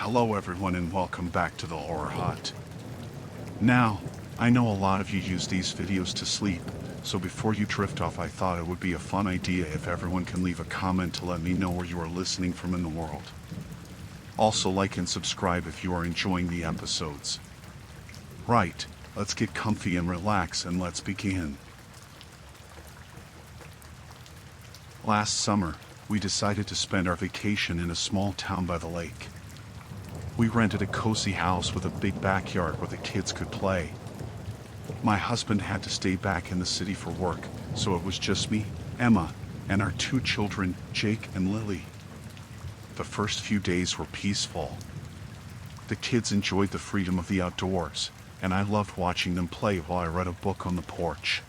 Hello everyone and welcome back to the Horror Hut. Now, I know a lot of you use these videos to sleep, so before you drift off I thought it would be a fun idea if everyone can leave a comment to let me know where you are listening from in the world. Also like and subscribe if you are enjoying the episodes. Right, let's get comfy and relax and let's begin. Last summer, we decided to spend our vacation in a small town by the lake. We rented a cozy house with a big backyard where the kids could play. My husband had to stay back in the city for work, so it was just me, Emma, and our two children, Jake and Lily. The first few days were peaceful. The kids enjoyed the freedom of the outdoors, and I loved watching them play while I read a book on the porch.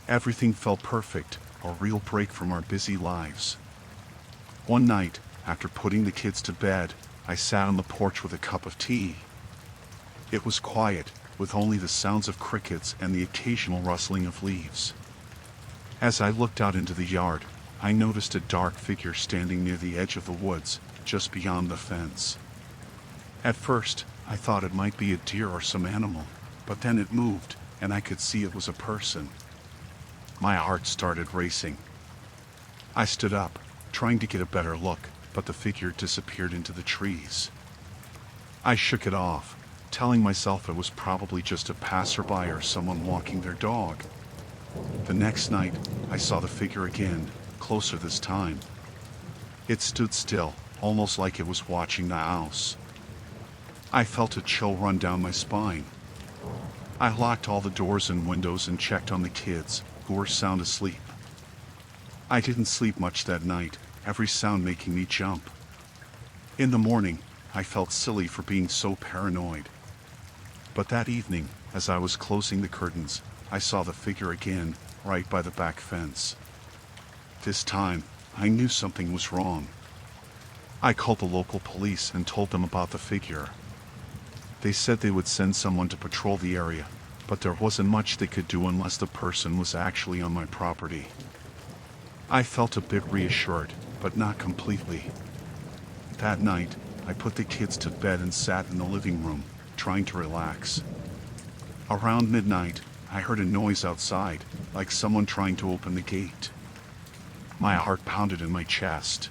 Everything felt perfect, a real break from our busy lives. One night, after putting the kids to bed, I sat on the porch with a cup of tea. It was quiet, with only the sounds of crickets and the occasional rustling of leaves. As I looked out into the yard, I noticed a dark figure standing near the edge of the woods, just beyond the fence. At first, I thought it might be a deer or some animal, but then it moved, and I could see it was a person. My heart started racing. I stood up, trying to get a better look, but the figure disappeared into the trees. I shook it off, telling myself it was probably just a passerby or someone walking their dog. The next night, I saw the figure again, closer this time. It stood still, almost like it was watching the house. I felt a chill run down my spine. I locked all the doors and windows and checked on the kids, who were sound asleep. I didn't sleep much that night, every sound making me jump. In the morning, I felt silly for being so paranoid. But that evening, as I was closing the curtains, I saw the figure again, right by the back fence. This time, I knew something was wrong. I called the local police and told them about the figure. They said they would send someone to patrol the area, but there wasn't much they could do unless the person was actually on my property. I felt a bit reassured, but not completely. That night, I put the kids to bed and sat in the living room, trying to relax. Around midnight, I heard a noise outside, like someone trying to open the gate. My heart pounded in my chest.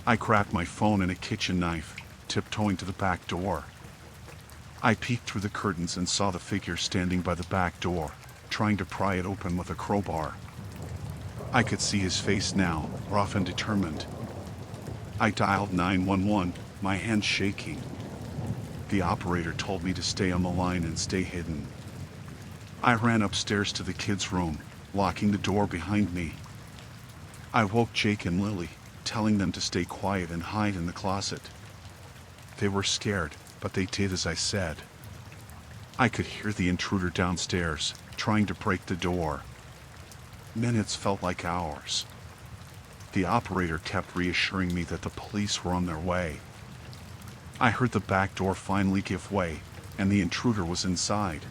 I grabbed my phone and a kitchen knife, tiptoeing to the back door. I peeked through the curtains and saw the figure standing by the back door, trying to pry it open with a crowbar. I could see his face now, rough and determined. I dialed 911, my hands shaking. The operator told me to stay on the line and stay hidden. I ran upstairs to the kids' room, locking the door behind me. I woke Jake and Lily, telling them to stay quiet and hide in the closet. They were scared, but they did as I said. I could hear the intruder downstairs, trying to break the door. Minutes felt like hours. The operator kept reassuring me that the police were on their way. I heard the back door finally give way, and the intruder was inside.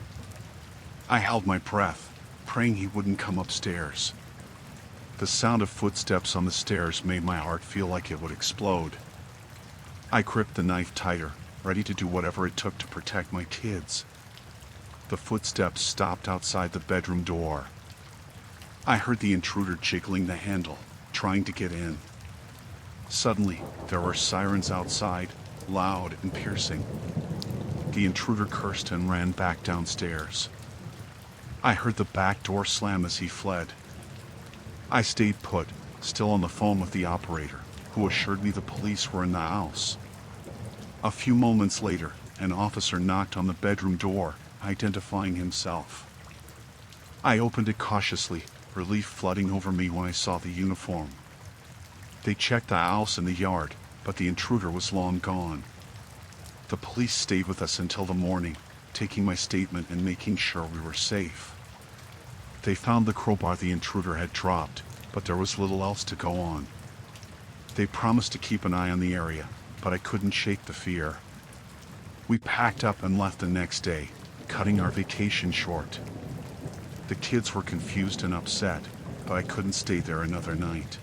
I held my breath, praying he wouldn't come upstairs. The sound of footsteps on the stairs made my heart feel like it would explode. I gripped the knife tighter, ready to do whatever it took to protect my kids. The footsteps stopped outside the bedroom door. I heard the intruder jiggling the handle, trying to get in. Suddenly, there were sirens outside, loud and piercing. The intruder cursed and ran back downstairs. I heard the back door slam as he fled. I stayed put, still on the phone with the operator, who assured me the police were in the house. A few moments later, an officer knocked on the bedroom door, identifying himself. I opened it cautiously, relief flooding over me when I saw the uniform. They checked the house and the yard, but the intruder was long gone. The police stayed with us until the morning, taking my statement and making sure we were safe. They found the crowbar the intruder had dropped, but there was little else to go on. They promised to keep an eye on the area, but I couldn't shake the fear. We packed up and left the next day, cutting our vacation short. The kids were confused and upset, but I couldn't stay there another night.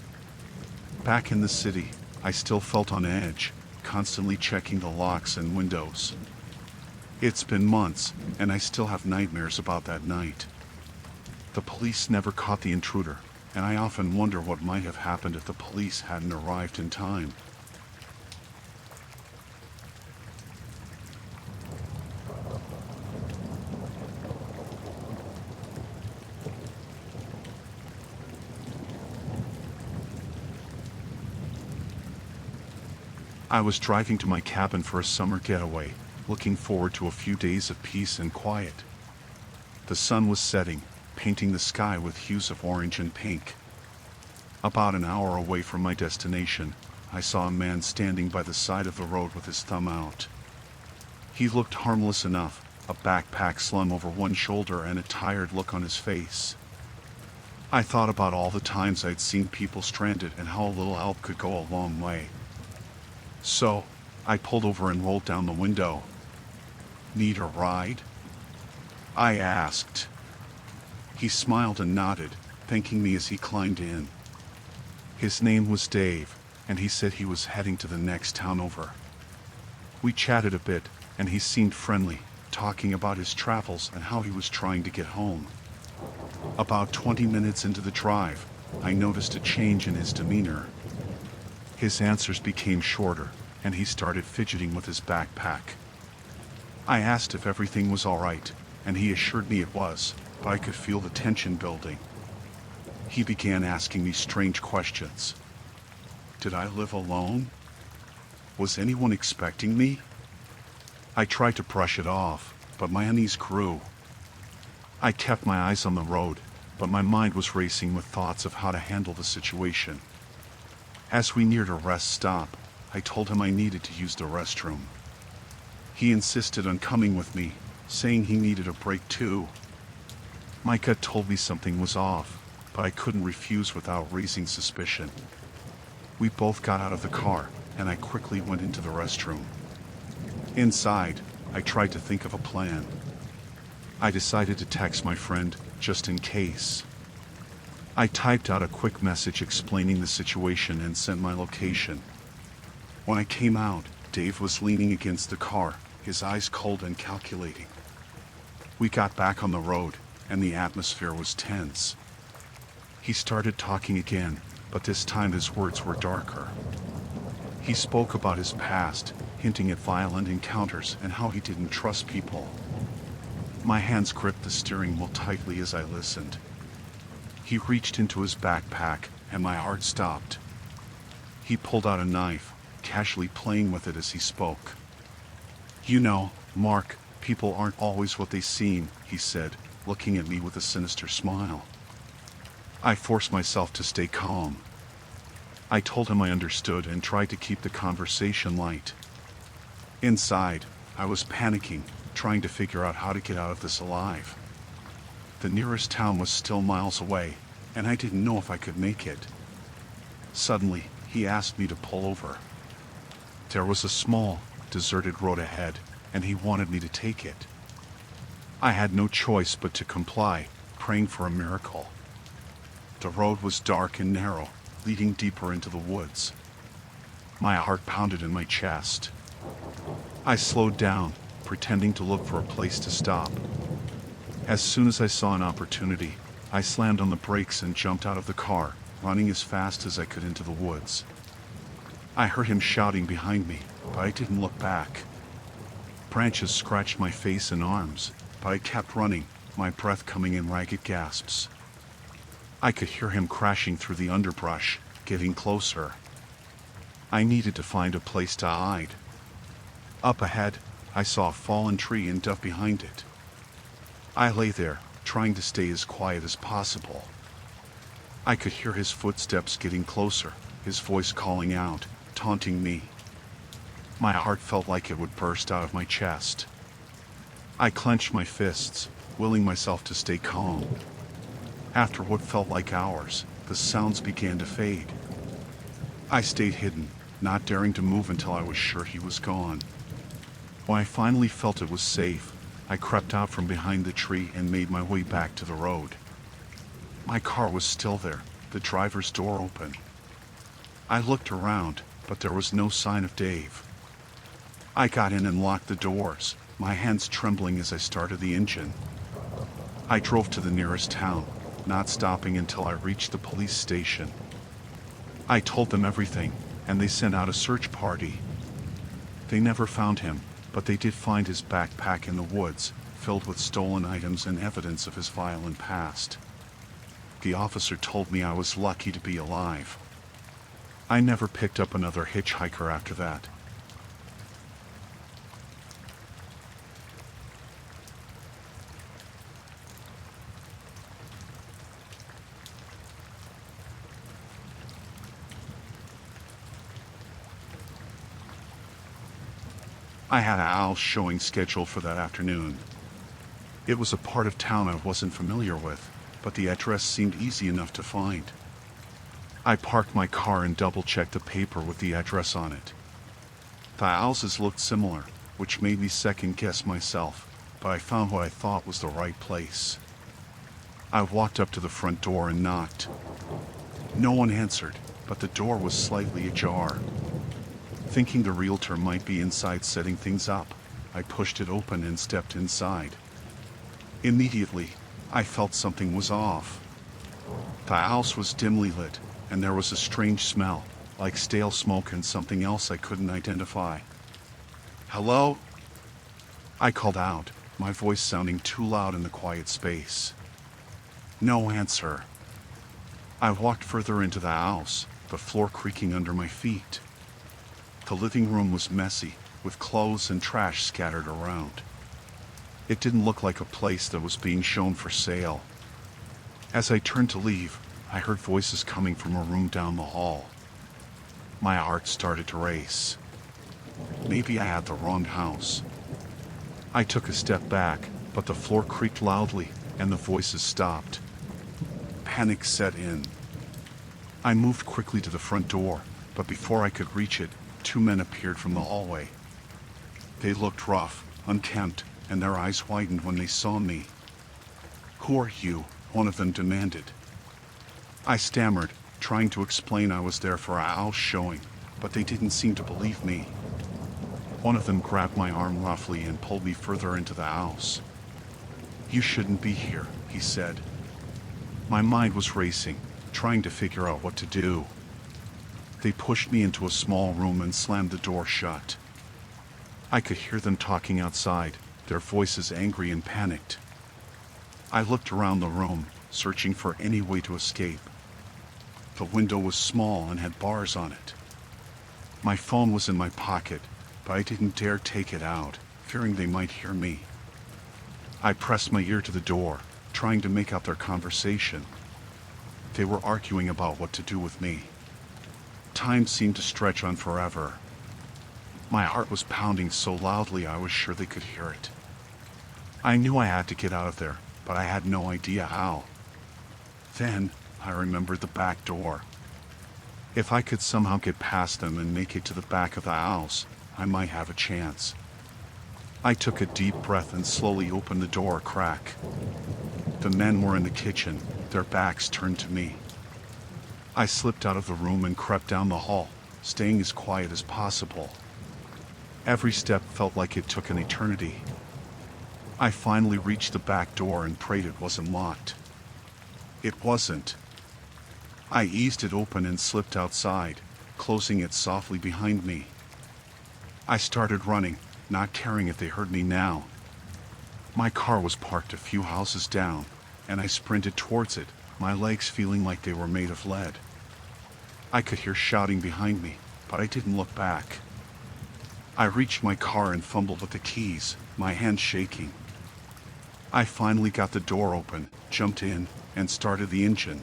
Back in the city, I still felt on edge, constantly checking the locks and windows. It's been months, and I still have nightmares about that night. The police never caught the intruder, and I often wonder what might have happened if the police hadn't arrived in time. I was driving to my cabin for a summer getaway, looking forward to a few days of peace and quiet. The sun was setting, painting the sky with hues of orange and pink. About an hour away from my destination, I saw a man standing by the side of the road with his thumb out. He looked harmless enough, a backpack slung over one shoulder and a tired look on his face. I thought about all the times I'd seen people stranded and how a little help could go a long way. So, I pulled over and rolled down the window. "Need a ride?" I asked. He smiled and nodded, thanking me as he climbed in. His name was Dave, and he said he was heading to the next town over. We chatted a bit, and he seemed friendly, talking about his travels and how he was trying to get home. About 20 minutes into the drive, I noticed a change in his demeanor. His answers became shorter, and he started fidgeting with his backpack. I asked if everything was all right, and he assured me it was, but I could feel the tension building. He began asking me strange questions. Did I live alone? Was anyone expecting me? I tried to brush it off, but my unease grew. I kept my eyes on the road, but my mind was racing with thoughts of how to handle the situation. As we neared a rest stop, I told him I needed to use the restroom. He insisted on coming with me, saying he needed a break too. My gut told me something was off, but I couldn't refuse without raising suspicion. We both got out of the car, and I quickly went into the restroom. Inside, I tried to think of a plan. I decided to text my friend, just in case. I typed out a quick message explaining the situation and sent my location. When I came out, Dave was leaning against the car, his eyes cold and calculating. We got back on the road, and the atmosphere was tense. He started talking again, but this time his words were darker. He spoke about his past, hinting at violent encounters and how he didn't trust people. My hands gripped the steering wheel tightly as I listened. He reached into his backpack, and my heart stopped. He pulled out a knife, casually playing with it as he spoke. "You know, Mark, people aren't always what they seem," he said, looking at me with a sinister smile. I forced myself to stay calm. I told him I understood and tried to keep the conversation light. Inside, I was panicking, trying to figure out how to get out of this alive. The nearest town was still miles away, and I didn't know if I could make it. Suddenly, he asked me to pull over. There was a small, deserted road ahead, and he wanted me to take it. I had no choice but to comply, praying for a miracle. The road was dark and narrow, leading deeper into the woods. My heart pounded in my chest. I slowed down, pretending to look for a place to stop. As soon as I saw an opportunity, I slammed on the brakes and jumped out of the car, running as fast as I could into the woods. I heard him shouting behind me, but I didn't look back. Branches scratched my face and arms, but I kept running, my breath coming in ragged gasps. I could hear him crashing through the underbrush, getting closer. I needed to find a place to hide. Up ahead, I saw a fallen tree and duck behind it. I lay there, trying to stay as quiet as possible. I could hear his footsteps getting closer, his voice calling out, taunting me. My heart felt like it would burst out of my chest. I clenched my fists, willing myself to stay calm. After what felt like hours, the sounds began to fade. I stayed hidden, not daring to move until I was sure he was gone. When I finally felt it was safe, I crept out from behind the tree and made my way back to the road. My car was still there, the driver's door open. I looked around, but there was no sign of Dave. I got in and locked the doors, my hands trembling as I started the engine. I drove to the nearest town, not stopping until I reached the police station. I told them everything, and they sent out a search party. They never found him, but they did find his backpack in the woods, filled with stolen items and evidence of his violent past. The officer told me I was lucky to be alive. I never picked up another hitchhiker after that. I had a house showing scheduled for that afternoon. It was a part of town I wasn't familiar with, but the address seemed easy enough to find. I parked my car and double-checked the paper with the address on it. The houses looked similar, which made me second-guess myself, but I found what I thought was the right place. I walked up to the front door and knocked. No one answered, but the door was slightly ajar. Thinking the realtor might be inside setting things up, I pushed it open and stepped inside. Immediately, I felt something was off. The house was dimly lit, and there was a strange smell, like stale smoke and something else I couldn't identify. "Hello?" I called out, my voice sounding too loud in the quiet space. No answer. I walked further into the house, the floor creaking under my feet. The living room was messy, with clothes and trash scattered around. It didn't look like a place that was being shown for sale. As I turned to leave, I heard voices coming from a room down the hall. My heart started to race. Maybe I had the wrong house. I took a step back, but the floor creaked loudly, and the voices stopped. Panic set in. I moved quickly to the front door, but before I could reach it, 2 men appeared from the hallway. They looked rough, unkempt, and their eyes widened when they saw me. "Who are you?" one of them demanded. I stammered, trying to explain I was there for a house showing, but they didn't seem to believe me. One of them grabbed my arm roughly and pulled me further into the house. "You shouldn't be here," he said. My mind was racing, trying to figure out what to do. They pushed me into a small room and slammed the door shut. I could hear them talking outside, their voices angry and panicked. I looked around the room, searching for any way to escape. The window was small and had bars on it. My phone was in my pocket, but I didn't dare take it out, fearing they might hear me. I pressed my ear to the door, trying to make out their conversation. They were arguing about what to do with me. Time seemed to stretch on forever. My heart was pounding so loudly I was sure they could hear it. I knew I had to get out of there, but I had no idea how. Then, I remembered the back door. If I could somehow get past them and make it to the back of the house, I might have a chance. I took a deep breath and slowly opened the door a crack. The men were in the kitchen, their backs turned to me. I slipped out of the room and crept down the hall, staying as quiet as possible. Every step felt like it took an eternity. I finally reached the back door and prayed it wasn't locked. It wasn't. I eased it open and slipped outside, closing it softly behind me. I started running, not caring if they heard me now. My car was parked a few houses down, and I sprinted towards it, my legs feeling like they were made of lead. I could hear shouting behind me, but I didn't look back. I reached my car and fumbled with the keys, my hands shaking. I finally got the door open, jumped in, and started the engine.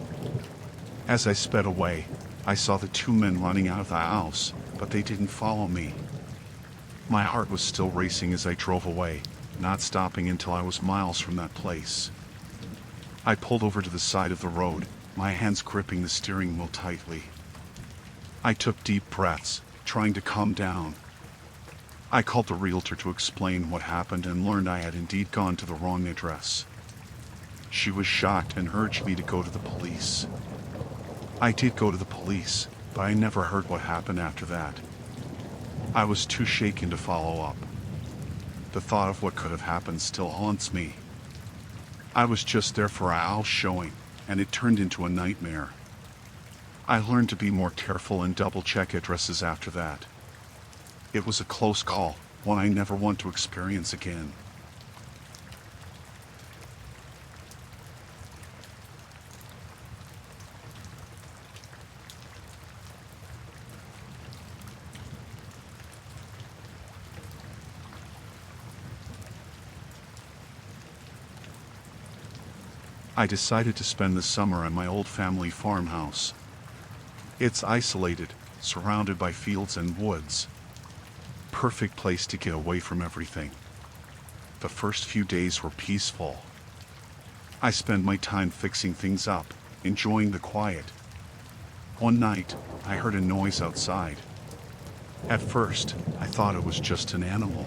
As I sped away, I saw the 2 men running out of the house, but they didn't follow me. My heart was still racing as I drove away, not stopping until I was miles from that place. I pulled over to the side of the road, my hands gripping the steering wheel tightly. I took deep breaths, trying to calm down. I called the realtor to explain what happened and learned I had indeed gone to the wrong address. She was shocked and urged me to go to the police. I did go to the police, but I never heard what happened after that. I was too shaken to follow up. The thought of what could have happened still haunts me. I was just there for a house showing, and it turned into a nightmare. I learned to be more careful and double-check addresses after that. It was a close call, one I never want to experience again. I decided to spend the summer at my old family farmhouse. It's isolated, surrounded by fields and woods. Perfect place to get away from everything. The first few days were peaceful. I spent my time fixing things up, enjoying the quiet. One night, I heard a noise outside. At first, I thought it was just an animal.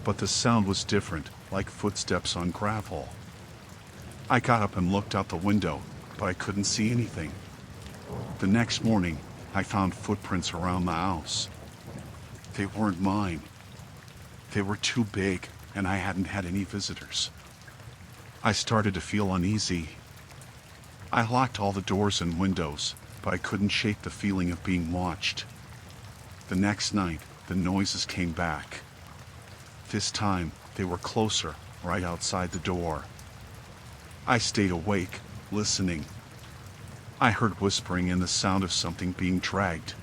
But the sound was different, like footsteps on gravel. I got up and looked out the window, but I couldn't see anything. The next morning, I found footprints around the house. They weren't mine. They were too big, and I hadn't had any visitors. I started to feel uneasy. I locked all the doors and windows, but I couldn't shake the feeling of being watched. The next night, the noises came back. This time, they were closer, right outside the door. I stayed awake, listening. I heard whispering and the sound of something being dragged.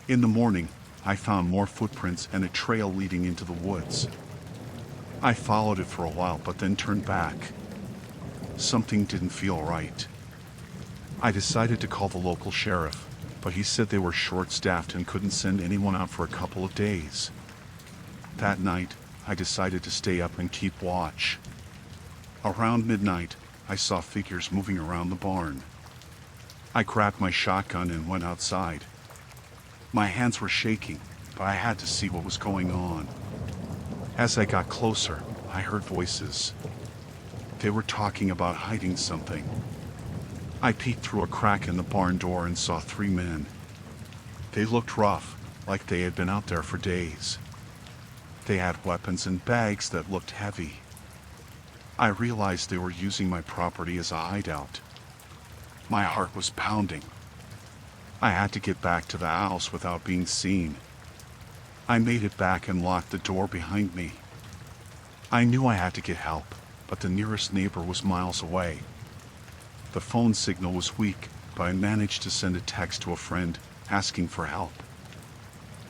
In the morning, I found more footprints and a trail leading into the woods. I followed it for a while but then turned back. Something didn't feel right. I decided to call the local sheriff, but he said they were short-staffed and couldn't send anyone out for a couple of days. That night, I decided to stay up and keep watch. Around midnight, I saw figures moving around the barn. I grabbed my shotgun and went outside. My hands were shaking, but I had to see what was going on. As I got closer, I heard voices. They were talking about hiding something. I peeked through a crack in the barn door and saw 3 men. They looked rough, like they had been out there for days. They had weapons and bags that looked heavy. I realized they were using my property as a hideout. My heart was pounding. I had to get back to the house without being seen. I made it back and locked the door behind me. I knew I had to get help, but the nearest neighbor was miles away. The phone signal was weak, but I managed to send a text to a friend asking for help.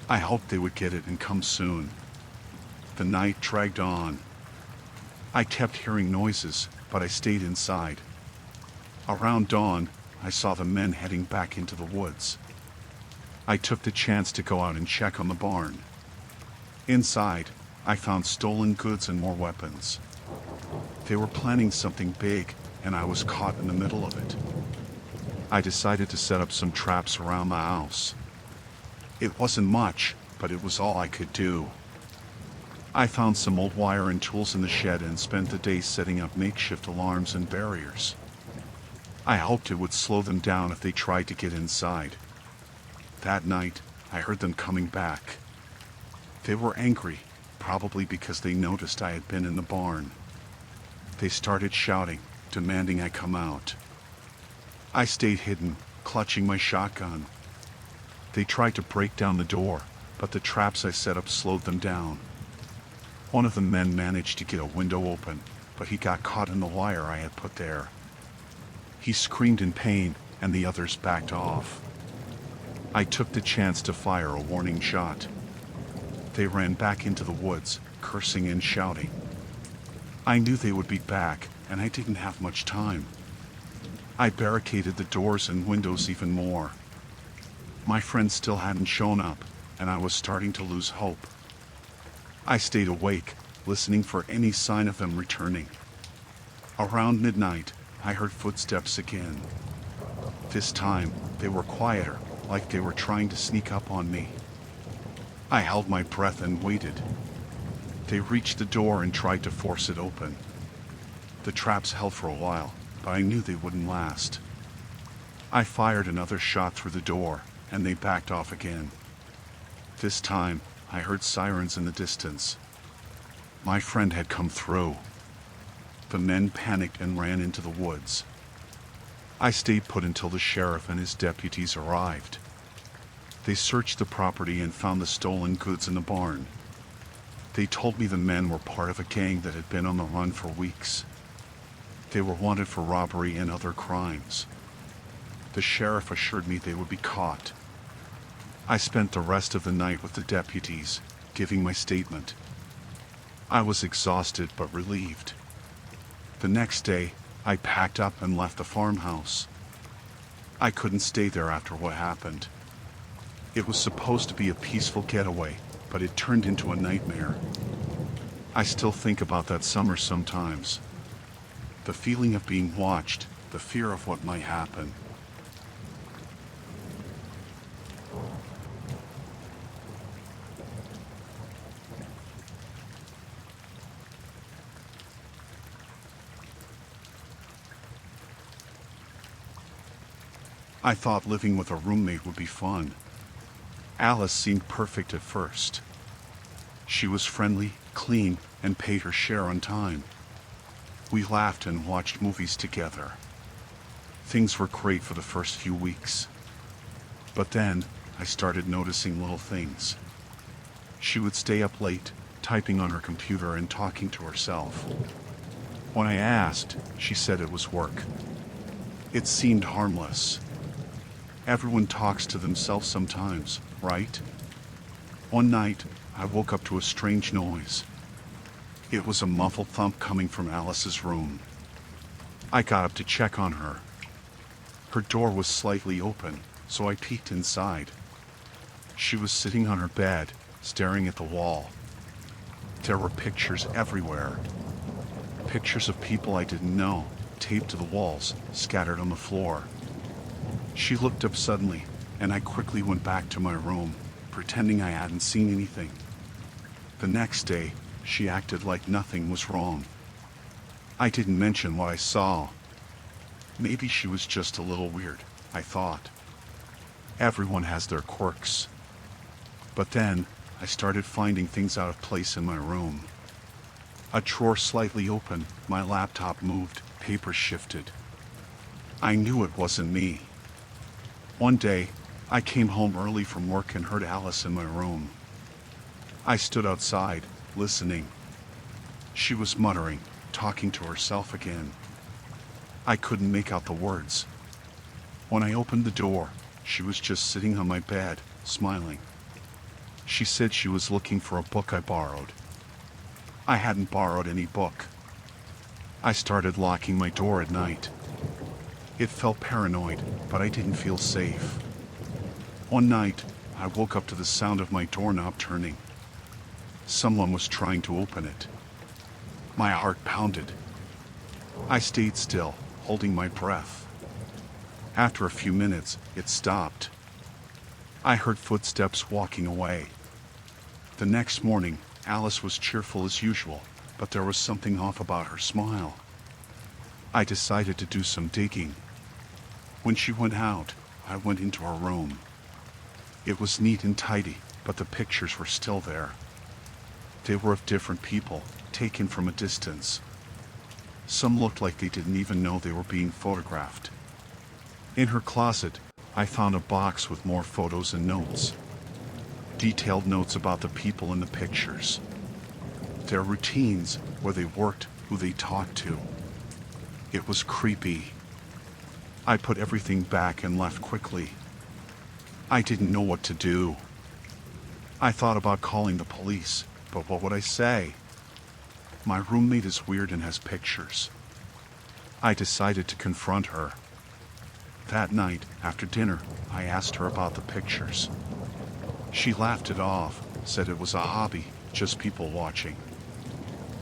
I hoped they would get it and come soon. The night dragged on. I kept hearing noises, but I stayed inside. Around dawn, I saw the men heading back into the woods. I took the chance to go out and check on the barn. Inside, I found stolen goods and more weapons. They were planning something big, and I was caught in the middle of it. I decided to set up some traps around the house. It wasn't much, but it was all I could do. I found some old wire and tools in the shed and spent the day setting up makeshift alarms and barriers. I hoped it would slow them down if they tried to get inside. That night, I heard them coming back. They were angry, probably because they noticed I had been in the barn. They started shouting, demanding I come out. I stayed hidden, clutching my shotgun. They tried to break down the door, but the traps I set up slowed them down. One of the men managed to get a window open, but he got caught in the wire I had put there. He screamed in pain, and the others backed off. I took the chance to fire a warning shot. They ran back into the woods, cursing and shouting. I knew they would be back, and I didn't have much time. I barricaded the doors and windows even more. My friends still hadn't shown up, and I was starting to lose hope. I stayed awake, listening for any sign of them returning. Around midnight, I heard footsteps again. This time, they were quieter, like they were trying to sneak up on me. I held my breath and waited. They reached the door and tried to force it open. The traps held for a while, but I knew they wouldn't last. I fired another shot through the door, and they backed off again. This time, I heard sirens in the distance. My friend had come through. The men panicked and ran into the woods. I stayed put until the sheriff and his deputies arrived. They searched the property and found the stolen goods in the barn. They told me the men were part of a gang that had been on the run for weeks. They were wanted for robbery and other crimes. The sheriff assured me they would be caught. I spent the rest of the night with the deputies, giving my statement. I was exhausted but relieved. The next day, I packed up and left the farmhouse. I couldn't stay there after what happened. It was supposed to be a peaceful getaway, but it turned into a nightmare. I still think about that summer sometimes. The feeling of being watched, the fear of what might happen. I thought living with a roommate would be fun. Alice seemed perfect at first. She was friendly, clean, and paid her share on time. We laughed and watched movies together. Things were great for the first few weeks. But then, I started noticing little things. She would stay up late, typing on her computer and talking to herself. When I asked, she said it was work. It seemed harmless. Everyone talks to themselves sometimes, right? One night, I woke up to a strange noise. It was a muffled thump coming from Alice's room. I got up to check on her. Her door was slightly open, so I peeked inside. She was sitting on her bed, staring at the wall. There were pictures everywhere. Pictures of people I didn't know, taped to the walls, scattered on the floor. She looked up suddenly, and I quickly went back to my room, pretending I hadn't seen anything. The next day, she acted like nothing was wrong. I didn't mention what I saw. Maybe she was just a little weird, I thought. Everyone has their quirks. But then, I started finding things out of place in my room. A drawer slightly open, my laptop moved, papers shifted. I knew it wasn't me. One day, I came home early from work and heard Alice in my room. I stood outside, listening. She was muttering, talking to herself again. I couldn't make out the words. When I opened the door, she was just sitting on my bed, smiling. She said she was looking for a book I borrowed. I hadn't borrowed any book. I started locking my door at night. It felt paranoid, but I didn't feel safe. One night, I woke up to the sound of my doorknob turning. Someone was trying to open it. My heart pounded. I stayed still, holding my breath. After a few minutes, it stopped. I heard footsteps walking away. The next morning, Alice was cheerful as usual, but there was something off about her smile. I decided to do some digging. When she went out, I went into her room. It was neat and tidy, but the pictures were still there. They were of different people, taken from a distance. Some looked like they didn't even know they were being photographed. In her closet, I found a box with more photos and notes. Detailed notes about the people in the pictures. Their routines, where they worked, who they talked to. It was creepy. I put everything back and left quickly. I didn't know what to do. I thought about calling the police, but what would I say? My roommate is weird and has pictures. I decided to confront her. That night, after dinner, I asked her about the pictures. She laughed it off, said it was a hobby, just people watching.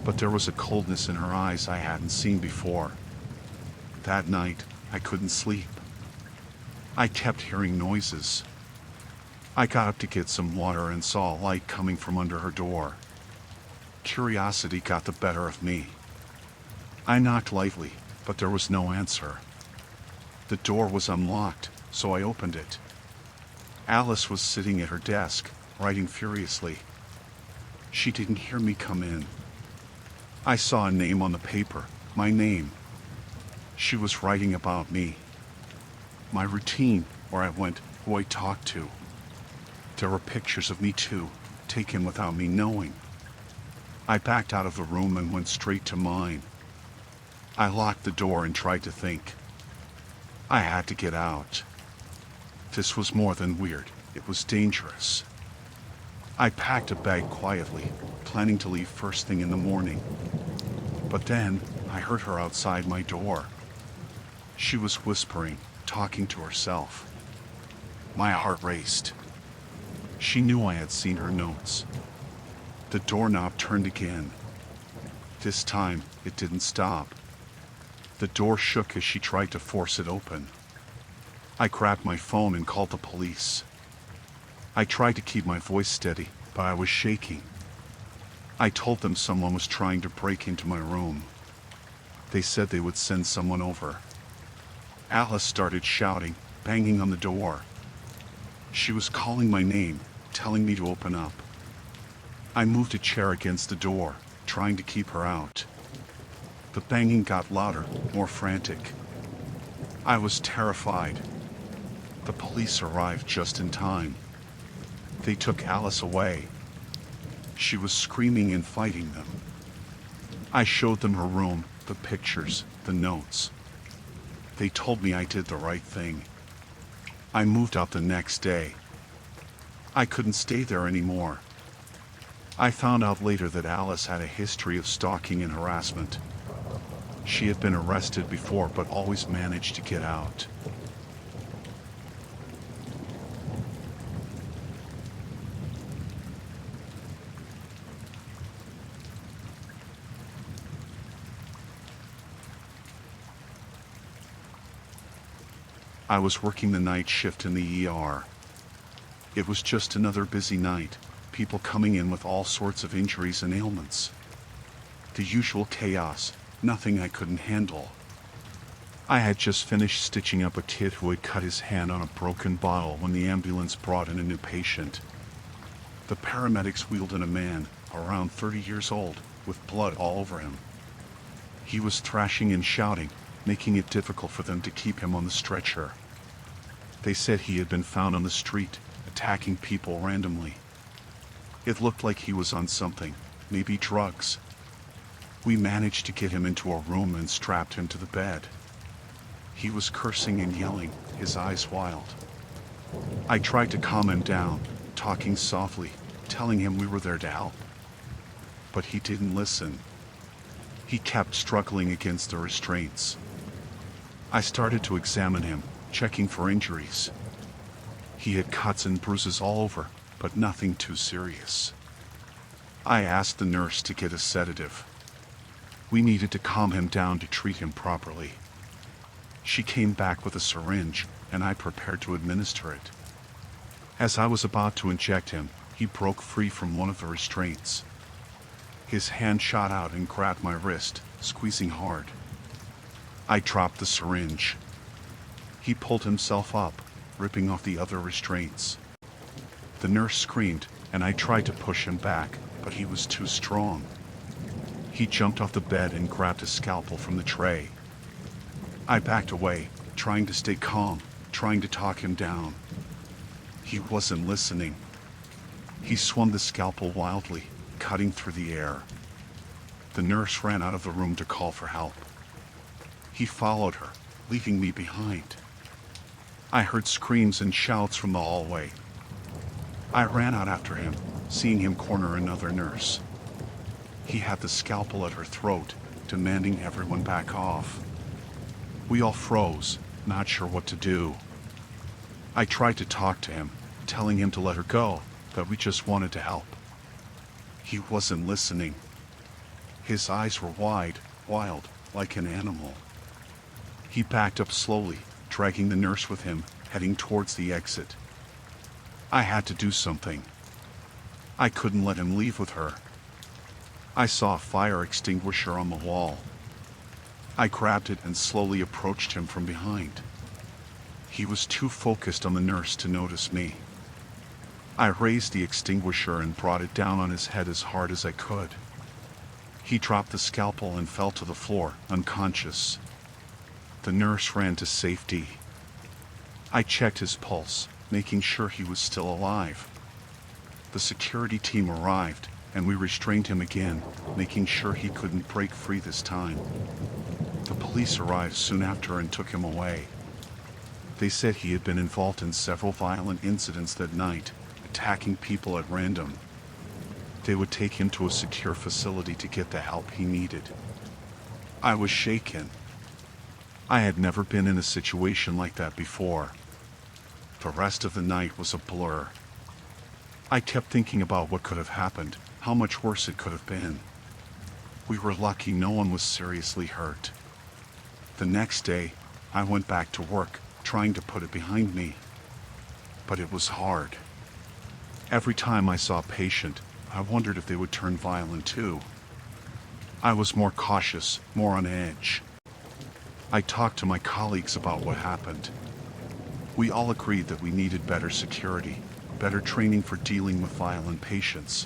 But there was a coldness in her eyes I hadn't seen before. That night, I couldn't sleep. I kept hearing noises. I got up to get some water and saw a light coming from under her door. Curiosity got the better of me. I knocked lightly, but there was no answer. The door was unlocked, so I opened it. Alice was sitting at her desk, writing furiously. She didn't hear me come in. I saw a name on the paper, my name. She was writing about me. My routine, where I went, who I talked to. There were pictures of me too, taken without me knowing. I backed out of the room and went straight to mine. I locked the door and tried to think. I had to get out. This was more than weird, it was dangerous. I packed a bag quietly, planning to leave first thing in the morning. But then, I heard her outside my door. She was whispering, talking to herself. My heart raced. She knew I had seen her notes. The doorknob turned again. This time, it didn't stop. The door shook as she tried to force it open. I grabbed my phone and called the police. I tried to keep my voice steady, but I was shaking. I told them someone was trying to break into my room. They said they would send someone over. Alice started shouting, banging on the door. She was calling my name, telling me to open up. I moved a chair against the door, trying to keep her out. The banging got louder, more frantic. I was terrified. The police arrived just in time. They took Alice away. She was screaming and fighting them. I showed them her room, the pictures, the notes. They told me I did the right thing. I moved out the next day. I couldn't stay there anymore. I found out later that Alice had a history of stalking and harassment. She had been arrested before but always managed to get out. I was working the night shift in the ER. It was just another busy night, people coming in with all sorts of injuries and ailments. The usual chaos, nothing I couldn't handle. I had just finished stitching up a kid who had cut his hand on a broken bottle when the ambulance brought in a new patient. The paramedics wheeled in a man, around 30 years old, with blood all over him. He was thrashing and shouting, making it difficult for them to keep him on the stretcher. They said he had been found on the street, attacking people randomly. It looked like he was on something, maybe drugs. We managed to get him into a room and strapped him to the bed. He was cursing and yelling, his eyes wild. I tried to calm him down, talking softly, telling him we were there to help. But he didn't listen. He kept struggling against the restraints. I started to examine him, checking for injuries. He had cuts and bruises all over, but nothing too serious. I asked the nurse to get a sedative. We needed to calm him down to treat him properly. She came back with a syringe, and I prepared to administer it. As I was about to inject him, he broke free from one of the restraints. His hand shot out and grabbed my wrist, squeezing hard. I dropped the syringe. He pulled himself up, ripping off the other restraints. The nurse screamed, and I tried to push him back, but he was too strong. He jumped off the bed and grabbed a scalpel from the tray. I backed away, trying to stay calm, trying to talk him down. He wasn't listening. He swung the scalpel wildly, cutting through the air. The nurse ran out of the room to call for help. He followed her, leaving me behind. I heard screams and shouts from the hallway. I ran out after him, seeing him corner another nurse. He had the scalpel at her throat, demanding everyone back off. We all froze, not sure what to do. I tried to talk to him, telling him to let her go, that we just wanted to help. He wasn't listening. His eyes were wide, wild, like an animal. He backed up slowly, dragging the nurse with him, heading towards the exit. I had to do something. I couldn't let him leave with her. I saw a fire extinguisher on the wall. I grabbed it and slowly approached him from behind. He was too focused on the nurse to notice me. I raised the extinguisher and brought it down on his head as hard as I could. He dropped the scalpel and fell to the floor, unconscious. The nurse ran to safety. I checked his pulse, making sure he was still alive. The security team arrived, and we restrained him again, making sure he couldn't break free this time. The police arrived soon after and took him away. They said he had been involved in several violent incidents that night, attacking people at random. They would take him to a secure facility to get the help he needed. I was shaken. I had never been in a situation like that before. The rest of the night was a blur. I kept thinking about what could have happened, how much worse it could have been. We were lucky no one was seriously hurt. The next day, I went back to work, trying to put it behind me. But it was hard. Every time I saw a patient, I wondered if they would turn violent too. I was more cautious, more on edge. I talked to my colleagues about what happened. We all agreed that we needed better security, better training for dealing with violent patients.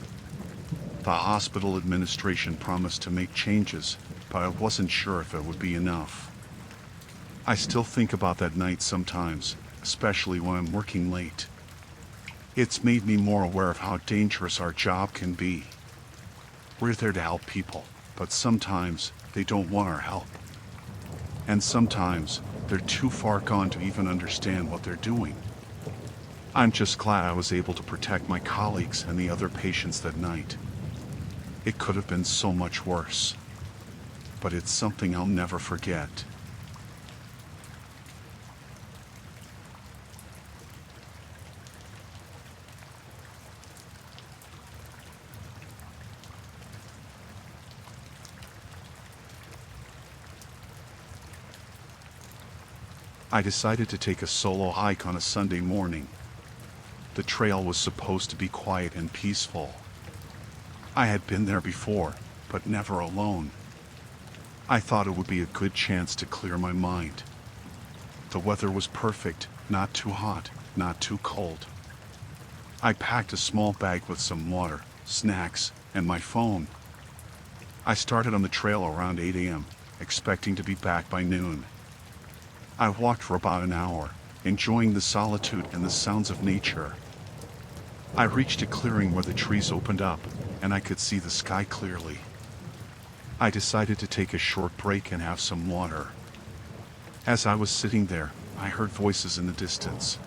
The hospital administration promised to make changes, but I wasn't sure if it would be enough. I still think about that night sometimes, especially when I'm working late. It's made me more aware of how dangerous our job can be. We're there to help people, but sometimes they don't want our help. And sometimes they're too far gone to even understand what they're doing. I'm just glad I was able to protect my colleagues and the other patients that night. It could have been so much worse. But it's something I'll never forget. I decided to take a solo hike on a Sunday morning. The trail was supposed to be quiet and peaceful. I had been there before, but never alone. I thought it would be a good chance to clear my mind. The weather was perfect, not too hot, not too cold. I packed a small bag with some water, snacks, and my phone. I started on the trail around 8 a.m., expecting to be back by noon. I walked for about an hour, enjoying the solitude and the sounds of nature. I reached a clearing where the trees opened up, and I could see the sky clearly. I decided to take a short break and have some water. As I was sitting there, I heard voices in the distance.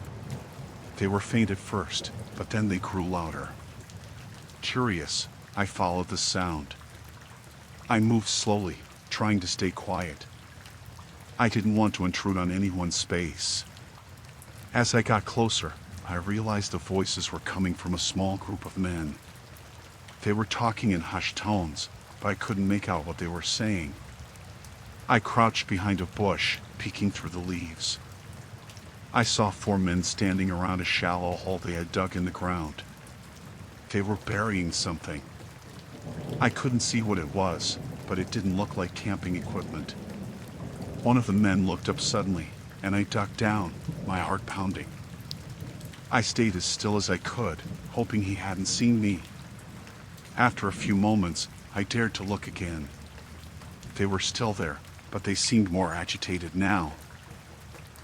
They were faint at first, but then they grew louder. Curious, I followed the sound. I moved slowly, trying to stay quiet. I didn't want to intrude on anyone's space. As I got closer, I realized the voices were coming from a small group of men. They were talking in hushed tones, but I couldn't make out what they were saying. I crouched behind a bush, peeking through the leaves. I saw 4 men standing around a shallow hole they had dug in the ground. They were burying something. I couldn't see what it was, but it didn't look like camping equipment. One of the men looked up suddenly, and I ducked down, my heart pounding. I stayed as still as I could, hoping he hadn't seen me. After a few moments, I dared to look again. They were still there, but they seemed more agitated now.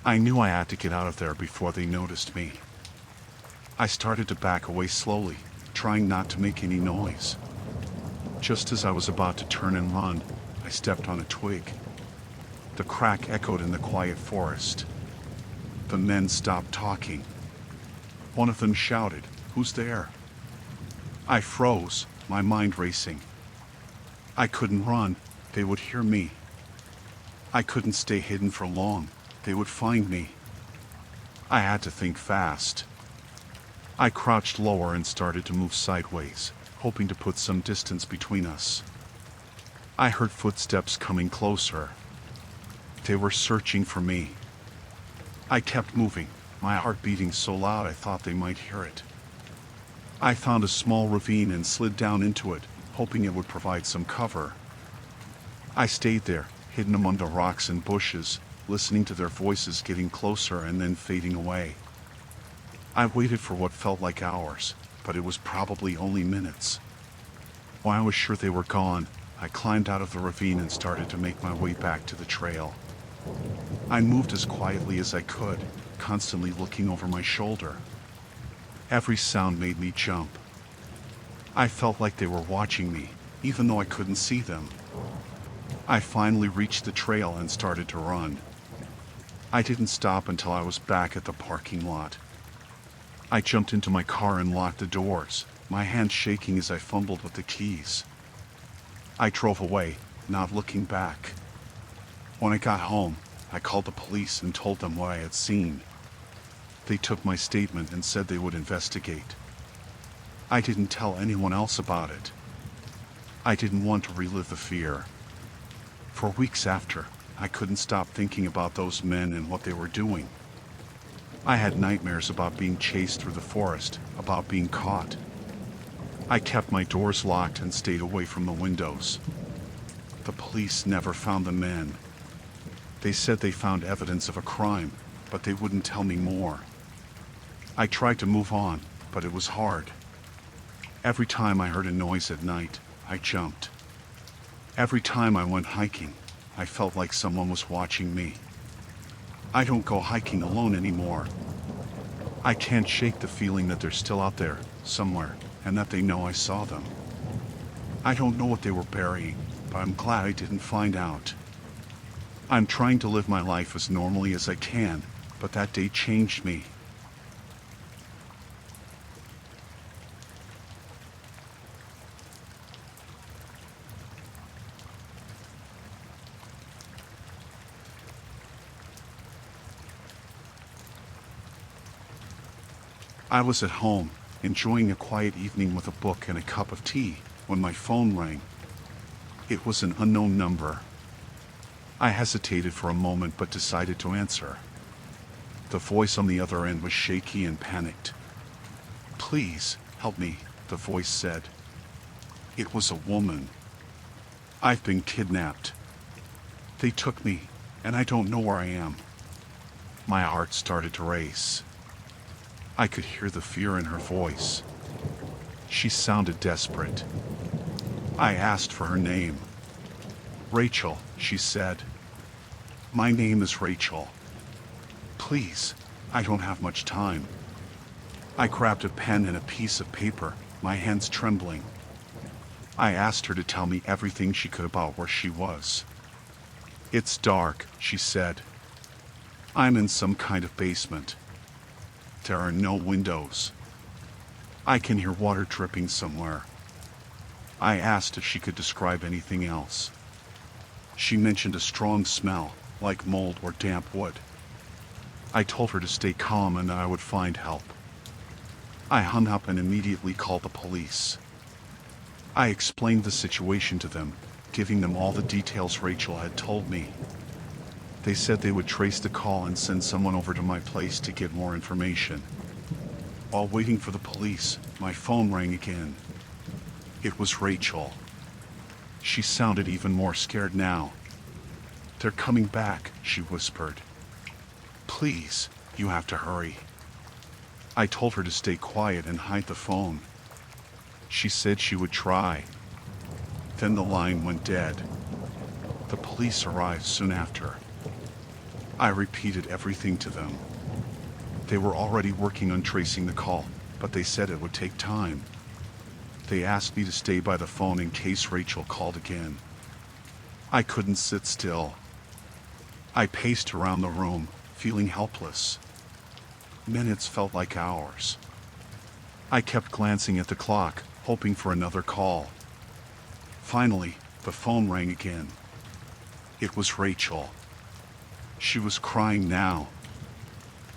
I knew I had to get out of there before they noticed me. I started to back away slowly, trying not to make any noise. Just as I was about to turn and run, I stepped on a twig. The crack echoed in the quiet forest. The men stopped talking. One of them shouted, "Who's there?" I froze, my mind racing. I couldn't run, they would hear me. I couldn't stay hidden for long, they would find me. I had to think fast. I crouched lower and started to move sideways, hoping to put some distance between us. I heard footsteps coming closer. They were searching for me. I kept moving, my heart beating so loud I thought they might hear it. I found a small ravine and slid down into it, hoping it would provide some cover. I stayed there, hidden among the rocks and bushes, listening to their voices getting closer and then fading away. I waited for what felt like hours, but it was probably only minutes. When I was sure they were gone, I climbed out of the ravine and started to make my way back to the trail. I moved as quietly as I could, constantly looking over my shoulder. Every sound made me jump. I felt like they were watching me, even though I couldn't see them. I finally reached the trail and started to run. I didn't stop until I was back at the parking lot. I jumped into my car and locked the doors, my hands shaking as I fumbled with the keys. I drove away, not looking back. When I got home, I called the police and told them what I had seen. They took my statement and said they would investigate. I didn't tell anyone else about it. I didn't want to relive the fear. For weeks after, I couldn't stop thinking about those men and what they were doing. I had nightmares about being chased through the forest, about being caught. I kept my doors locked and stayed away from the windows. The police never found the men. They said they found evidence of a crime, but they wouldn't tell me more. I tried to move on, but it was hard. Every time I heard a noise at night, I jumped. Every time I went hiking, I felt like someone was watching me. I don't go hiking alone anymore. I can't shake the feeling that they're still out there, somewhere, and that they know I saw them. I don't know what they were burying, but I'm glad I didn't find out. I'm trying to live my life as normally as I can, but that day changed me. I was at home, enjoying a quiet evening with a book and a cup of tea, when my phone rang. It was an unknown number. I hesitated for a moment but decided to answer. The voice on the other end was shaky and panicked. "Please, help me," the voice said. It was a woman. "I've been kidnapped. They took me, and I don't know where I am." My heart started to race. I could hear the fear in her voice. She sounded desperate. I asked for her name. "Rachel," she said. "My name is Rachel. Please, I don't have much time." I grabbed a pen and a piece of paper, my hands trembling. I asked her to tell me everything she could about where she was. "It's dark," she said. "I'm in some kind of basement. There are no windows. I can hear water dripping somewhere." I asked if she could describe anything else. She mentioned a strong smell, like mold or damp wood. I told her to stay calm and that I would find help. I hung up and immediately called the police. I explained the situation to them, giving them all the details Rachel had told me. They said they would trace the call and send someone over to my place to get more information. While waiting for the police, my phone rang again. It was Rachel. She sounded even more scared now. "They're coming back," she whispered. "Please, you have to hurry." I told her to stay quiet and hide the phone. She said she would try. Then the line went dead. The police arrived soon after. I repeated everything to them. They were already working on tracing the call, but they said it would take time. They asked me to stay by the phone in case Rachel called again. I couldn't sit still. I paced around the room, feeling helpless. Minutes felt like hours. I kept glancing at the clock, hoping for another call. Finally, the phone rang again. It was Rachel. She was crying now.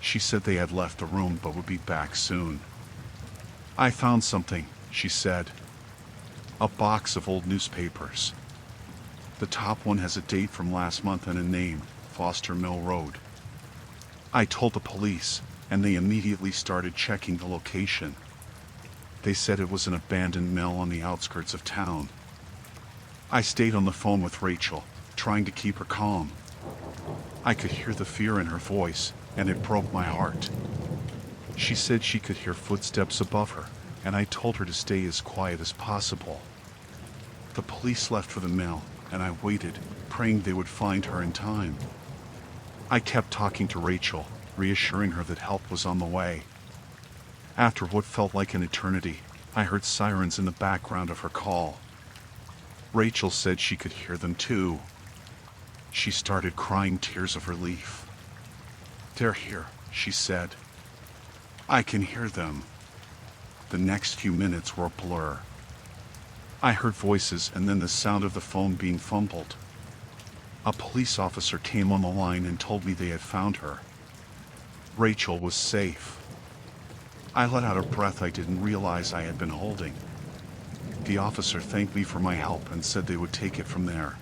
She said they had left the room but would be back soon. "I found something," she said. "A box of old newspapers. The top one has a date from last month and a name, Foster Mill Road." I told the police, and they immediately started checking the location. They said it was an abandoned mill on the outskirts of town. I stayed on the phone with Rachel, trying to keep her calm. I could hear the fear in her voice, and it broke my heart. She said she could hear footsteps above her, and I told her to stay as quiet as possible. The police left for the mail, and I waited, praying they would find her in time. I kept talking to Rachel, reassuring her that help was on the way. After what felt like an eternity, I heard sirens in the background of her call. Rachel said she could hear them too. She started crying tears of relief. "They're here," she said. "I can hear them." The next few minutes were a blur. I heard voices and then the sound of the phone being fumbled. A police officer came on the line and told me they had found her. Rachel was safe. I let out a breath I didn't realize I had been holding. The officer thanked me for my help and said they would take it from there.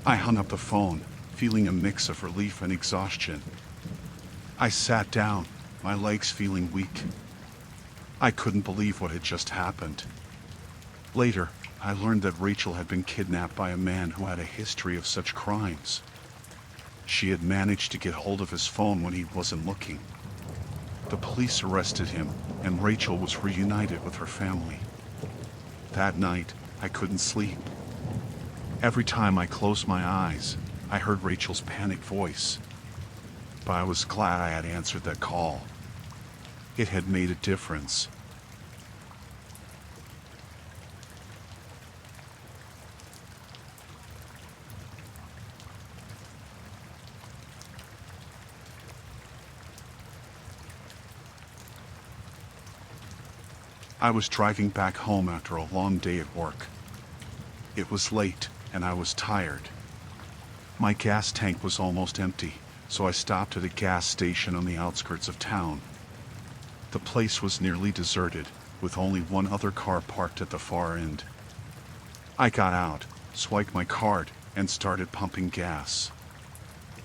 I hung up the phone, feeling a mix of relief and exhaustion. I sat down, my legs feeling weak. I couldn't believe what had just happened. Later, I learned that Rachel had been kidnapped by a man who had a history of such crimes. She had managed to get hold of his phone when he wasn't looking. The police arrested him, and Rachel was reunited with her family. That night, I couldn't sleep. Every time I closed my eyes, I heard Rachel's panicked voice. But I was glad I had answered that call. It had made a difference. I was driving back home after a long day at work. It was late, and I was tired. My gas tank was almost empty, so I stopped at a gas station on the outskirts of town. The place was nearly deserted, with only one other car parked at the far end. I got out, swiped my card, and started pumping gas.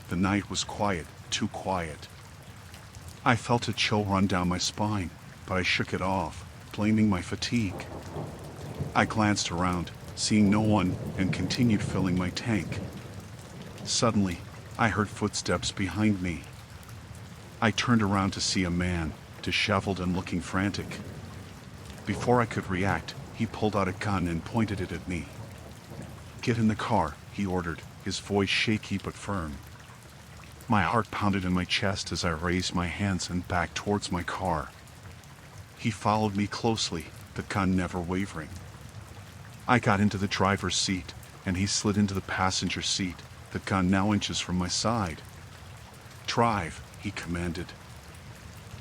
The night was quiet, too quiet. I felt a chill run down my spine, but I shook it off, blaming my fatigue. I glanced around, seeing no one, and continued filling my tank. Suddenly, I heard footsteps behind me. I turned around to see a man, disheveled and looking frantic. Before I could react, he pulled out a gun and pointed it at me. "Get in the car," he ordered, his voice shaky but firm. My heart pounded in my chest as I raised my hands and backed towards my car. He followed me closely, the gun never wavering. I got into the driver's seat, and he slid into the passenger seat, the gun now inches from my side. "Drive," he commanded.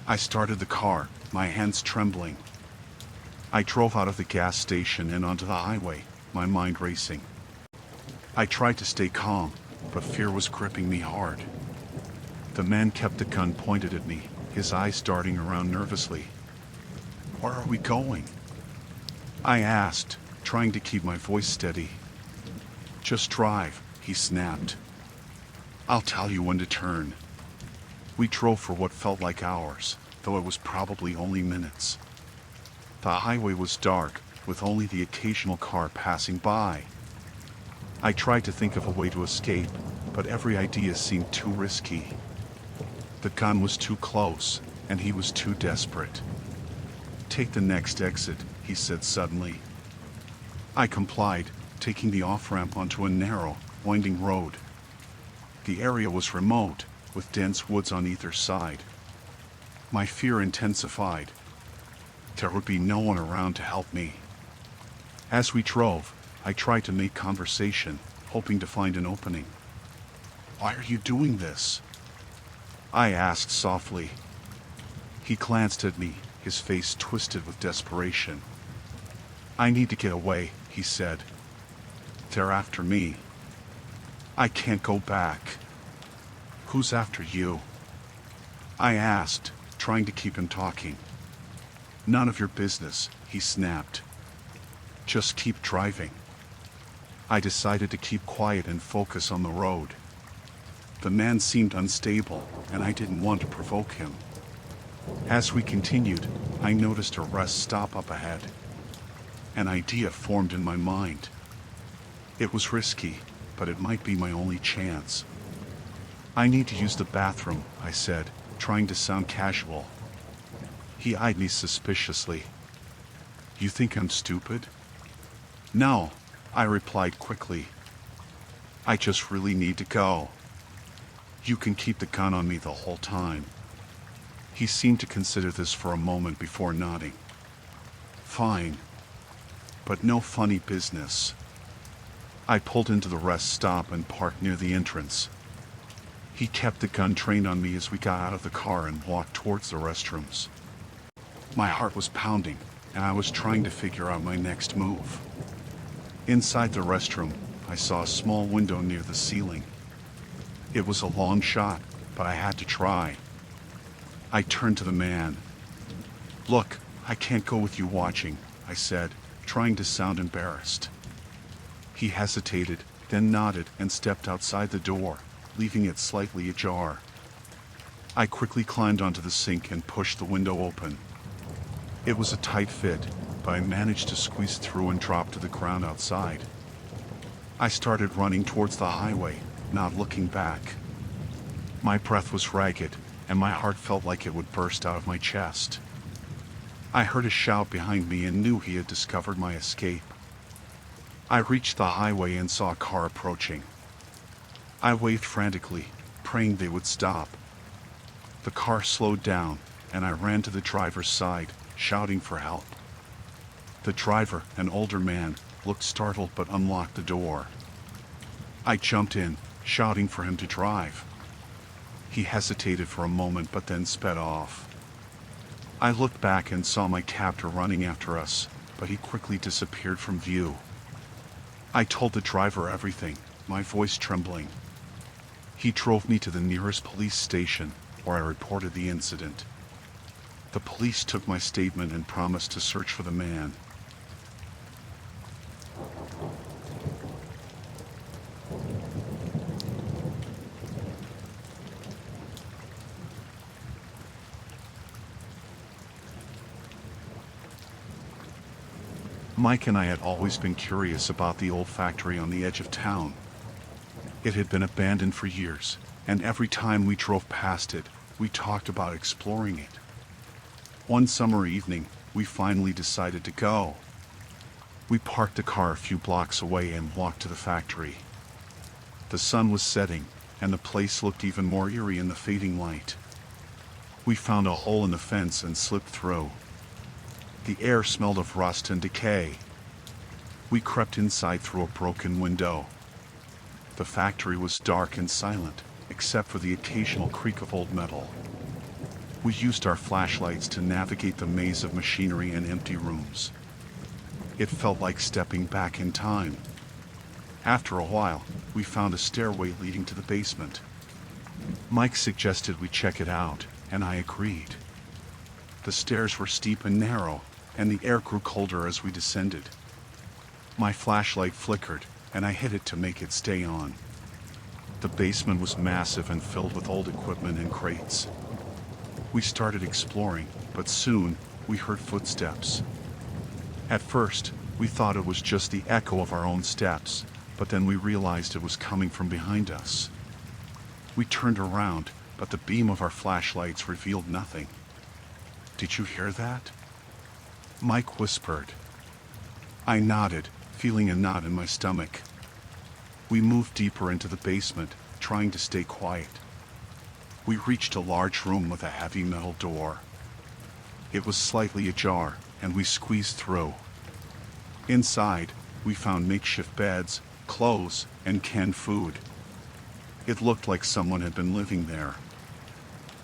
I started the car, my hands trembling. I drove out of the gas station and onto the highway, my mind racing. I tried to stay calm, but fear was gripping me hard. The man kept the gun pointed at me, his eyes darting around nervously. "Where are we going?" I asked, trying to keep my voice steady. "Just drive," he snapped. "I'll tell you when to turn." We drove for what felt like hours, though it was probably only minutes. The highway was dark, with only the occasional car passing by. I tried to think of a way to escape, but every idea seemed too risky. The gun was too close, and he was too desperate. "Take the next exit," he said suddenly. I complied, taking the off-ramp onto a narrow, winding road. The area was remote, with dense woods on either side. My fear intensified. There would be no one around to help me. As we drove, I tried to make conversation, hoping to find an opening. "Why are you doing this?" I asked softly. He glanced at me, his face twisted with desperation. "I need to get away," he said. "They're after me. I can't go back." "Who's after you?" I asked, trying to keep him talking. "None of your business," he snapped. "Just keep driving." I decided to keep quiet and focus on the road. The man seemed unstable, and I didn't want to provoke him. As we continued, I noticed a rest stop up ahead. An idea formed in my mind. It was risky, but it might be my only chance. "I need to use the bathroom," I said, trying to sound casual. He eyed me suspiciously. You think I'm stupid? No, I replied quickly. I just really need to go. You can keep the gun on me the whole time. He seemed to consider this for a moment before nodding. Fine. But no funny business. I pulled into the rest stop and parked near the entrance. He kept the gun trained on me as we got out of the car and walked towards the restrooms. My heart was pounding, and I was trying to figure out my next move. Inside the restroom, I saw a small window near the ceiling. It was a long shot, but I had to try. I turned to the man. Look, I can't go with you watching, I said, trying to sound embarrassed. He hesitated, then nodded and stepped outside the door, leaving it slightly ajar. I quickly climbed onto the sink and pushed the window open. It was a tight fit, but I managed to squeeze through and drop to the ground outside. I started running towards the highway, not looking back. My breath was ragged, and my heart felt like it would burst out of my chest. I heard a shout behind me and knew he had discovered my escape. I reached the highway and saw a car approaching. I waved frantically, praying they would stop. The car slowed down, and I ran to the driver's side, shouting for help. The driver, an older man, looked startled but unlocked the door. I jumped in, shouting for him to drive. He hesitated for a moment but then sped off. I looked back and saw my captor running after us, but he quickly disappeared from view. I told the driver everything, my voice trembling. He drove me to the nearest police station, where I reported the incident. The police took my statement and promised to search for the man. Mike and I had always been curious about the old factory on the edge of town. It had been abandoned for years, and every time we drove past it, we talked about exploring it. One summer evening, we finally decided to go. We parked the car a few blocks away and walked to the factory. The sun was setting, and the place looked even more eerie in the fading light. We found a hole in the fence and slipped through. The air smelled of rust and decay. We crept inside through a broken window. The factory was dark and silent, except for the occasional creak of old metal. We used our flashlights to navigate the maze of machinery and empty rooms. It felt like stepping back in time. After a while, we found a stairway leading to the basement. Mike suggested we check it out, and I agreed. The stairs were steep and narrow, and the air grew colder as we descended. My flashlight flickered, and I hit it to make it stay on. The basement was massive and filled with old equipment and crates. We started exploring, but soon we heard footsteps. At first, we thought it was just the echo of our own steps, but then we realized it was coming from behind us. We turned around, but the beam of our flashlights revealed nothing. "Did you hear that?" Mike whispered. I nodded, feeling a knot in my stomach. We moved deeper into the basement, trying to stay quiet. We reached a large room with a heavy metal door. It was slightly ajar, and we squeezed through. Inside, we found makeshift beds, clothes, and canned food. It looked like someone had been living there.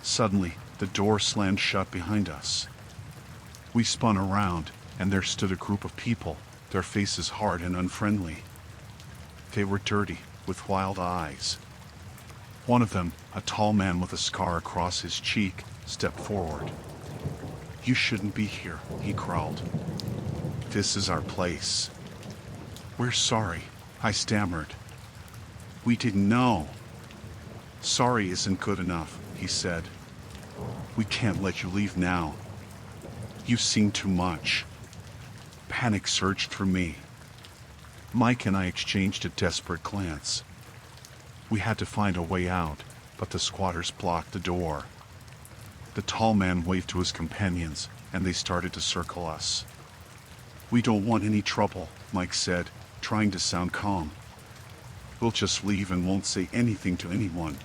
Suddenly, the door slammed shut behind us. We spun around, and there stood a group of people, their faces hard and unfriendly. They were dirty, with wild eyes. One of them, a tall man with a scar across his cheek, stepped forward. "You shouldn't be here," he growled. "This is our place." "We're sorry," I stammered. "We didn't know." "Sorry isn't good enough," he said. "We can't let you leave now. You've seen too much." Panic surged through me. Mike and I exchanged a desperate glance. We had to find a way out, but the squatters blocked the door. The tall man waved to his companions, and they started to circle us. "We don't want any trouble," Mike said, trying to sound calm. "We'll just leave and won't say anything to anyone."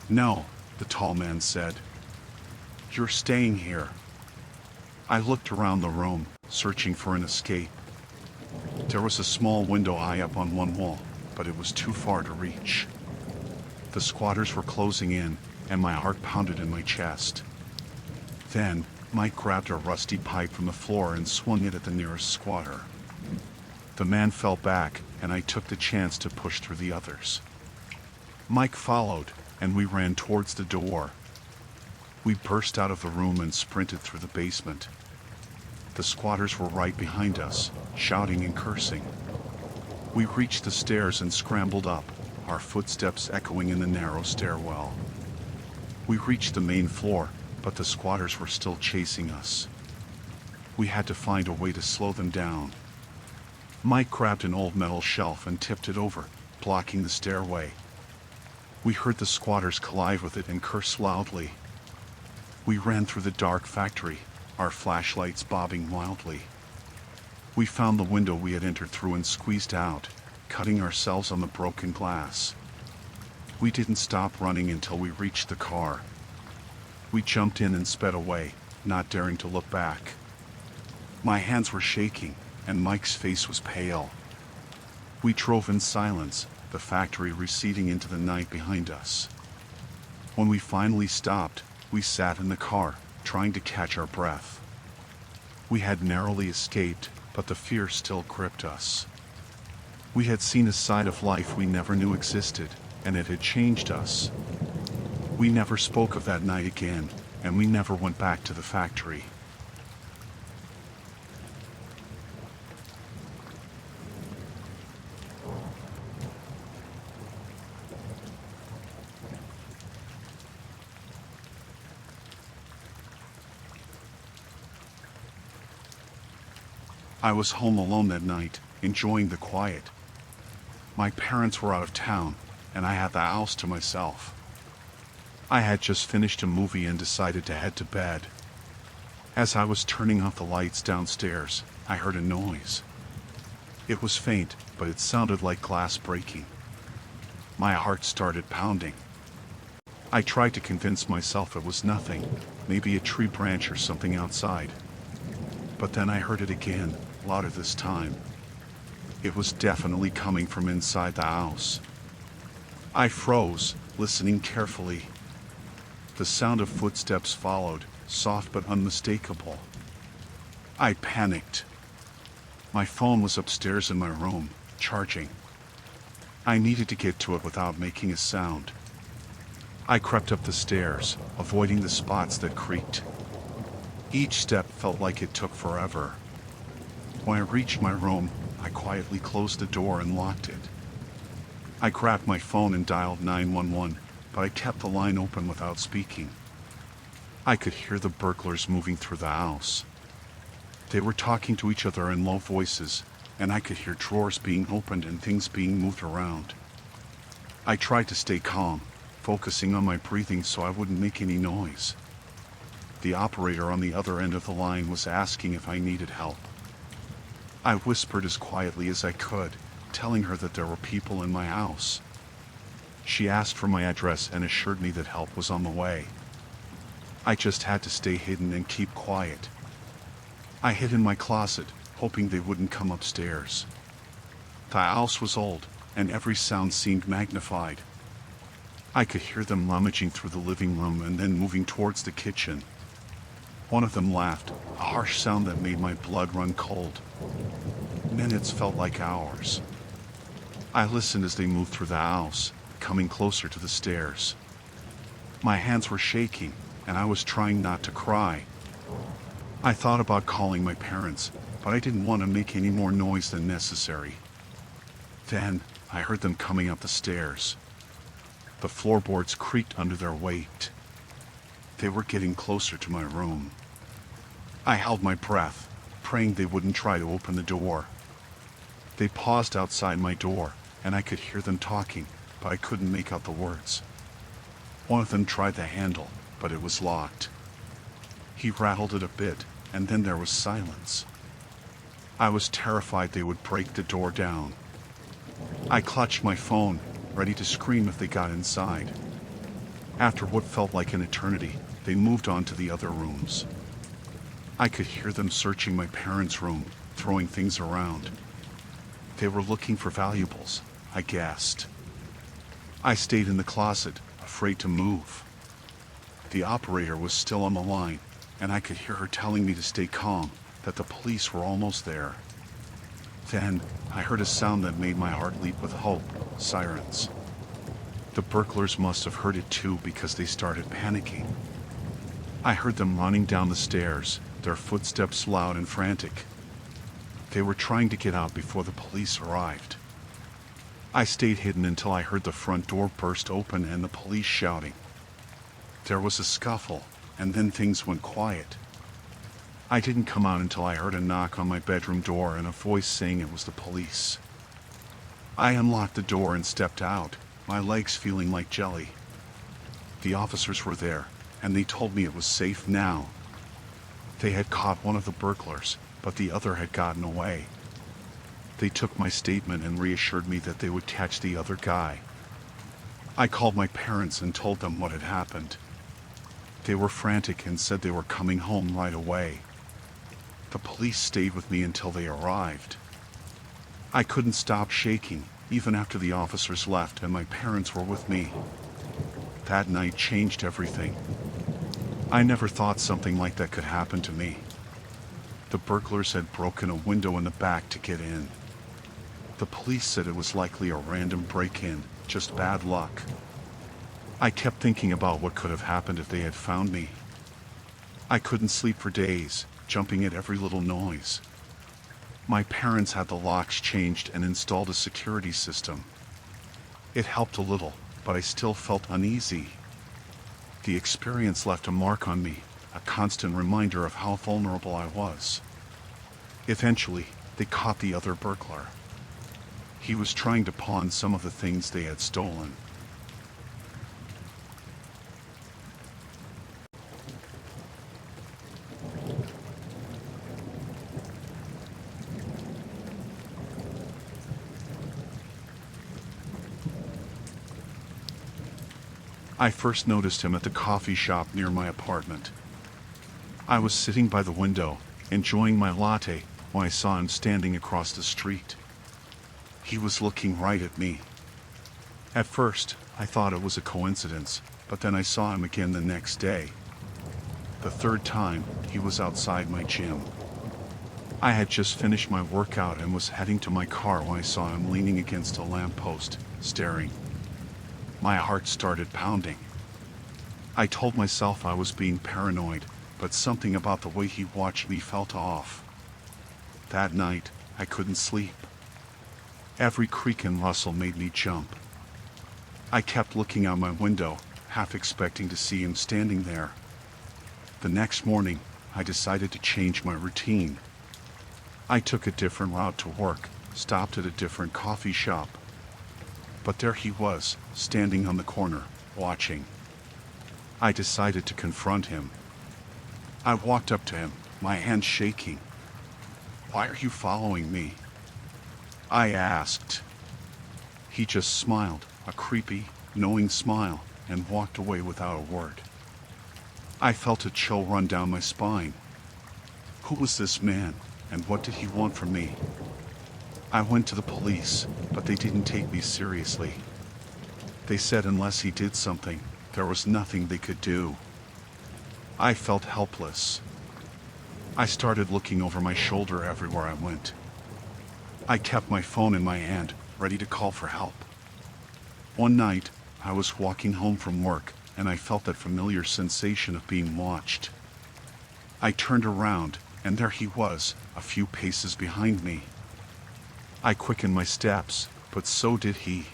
"No," the tall man said. "You're staying here." I looked around the room, searching for an escape. There was a small window high up on one wall, but it was too far to reach. The squatters were closing in, and my heart pounded in my chest. Then, Mike grabbed a rusty pipe from the floor and swung it at the nearest squatter. The man fell back, and I took the chance to push through the others. Mike followed, and we ran towards the door. We burst out of the room and sprinted through the basement. The squatters were right behind us, shouting and cursing. We reached the stairs and scrambled up, our footsteps echoing in the narrow stairwell. We reached the main floor, but the squatters were still chasing us. We had to find a way to slow them down. Mike grabbed an old metal shelf and tipped it over, blocking the stairway. We heard the squatters collide with it and curse loudly. We ran through the dark factory, our flashlights bobbing wildly. We found the window we had entered through and squeezed out, cutting ourselves on the broken glass. We didn't stop running until we reached the car. We jumped in and sped away, not daring to look back. My hands were shaking, and Mike's face was pale. We drove in silence, the factory receding into the night behind us. When we finally stopped, we sat in the car, trying to catch our breath. We had narrowly escaped, but the fear still gripped us. We had seen a side of life we never knew existed, and it had changed us. We never spoke of that night again, and we never went back to the factory. I was home alone that night, enjoying the quiet. My parents were out of town, and I had the house to myself. I had just finished a movie and decided to head to bed. As I was turning off the lights downstairs, I heard a noise. It was faint, but it sounded like glass breaking. My heart started pounding. I tried to convince myself it was nothing, maybe a tree branch or something outside. But then I heard it again, louder this time. It was definitely coming from inside the house. I froze, listening carefully. The sound of footsteps followed, soft but unmistakable. I panicked. My phone was upstairs in my room, charging. I needed to get to it without making a sound. I crept up the stairs, avoiding the spots that creaked. Each step felt like it took forever. When I reached my room, I quietly closed the door and locked it. I grabbed my phone and dialed 911, but I kept the line open without speaking. I could hear the burglars moving through the house. They were talking to each other in low voices, and I could hear drawers being opened and things being moved around. I tried to stay calm, focusing on my breathing so I wouldn't make any noise. The operator on the other end of the line was asking if I needed help. I whispered as quietly as I could, telling her that there were people in my house. She asked for my address and assured me that help was on the way. I just had to stay hidden and keep quiet. I hid in my closet, hoping they wouldn't come upstairs. The house was old, and every sound seemed magnified. I could hear them rummaging through the living room and then moving towards the kitchen. One of them laughed, a harsh sound that made my blood run cold. Minutes felt like hours. I listened as they moved through the house, coming closer to the stairs. My hands were shaking, and I was trying not to cry. I thought about calling my parents, but I didn't want to make any more noise than necessary. Then, I heard them coming up the stairs. The floorboards creaked under their weight. They were getting closer to my room. I held my breath, praying they wouldn't try to open the door. They paused outside my door, and I could hear them talking, but I couldn't make out the words. One of them tried the handle, but it was locked. He rattled it a bit, and then there was silence. I was terrified they would break the door down. I clutched my phone, ready to scream if they got inside. After what felt like an eternity, they moved on to the other rooms. I could hear them searching my parents' room, throwing things around. They were looking for valuables, I guessed. I stayed in the closet, afraid to move. The operator was still on the line, and I could hear her telling me to stay calm, that the police were almost there. Then, I heard a sound that made my heart leap with hope: sirens. The burglars must have heard it too because they started panicking. I heard them running down the stairs, their footsteps loud and frantic. They were trying to get out before the police arrived. I stayed hidden until I heard the front door burst open and the police shouting. There was a scuffle, and then things went quiet. I didn't come out until I heard a knock on my bedroom door and a voice saying it was the police. I unlocked the door and stepped out, my legs feeling like jelly. The officers were there, and they told me it was safe now. They had caught one of the burglars, but the other had gotten away. They took my statement and reassured me that they would catch the other guy. I called my parents and told them what had happened. They were frantic and said they were coming home right away. The police stayed with me until they arrived. I couldn't stop shaking, even after the officers left and my parents were with me. That night changed everything. I never thought something like that could happen to me. The burglars had broken a window in the back to get in. The police said it was likely a random break-in, just bad luck. I kept thinking about what could have happened if they had found me. I couldn't sleep for days, jumping at every little noise. My parents had the locks changed and installed a security system. It helped a little, but I still felt uneasy. The experience left a mark on me, a constant reminder of how vulnerable I was. Eventually, they caught the other burglar. He was trying to pawn some of the things they had stolen. I first noticed him at the coffee shop near my apartment. I was sitting by the window, enjoying my latte, when I saw him standing across the street. He was looking right at me. At first, I thought it was a coincidence, but then I saw him again the next day. The third time, he was outside my gym. I had just finished my workout and was heading to my car when I saw him leaning against a lamppost, staring. My heart started pounding. I told myself I was being paranoid, but something about the way he watched me felt off. That night, I couldn't sleep. Every creak and rustle made me jump. I kept looking out my window, half expecting to see him standing there. The next morning, I decided to change my routine. I took a different route to work, stopped at a different coffee shop. But there he was, standing on the corner, watching. I decided to confront him. I walked up to him, my hands shaking. "Why are you following me?" I asked. He just smiled, a creepy, knowing smile, and walked away without a word. I felt a chill run down my spine. Who was this man, and what did he want from me? I went to the police, but they didn't take me seriously. They said unless he did something, there was nothing they could do. I felt helpless. I started looking over my shoulder everywhere I went. I kept my phone in my hand, ready to call for help. One night, I was walking home from work, and I felt that familiar sensation of being watched. I turned around, and there he was, a few paces behind me. I quickened my steps, but so did he.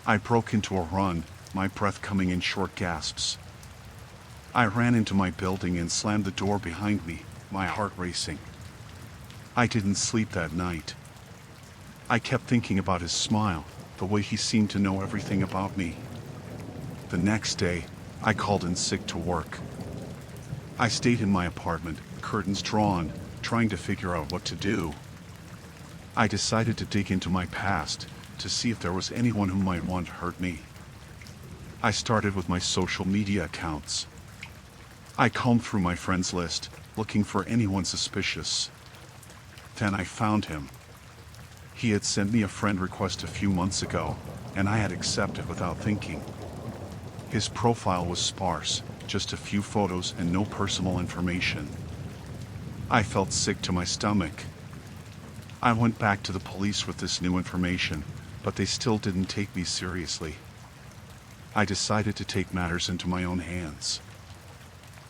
I broke into a run, my breath coming in short gasps. I ran into my building and slammed the door behind me, my heart racing. I didn't sleep that night. I kept thinking about his smile, the way he seemed to know everything about me. The next day, I called in sick to work. I stayed in my apartment, curtains drawn, trying to figure out what to do. I decided to dig into my past to see if there was anyone who might want to hurt me. I started with my social media accounts. I combed through my friends list, looking for anyone suspicious. Then I found him. He had sent me a friend request a few months ago, and I had accepted without thinking. His profile was sparse, just a few photos and no personal information. I felt sick to my stomach. I went back to the police with this new information, but they still didn't take me seriously. I decided to take matters into my own hands.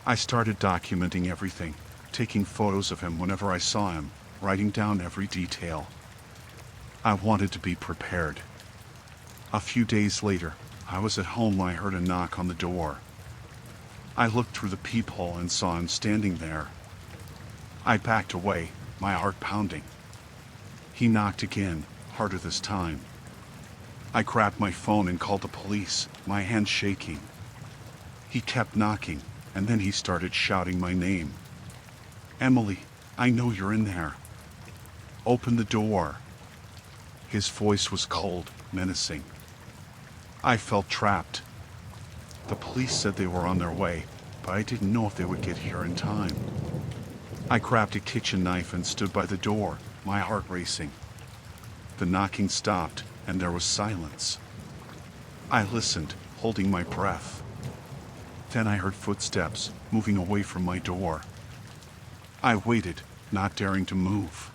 I started documenting everything, taking photos of him whenever I saw him, writing down every detail. I wanted to be prepared. A few days later, I was at home when I heard a knock on the door. I looked through the peephole and saw him standing there. I backed away, my heart pounding. He knocked again, harder this time. I grabbed my phone and called the police, my hands shaking. He kept knocking, and then he started shouting my name. "Emily, I know you're in there. Open the door." His voice was cold, menacing. I felt trapped. The police said they were on their way, but I didn't know if they would get here in time. I grabbed a kitchen knife and stood by the door, my heart racing. The knocking stopped, and there was silence. I listened, holding my breath. Then I heard footsteps, moving away from my door. I waited, not daring to move.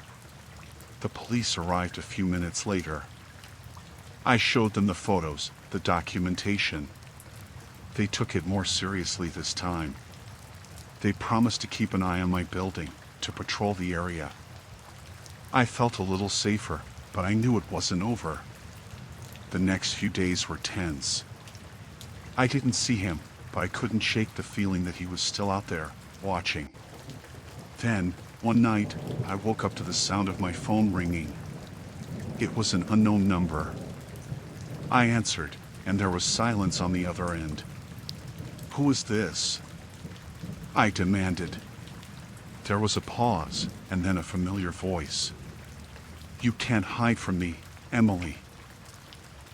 The police arrived a few minutes later. I showed them the photos, the documentation. They took it more seriously this time. They promised to keep an eye on my building, to patrol the area. I felt a little safer, but I knew it wasn't over. The next few days were tense. I didn't see him, but I couldn't shake the feeling that he was still out there, watching. Then, one night, I woke up to the sound of my phone ringing. It was an unknown number. I answered, and there was silence on the other end. "Who is this?" I demanded. There was a pause, and then a familiar voice. "You can't hide from me, Emily."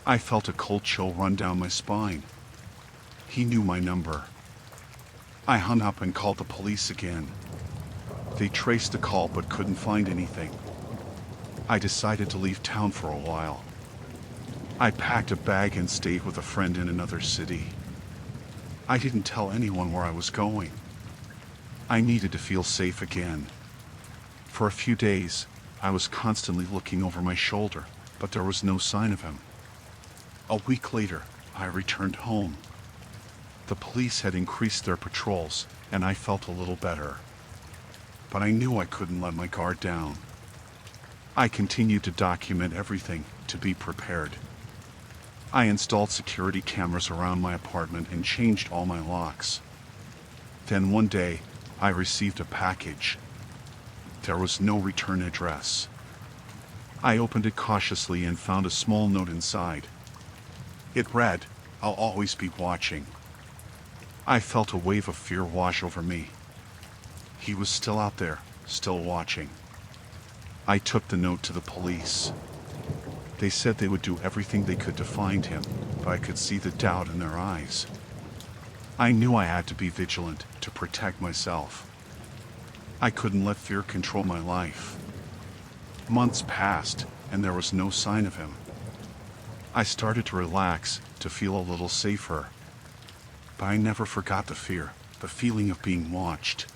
I felt a cold chill run down my spine. He knew my number. I hung up and called the police again. They traced the call but couldn't find anything. I decided to leave town for a while. I packed a bag and stayed with a friend in another city. I didn't tell anyone where I was going. I needed to feel safe again. For a few days, I was constantly looking over my shoulder, but there was no sign of him. A week later, I returned home. The police had increased their patrols, and I felt a little better. But I knew I couldn't let my guard down. I continued to document everything, to be prepared. I installed security cameras around my apartment and changed all my locks. Then one day, I received a package. There was no return address. I opened it cautiously and found a small note inside. It read, "I'll always be watching." I felt a wave of fear wash over me. He was still out there, still watching. I took the note to the police. They said they would do everything they could to find him, but I could see the doubt in their eyes. I knew I had to be vigilant to protect myself. I couldn't let fear control my life. Months passed, and there was no sign of him. I started to relax, to feel a little safer. But I never forgot the fear, the feeling of being watched.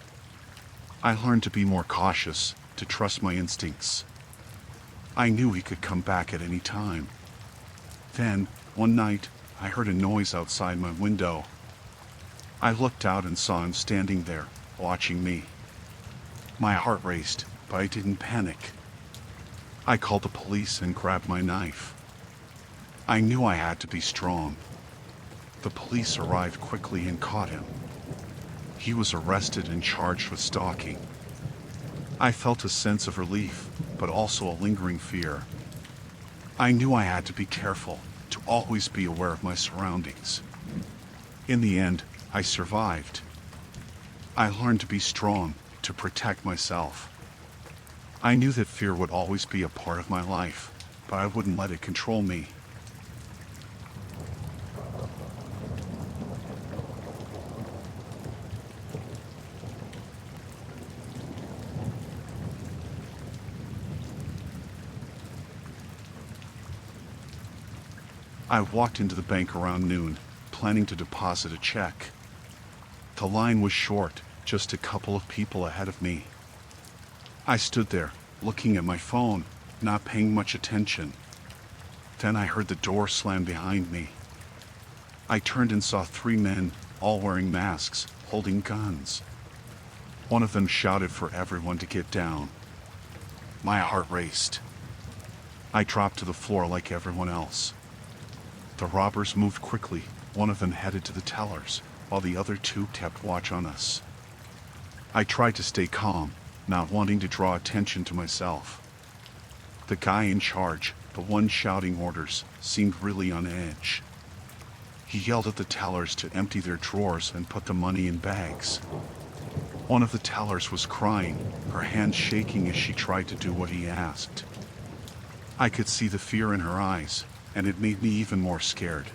I learned to be more cautious, to trust my instincts. I knew he could come back at any time. Then, one night, I heard a noise outside my window. I looked out and saw him standing there, watching me. My heart raced, but I didn't panic. I called the police and grabbed my knife. I knew I had to be strong. The police arrived quickly and caught him. He was arrested and charged with stalking. I felt a sense of relief, but also a lingering fear. I knew I had to be careful, to always be aware of my surroundings. In the end, I survived. I learned to be strong, to protect myself. I knew that fear would always be a part of my life, but I wouldn't let it control me. I walked into the bank around noon, planning to deposit a check. The line was short, just a couple of people ahead of me. I stood there, looking at my phone, not paying much attention. Then I heard the door slam behind me. I turned and saw 3 men, all wearing masks, holding guns. One of them shouted for everyone to get down. My heart raced. I dropped to the floor like everyone else. The robbers moved quickly. One of them headed to the tellers, while the other 2 kept watch on us. I tried to stay calm, not wanting to draw attention to myself. The guy in charge, the one shouting orders, seemed really on edge. He yelled at the tellers to empty their drawers and put the money in bags. One of the tellers was crying, her hands shaking as she tried to do what he asked. I could see the fear in her eyes, and it made me even more scared.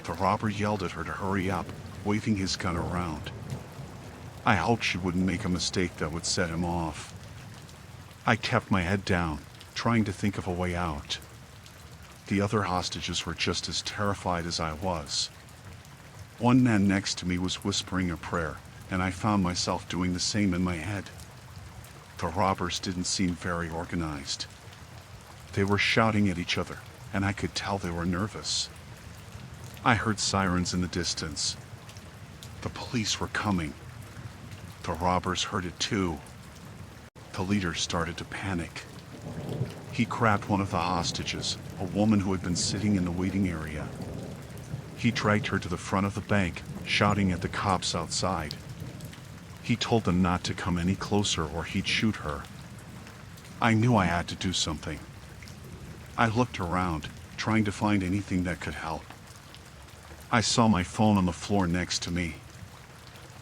The robber yelled at her to hurry up, waving his gun around. I hoped she wouldn't make a mistake that would set him off. I kept my head down, trying to think of a way out. The other hostages were just as terrified as I was. One man next to me was whispering a prayer, and I found myself doing the same in my head. The robbers didn't seem very organized. They were shouting at each other, and I could tell they were nervous. I heard sirens in the distance. The police were coming. The robbers heard it too. The leader started to panic. He grabbed one of the hostages, a woman who had been sitting in the waiting area. He dragged her to the front of the bank, shouting at the cops outside. He told them not to come any closer or he'd shoot her. I knew I had to do something. I looked around, trying to find anything that could help. I saw my phone on the floor next to me.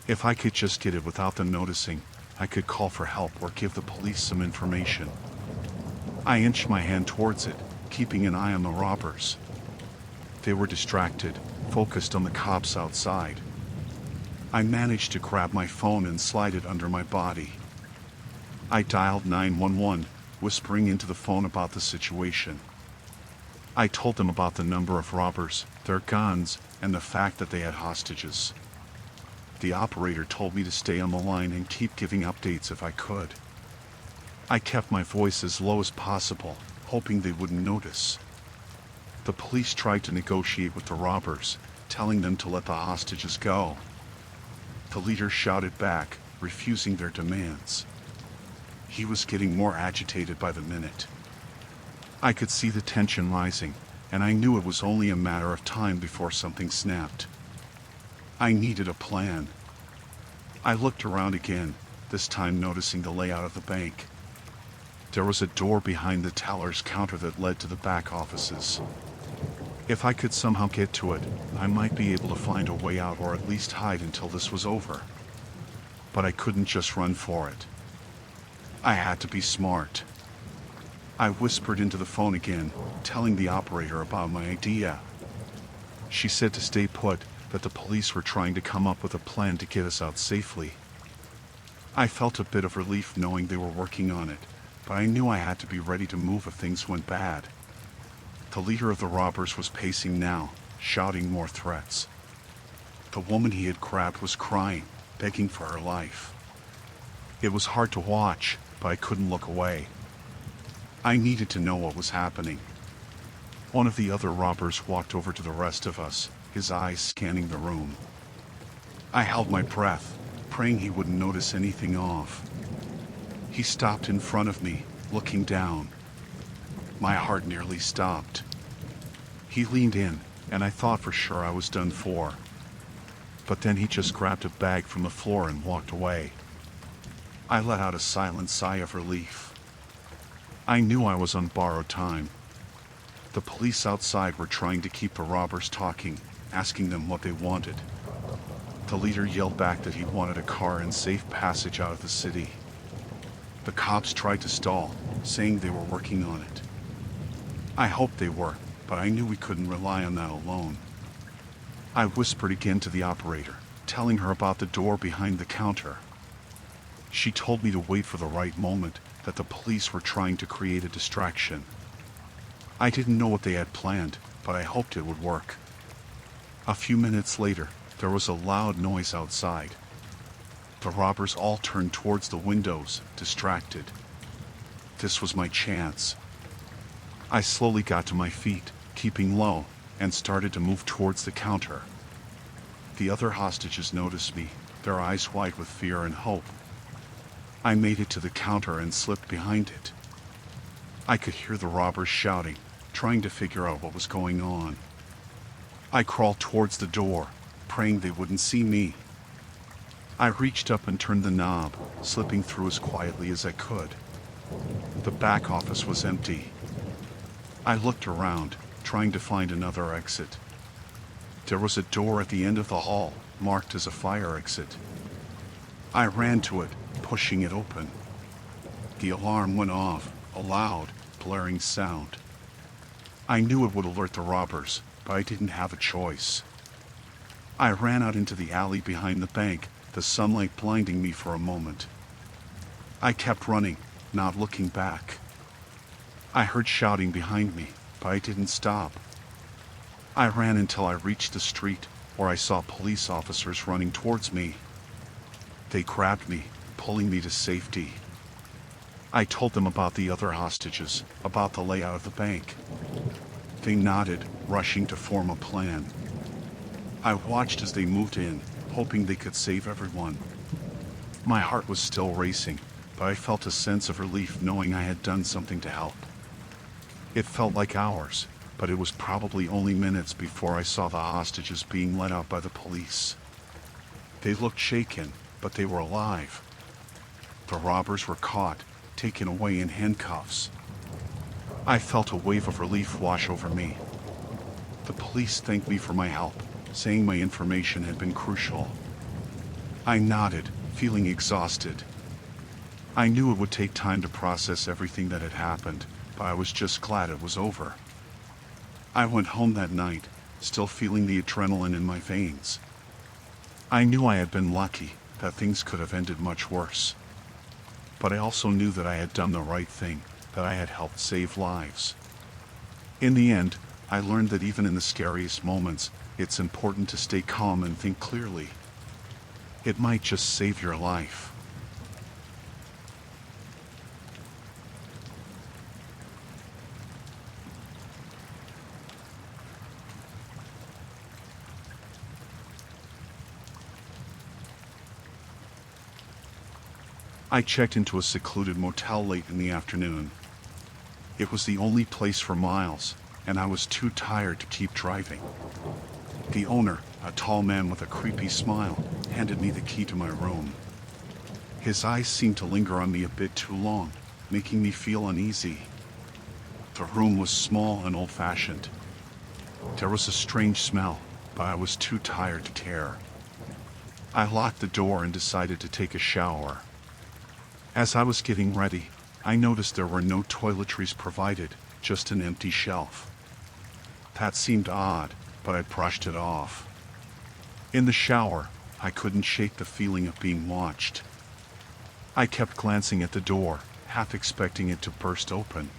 If I could just get it without them noticing, I could call for help or give the police some information. I inched my hand towards it, keeping an eye on the robbers. They were distracted, focused on the cops outside. I managed to grab my phone and slide it under my body. I dialed 911, whispering into the phone about the situation. I told them about the number of robbers, their guns, and the fact that they had hostages. The operator told me to stay on the line and keep giving updates if I could. I kept my voice as low as possible, hoping they wouldn't notice. The police tried to negotiate with the robbers, telling them to let the hostages go. The leader shouted back, refusing their demands. He was getting more agitated by the minute. I could see the tension rising, and I knew it was only a matter of time before something snapped. I needed a plan. I looked around again, this time noticing the layout of the bank. There was a door behind the teller's counter that led to the back offices. If I could somehow get to it, I might be able to find a way out or at least hide until this was over. But I couldn't just run for it. I had to be smart. I whispered into the phone again, telling the operator about my idea. She said to stay put, that the police were trying to come up with a plan to get us out safely. I felt a bit of relief knowing they were working on it, but I knew I had to be ready to move if things went bad. The leader of the robbers was pacing now, shouting more threats. The woman he had grabbed was crying, begging for her life. It was hard to watch, but I couldn't look away. I needed to know what was happening. One of the other robbers walked over to the rest of us, his eyes scanning the room. I held my breath, praying he wouldn't notice anything off. He stopped in front of me, looking down. My heart nearly stopped. He leaned in, and I thought for sure I was done for. But then he just grabbed a bag from the floor and walked away. I let out a silent sigh of relief. I knew I was on borrowed time. The police outside were trying to keep the robbers talking, asking them what they wanted. The leader yelled back that he wanted a car and safe passage out of the city. The cops tried to stall, saying they were working on it. I hoped they were, but I knew we couldn't rely on that alone. I whispered again to the operator, telling her about the door behind the counter. She told me to wait for the right moment, that the police were trying to create a distraction. I didn't know what they had planned, but I hoped it would work. A few minutes later, there was a loud noise outside. The robbers all turned towards the windows, distracted. This was my chance. I slowly got to my feet, keeping low, and started to move towards the counter. The other hostages noticed me, their eyes wide with fear and hope. I made it to the counter and slipped behind it. I could hear the robbers shouting, trying to figure out what was going on. I crawled towards the door, praying they wouldn't see me. I reached up and turned the knob, slipping through as quietly as I could. The back office was empty. I looked around, trying to find another exit. There was a door at the end of the hall, marked as a fire exit. I ran to it, pushing it open. The alarm went off, a loud, blaring sound. I knew it would alert the robbers, but I didn't have a choice. I ran out into the alley behind the bank, the sunlight blinding me for a moment. I kept running, not looking back. I heard shouting behind me, but I didn't stop. I ran until I reached the street, where I saw police officers running towards me. They grabbed me, pulling me to safety. I told them about the other hostages, about the layout of the bank. They nodded, rushing to form a plan. I watched as they moved in, hoping they could save everyone. My heart was still racing, but I felt a sense of relief knowing I had done something to help. It felt like hours, but it was probably only minutes before I saw the hostages being let out by the police. They looked shaken, but they were alive. The robbers were caught, taken away in handcuffs. I felt a wave of relief wash over me. The police thanked me for my help, saying my information had been crucial. I nodded, feeling exhausted. I knew it would take time to process everything that had happened, but I was just glad it was over. I went home that night, still feeling the adrenaline in my veins. I knew I had been lucky, that things could have ended much worse. But I also knew that I had done the right thing, that I had helped save lives. In the end, I learned that even in the scariest moments, it's important to stay calm and think clearly. It might just save your life. I checked into a secluded motel late in the afternoon. It was the only place for miles, and I was too tired to keep driving. The owner, a tall man with a creepy smile, handed me the key to my room. His eyes seemed to linger on me a bit too long, making me feel uneasy. The room was small and old-fashioned. There was a strange smell, but I was too tired to care. I locked the door and decided to take a shower. As I was getting ready, I noticed there were no toiletries provided, just an empty shelf. That seemed odd, but I brushed it off. In the shower, I couldn't shake the feeling of being watched. I kept glancing at the door, half expecting it to burst open.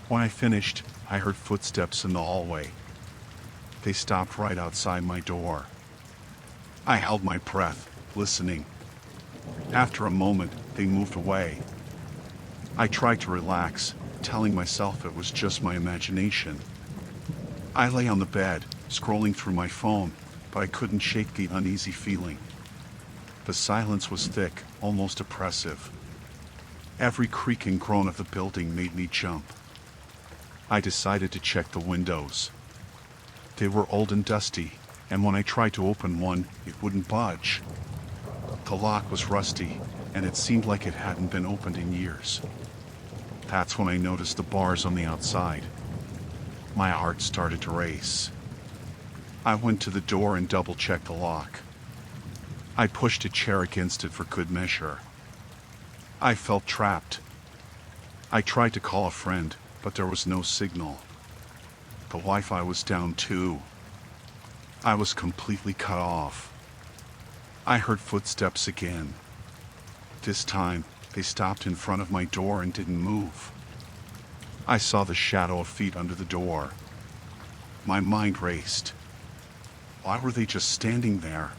When I finished, I heard footsteps in the hallway. They stopped right outside my door. I held my breath, listening. After a moment, they moved away. I tried to relax, telling myself it was just my imagination. I lay on the bed, scrolling through my phone, but I couldn't shake the uneasy feeling. The silence was thick, almost oppressive. Every creak and groan of the building made me jump. I decided to check the windows. They were old and dusty, and when I tried to open one, it wouldn't budge. The lock was rusty, and it seemed like it hadn't been opened in years. That's when I noticed the bars on the outside. My heart started to race. I went to the door and double-checked the lock. I pushed a chair against it for good measure. I felt trapped. I tried to call a friend, but there was no signal. The Wi-Fi was down too. I was completely cut off. I heard footsteps again. This time, they stopped in front of my door and didn't move. I saw the shadow of feet under the door. My mind raced. Why were they just standing there?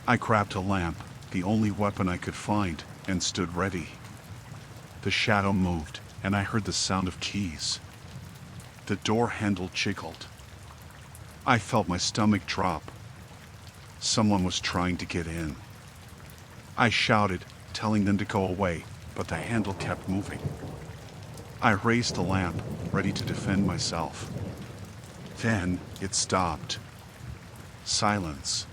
I grabbed a lamp, the only weapon I could find, and stood ready. The shadow moved, and I heard the sound of keys. The door handle jiggled. I felt my stomach drop. Someone was trying to get in. I shouted, telling them to go away, but the handle kept moving. I raised the lamp, ready to defend myself. Then it stopped. Silence.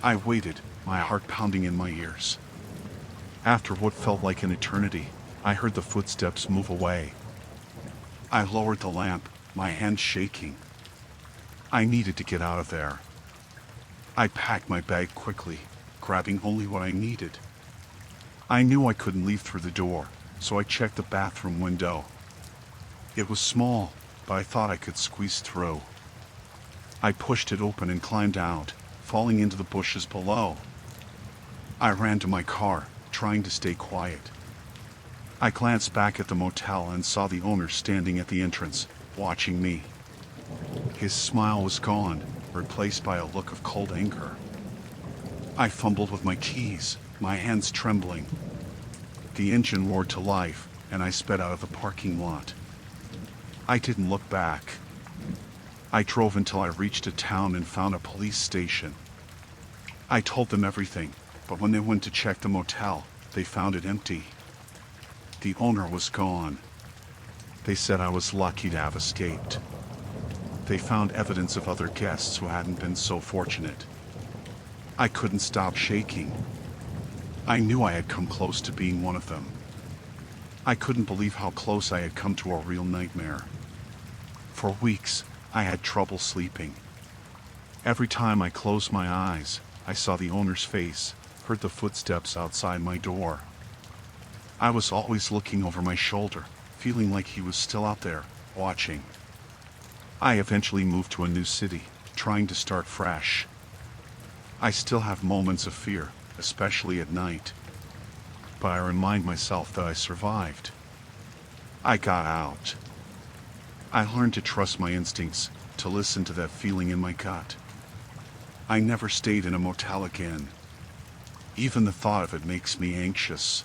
I waited, my heart pounding in my ears. After what felt like an eternity, I heard the footsteps move away. I lowered the lamp, my hands shaking. I needed to get out of there. I packed my bag quickly, grabbing only what I needed. I knew I couldn't leave through the door, so I checked the bathroom window. It was small, but I thought I could squeeze through. I pushed it open and climbed out, falling into the bushes below. I ran to my car, trying to stay quiet. I glanced back at the motel and saw the owner standing at the entrance, watching me. His smile was gone, replaced by a look of cold anger. I fumbled with my keys, my hands trembling. The engine roared to life, and I sped out of the parking lot. I didn't look back. I drove until I reached a town and found a police station. I told them everything, but when they went to check the motel, they found it empty. The owner was gone. They said I was lucky to have escaped. They found evidence of other guests who hadn't been so fortunate. I couldn't stop shaking. I knew I had come close to being one of them. I couldn't believe how close I had come to a real nightmare. For weeks, I had trouble sleeping. Every time I closed my eyes, I saw the owner's face, heard the footsteps outside my door. I was always looking over my shoulder, feeling like he was still out there, watching. I eventually moved to a new city, trying to start fresh. I still have moments of fear, especially at night. But I remind myself that I survived. I got out. I learned to trust my instincts, to listen to that feeling in my gut. I never stayed in a motel again. Even the thought of it makes me anxious.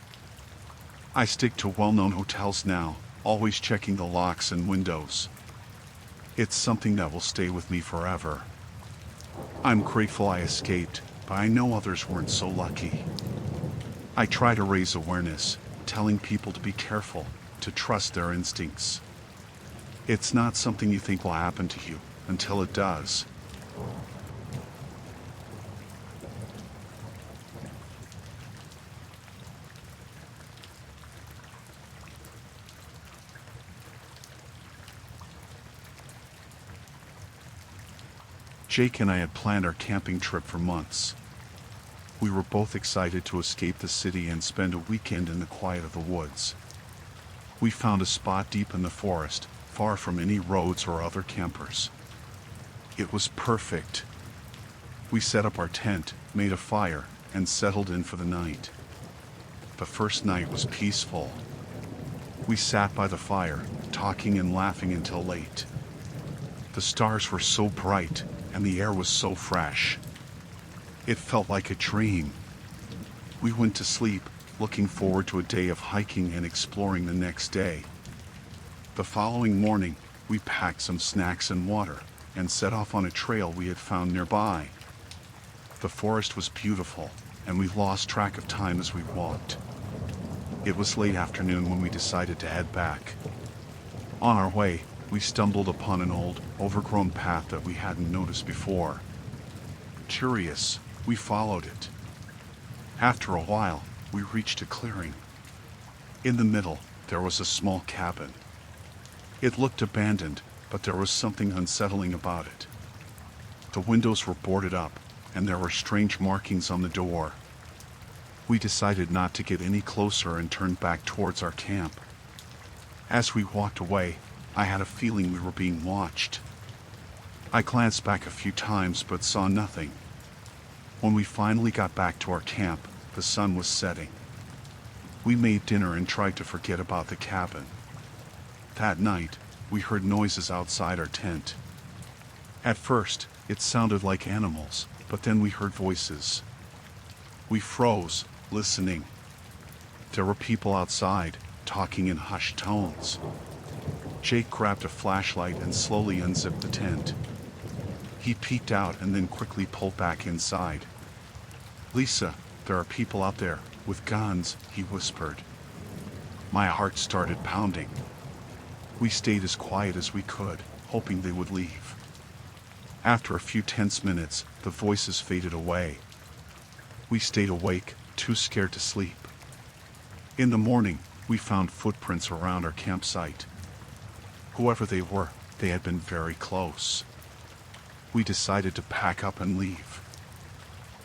I stick to well-known hotels now, always checking the locks and windows. It's something that will stay with me forever. I'm grateful I escaped, but I know others weren't so lucky. I try to raise awareness, telling people to be careful, to trust their instincts. It's not something you think will happen to you, until it does. Jake and I had planned our camping trip for months. We were both excited to escape the city and spend a weekend in the quiet of the woods. We found a spot deep in the forest, far from any roads or other campers. It was perfect. We set up our tent, made a fire, and settled in for the night. The first night was peaceful. We sat by the fire, talking and laughing until late. The stars were so bright, and the air was so fresh. It felt like a dream. We went to sleep, looking forward to a day of hiking and exploring the next day. The following morning, we packed some snacks and water, and set off on a trail we had found nearby. The forest was beautiful, and we lost track of time as we walked. It was late afternoon when we decided to head back. On our way, we stumbled upon an old, overgrown path that we hadn't noticed before. Curious, we followed it. After a while, we reached a clearing. In the middle, there was a small cabin. It looked abandoned, but there was something unsettling about it. The windows were boarded up, and there were strange markings on the door. We decided not to get any closer and turned back towards our camp. As we walked away, I had a feeling we were being watched. I glanced back a few times but saw nothing. When we finally got back to our camp, the sun was setting. We made dinner and tried to forget about the cabin. That night, we heard noises outside our tent. At first, it sounded like animals, but then we heard voices. We froze, listening. There were people outside, talking in hushed tones. Jake grabbed a flashlight and slowly unzipped the tent. He peeked out and then quickly pulled back inside. "Lisa, there are people out there, with guns," he whispered. My heart started pounding. We stayed as quiet as we could, hoping they would leave. After a few tense minutes, the voices faded away. We stayed awake, too scared to sleep. In the morning, we found footprints around our campsite. Whoever they were, they had been very close. We decided to pack up and leave.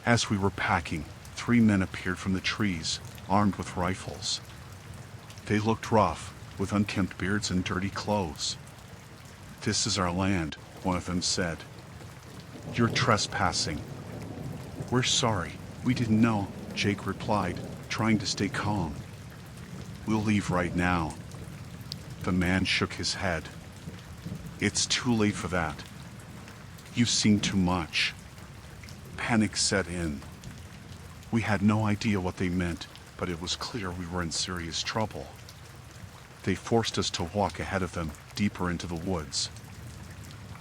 As we were packing, 3 men appeared from the trees, armed with rifles. They looked rough, with unkempt beards and dirty clothes. "This is our land," one of them said. "You're trespassing." "We're sorry, we didn't know," Jake replied, trying to stay calm. "We'll leave right now." The man shook his head. "It's too late for that. You've seen too much." Panic set in. We had no idea what they meant, but it was clear we were in serious trouble. They forced us to walk ahead of them, deeper into the woods.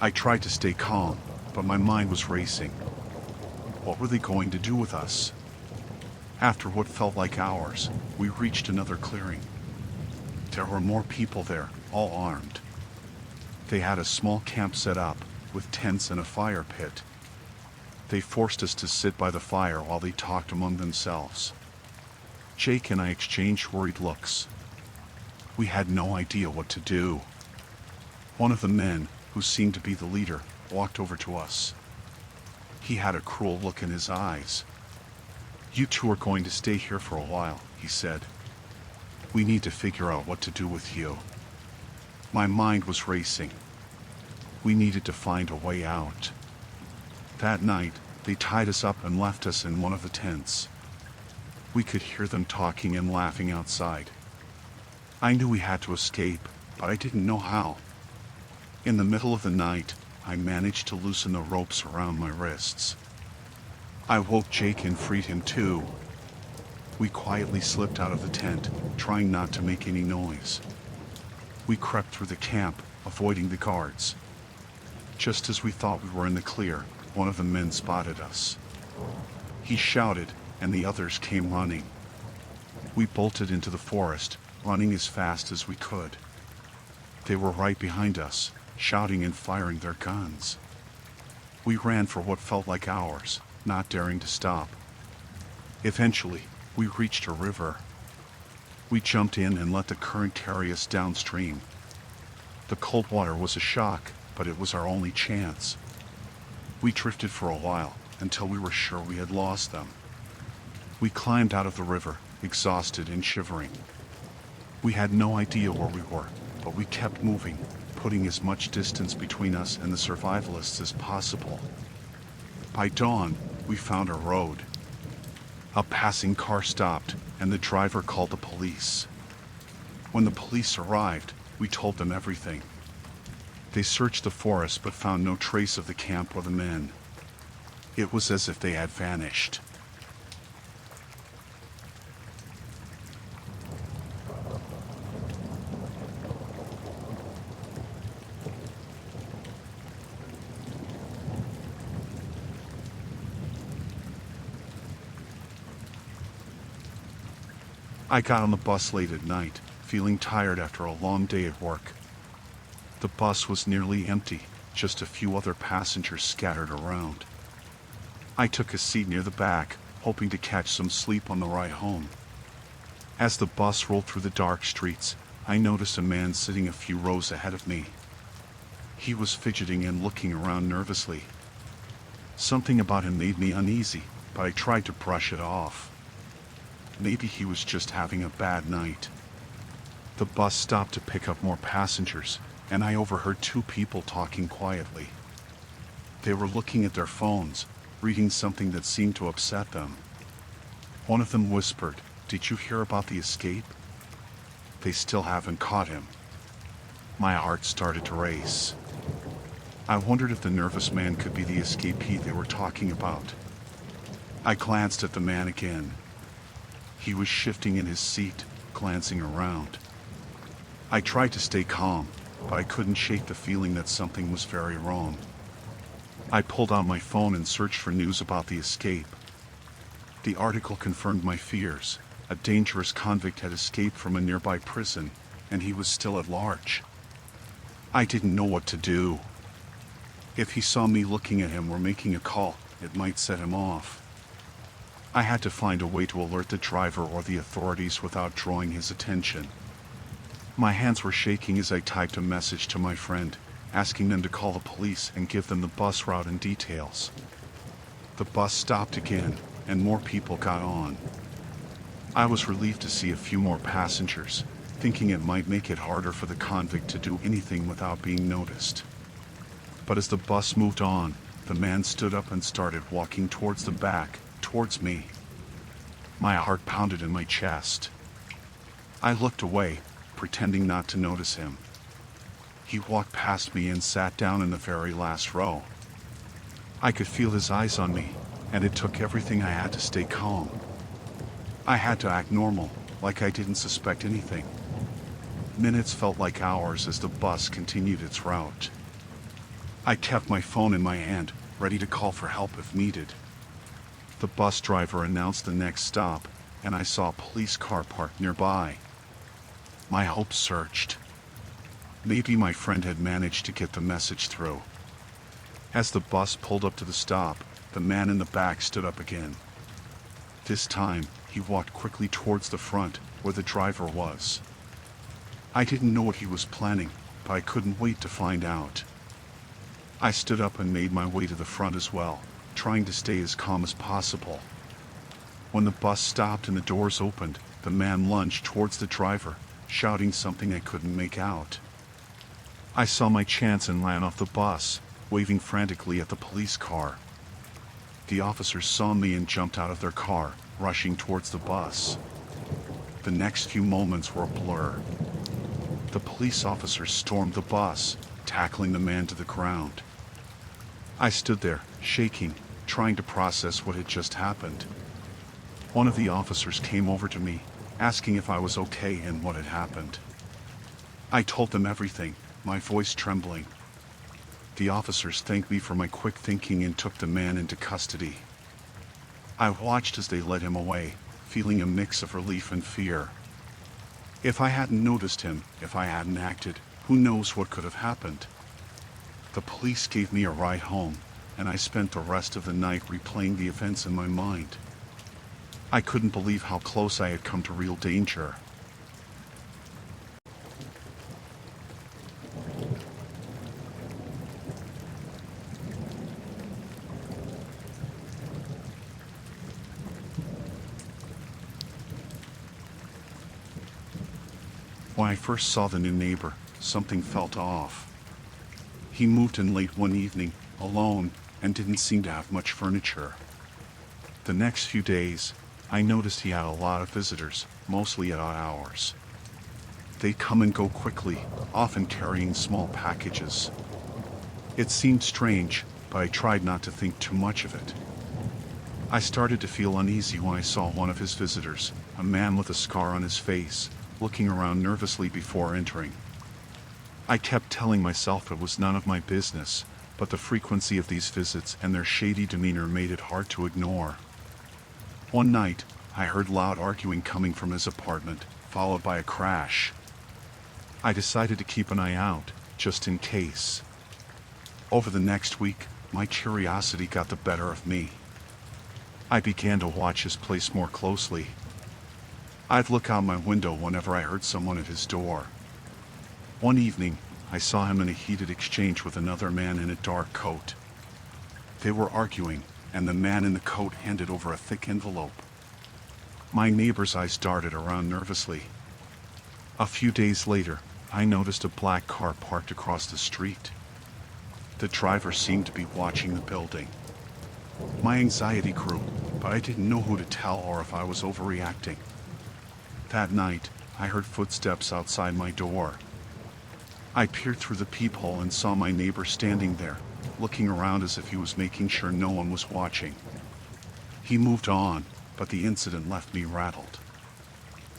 I tried to stay calm, but my mind was racing. What were they going to do with us? After what felt like hours, we reached another clearing. There were more people there, all armed. They had a small camp set up, with tents and a fire pit. They forced us to sit by the fire while they talked among themselves. Jake and I exchanged worried looks. We had no idea what to do. One of the men, who seemed to be the leader, walked over to us. He had a cruel look in his eyes. "You two are going to stay here for a while," he said. "We need to figure out what to do with you." My mind was racing. We needed to find a way out. That night, they tied us up and left us in one of the tents. We could hear them talking and laughing outside. I knew we had to escape, but I didn't know how. In the middle of the night, I managed to loosen the ropes around my wrists. I woke Jake and freed him too. We quietly slipped out of the tent, trying not to make any noise. We crept through the camp, avoiding the guards. Just as we thought we were in the clear, one of the men spotted us. He shouted, and the others came running. We bolted into the forest, running as fast as we could. They were right behind us, shouting and firing their guns. We ran for what felt like hours, not daring to stop. Eventually, we reached a river. We jumped in and let the current carry us downstream. The cold water was a shock, but it was our only chance. We drifted for a while, until we were sure we had lost them. We climbed out of the river, exhausted and shivering. We had no idea where we were, but we kept moving, putting as much distance between us and the survivalists as possible. By dawn, we found a road. A passing car stopped, and the driver called the police. When the police arrived, we told them everything. They searched the forest but found no trace of the camp or the men. It was as if they had vanished. I got on the bus late at night, feeling tired after a long day at work. The bus was nearly empty, just a few other passengers scattered around. I took a seat near the back, hoping to catch some sleep on the ride home. As the bus rolled through the dark streets, I noticed a man sitting a few rows ahead of me. He was fidgeting and looking around nervously. Something about him made me uneasy, but I tried to brush it off. Maybe he was just having a bad night. The bus stopped to pick up more passengers, and I overheard two people talking quietly. They were looking at their phones, reading something that seemed to upset them. One of them whispered, "Did you hear about the escape? They still haven't caught him." My heart started to race. I wondered if the nervous man could be the escapee they were talking about. I glanced at the man again. He was shifting in his seat, glancing around. I tried to stay calm, but I couldn't shake the feeling that something was very wrong. I pulled out my phone and searched for news about the escape. The article confirmed my fears. A dangerous convict had escaped from a nearby prison, and he was still at large. I didn't know what to do. If he saw me looking at him or making a call, it might set him off. I had to find a way to alert the driver or the authorities without drawing his attention. My hands were shaking as I typed a message to my friend, asking them to call the police and give them the bus route and details. The bus stopped again, and more people got on. I was relieved to see a few more passengers, thinking it might make it harder for the convict to do anything without being noticed. But as the bus moved on, the man stood up and started walking towards the back, towards me. My heart pounded in my chest. I looked away, pretending not to notice him. He walked past me and sat down in the very last row. I could feel his eyes on me, and it took everything I had to stay calm. I had to act normal, like I didn't suspect anything. Minutes felt like hours as the bus continued its route. I kept my phone in my hand, ready to call for help if needed. The bus driver announced the next stop, and I saw a police car parked nearby. My hopes surged. Maybe my friend had managed to get the message through. As the bus pulled up to the stop, the man in the back stood up again. This time, he walked quickly towards the front, where the driver was. I didn't know what he was planning, but I couldn't wait to find out. I stood up and made my way to the front as well, trying to stay as calm as possible. When the bus stopped and the doors opened, the man lunged towards the driver, shouting something I couldn't make out. I saw my chance and ran off the bus, waving frantically at the police car. The officers saw me and jumped out of their car, rushing towards the bus. The next few moments were a blur. The police officers stormed the bus, tackling the man to the ground. I stood there, shaking, trying to process what had just happened. One of the officers came over to me, asking if I was okay and what had happened. I told them everything, my voice trembling. The officers thanked me for my quick thinking and took the man into custody. I watched as they led him away, feeling a mix of relief and fear. If I hadn't noticed him, if I hadn't acted, who knows what could have happened? The police gave me a ride home, and I spent the rest of the night replaying the events in my mind. I couldn't believe how close I had come to real danger. When I first saw the new neighbor, something felt off. He moved in late one evening, alone, and didn't seem to have much furniture. The next few days, I noticed he had a lot of visitors, mostly at odd hours. They'd come and go quickly, often carrying small packages. It seemed strange, but I tried not to think too much of it. I started to feel uneasy when I saw one of his visitors, a man with a scar on his face, looking around nervously before entering. I kept telling myself it was none of my business, but the frequency of these visits and their shady demeanor made it hard to ignore. One night, I heard loud arguing coming from his apartment, followed by a crash. I decided to keep an eye out, just in case. Over the next week, my curiosity got the better of me. I began to watch his place more closely. I'd look out my window whenever I heard someone at his door. One evening, I saw him in a heated exchange with another man in a dark coat. They were arguing, and the man in the coat handed over a thick envelope. My neighbor's eyes darted around nervously. A few days later, I noticed a black car parked across the street. The driver seemed to be watching the building. My anxiety grew, but I didn't know who to tell or if I was overreacting. That night, I heard footsteps outside my door. I peered through the peephole and saw my neighbor standing there, looking around as if he was making sure no one was watching. He moved on, but the incident left me rattled.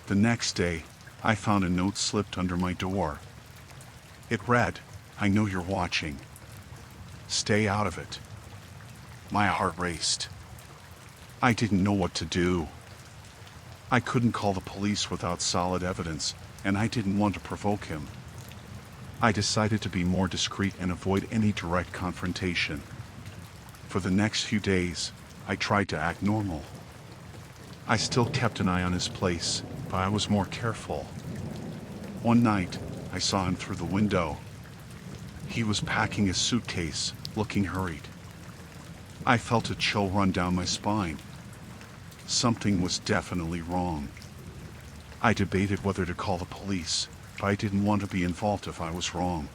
The next day, I found a note slipped under my door. It read, "I know you're watching. Stay out of it." My heart raced. I didn't know what to do. I couldn't call the police without solid evidence, and I didn't want to provoke him. I decided to be more discreet and avoid any direct confrontation. For the next few days, I tried to act normal. I still kept an eye on his place, but I was more careful. One night, I saw him through the window. He was packing his suitcase, looking hurried. I felt a chill run down my spine. Something was definitely wrong. I debated whether to call the police, but I didn't want to be involved if I was wrong.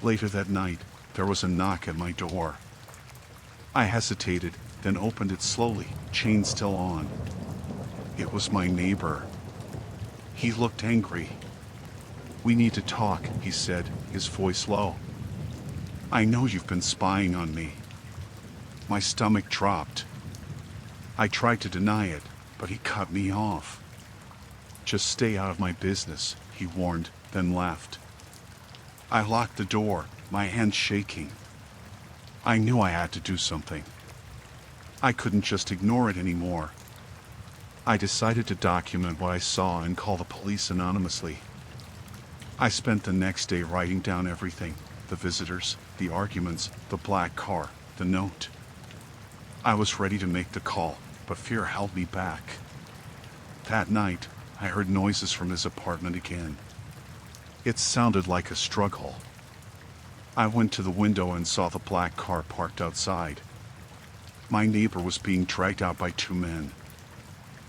Later that night, there was a knock at my door. I hesitated, then opened it slowly, chain still on. It was my neighbor. He looked angry. "We need to talk," he said, his voice low. "I know you've been spying on me." My stomach dropped. I tried to deny it, but he cut me off. "Just stay out of my business," he warned, then laughed. I locked the door, my hands shaking. I knew I had to do something. I couldn't just ignore it anymore. I decided to document what I saw and call the police anonymously. I spent the next day writing down everything: the visitors, the arguments, the black car, the note. I was ready to make the call, but fear held me back. That night, I heard noises from his apartment again. It sounded like a struggle. I went to the window and saw the black car parked outside. My neighbor was being dragged out by two men.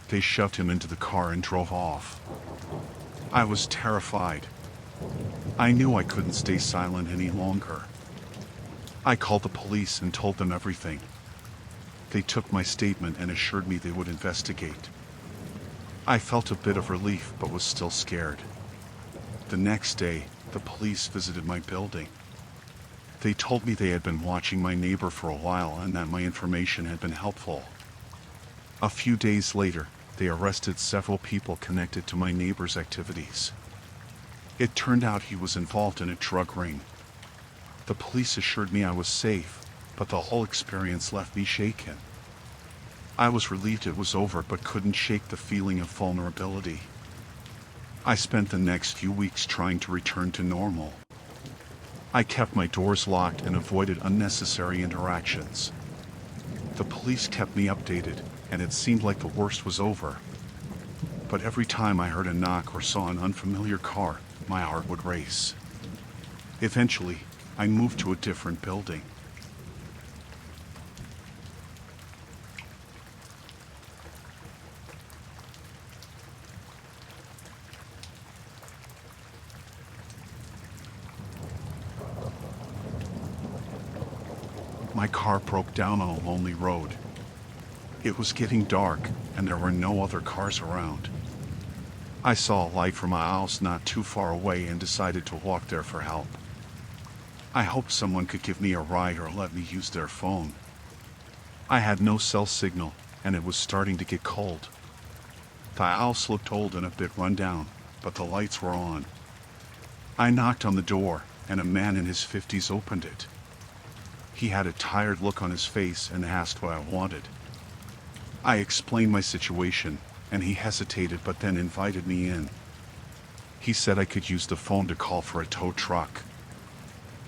They shoved him into the car and drove off. I was terrified. I knew I couldn't stay silent any longer. I called the police and told them everything. They took my statement and assured me they would investigate. I felt a bit of relief but was still scared. The next day, the police visited my building. They told me they had been watching my neighbor for a while and that my information had been helpful. A few days later, they arrested several people connected to my neighbor's activities. It turned out he was involved in a drug ring. The police assured me I was safe, but the whole experience left me shaken. I was relieved it was over but couldn't shake the feeling of vulnerability. I spent the next few weeks trying to return to normal. I kept my doors locked and avoided unnecessary interactions. The police kept me updated, and it seemed like the worst was over. But every time I heard a knock or saw an unfamiliar car, my heart would race. Eventually, I moved to a different building. My car broke down on a lonely road. It was getting dark, and there were no other cars around. I saw a light from a house not too far away and decided to walk there for help. I hoped someone could give me a ride or let me use their phone. I had no cell signal, and it was starting to get cold. The house looked old and a bit run down, but the lights were on. I knocked on the door, and a man in his 50s opened it. He had a tired look on his face and asked what I wanted. I explained my situation, and he hesitated but then invited me in. He said I could use the phone to call for a tow truck.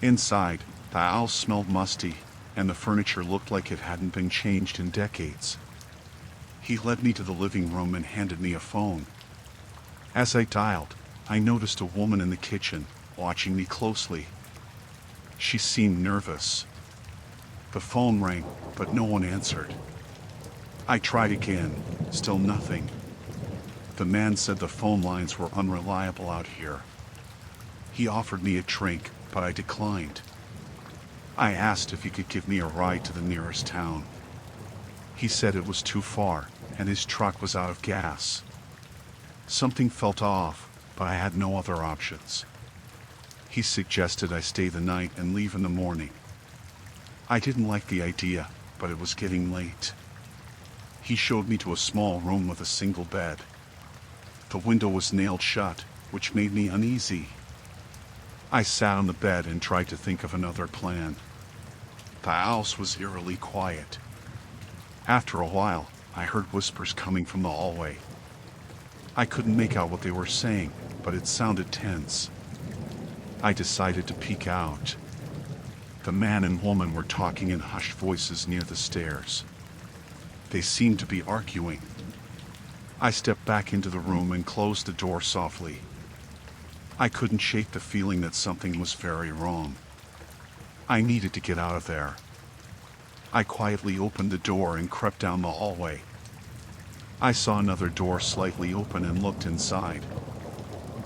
Inside, the house smelled musty, and the furniture looked like it hadn't been changed in decades. He led me to the living room and handed me a phone. As I dialed, I noticed a woman in the kitchen, watching me closely. She seemed nervous. The phone rang, but no one answered. I tried again, still nothing. The man said the phone lines were unreliable out here. He offered me a drink, but I declined. I asked if he could give me a ride to the nearest town. He said it was too far, and his truck was out of gas. Something felt off, but I had no other options. He suggested I stay the night and leave in the morning. I didn't like the idea, but it was getting late. He showed me to a small room with a single bed. The window was nailed shut, which made me uneasy. I sat on the bed and tried to think of another plan. The house was eerily quiet. After a while, I heard whispers coming from the hallway. I couldn't make out what they were saying, but it sounded tense. I decided to peek out. The man and woman were talking in hushed voices near the stairs. They seemed to be arguing. I stepped back into the room and closed the door softly. I couldn't shake the feeling that something was very wrong. I needed to get out of there. I quietly opened the door and crept down the hallway. I saw another door slightly open and looked inside.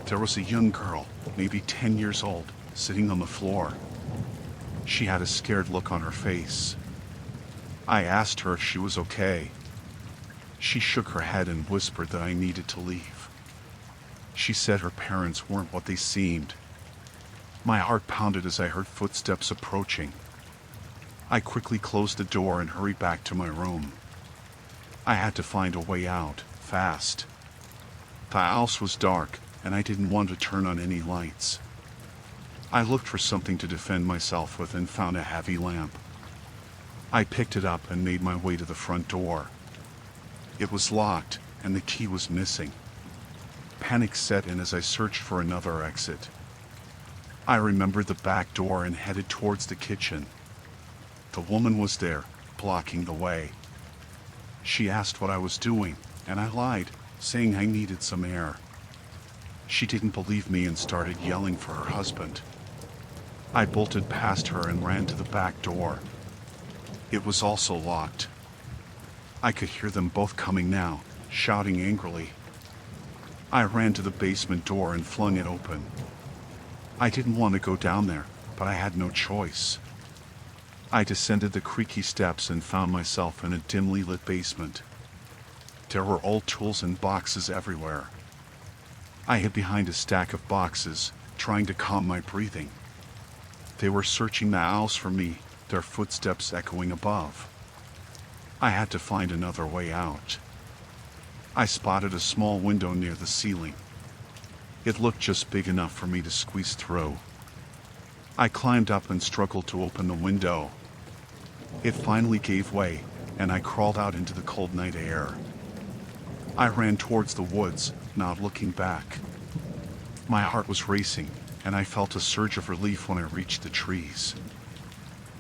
There was a young girl, maybe 10 years old, sitting on the floor. She had a scared look on her face. I asked her if she was okay. She shook her head and whispered that I needed to leave. She said her parents weren't what they seemed. My heart pounded as I heard footsteps approaching. I quickly closed the door and hurried back to my room. I had to find a way out, fast. The house was dark, and I didn't want to turn on any lights. I looked for something to defend myself with and found a heavy lamp. I picked it up and made my way to the front door. It was locked, and the key was missing. Panic set in as I searched for another exit. I remembered the back door and headed towards the kitchen. The woman was there, blocking the way. She asked what I was doing, and I lied, saying I needed some air. She didn't believe me and started yelling for her husband. I bolted past her and ran to the back door. It was also locked. I could hear them both coming now, shouting angrily. I ran to the basement door and flung it open. I didn't want to go down there, but I had no choice. I descended the creaky steps and found myself in a dimly lit basement. There were old tools and boxes everywhere. I hid behind a stack of boxes, trying to calm my breathing. They were searching the house for me, their footsteps echoing above. I had to find another way out. I spotted a small window near the ceiling. It looked just big enough for me to squeeze through. I climbed up and struggled to open the window. It finally gave way, and I crawled out into the cold night air. I ran towards the woods, not looking back. My heart was racing, and I felt a surge of relief when I reached the trees.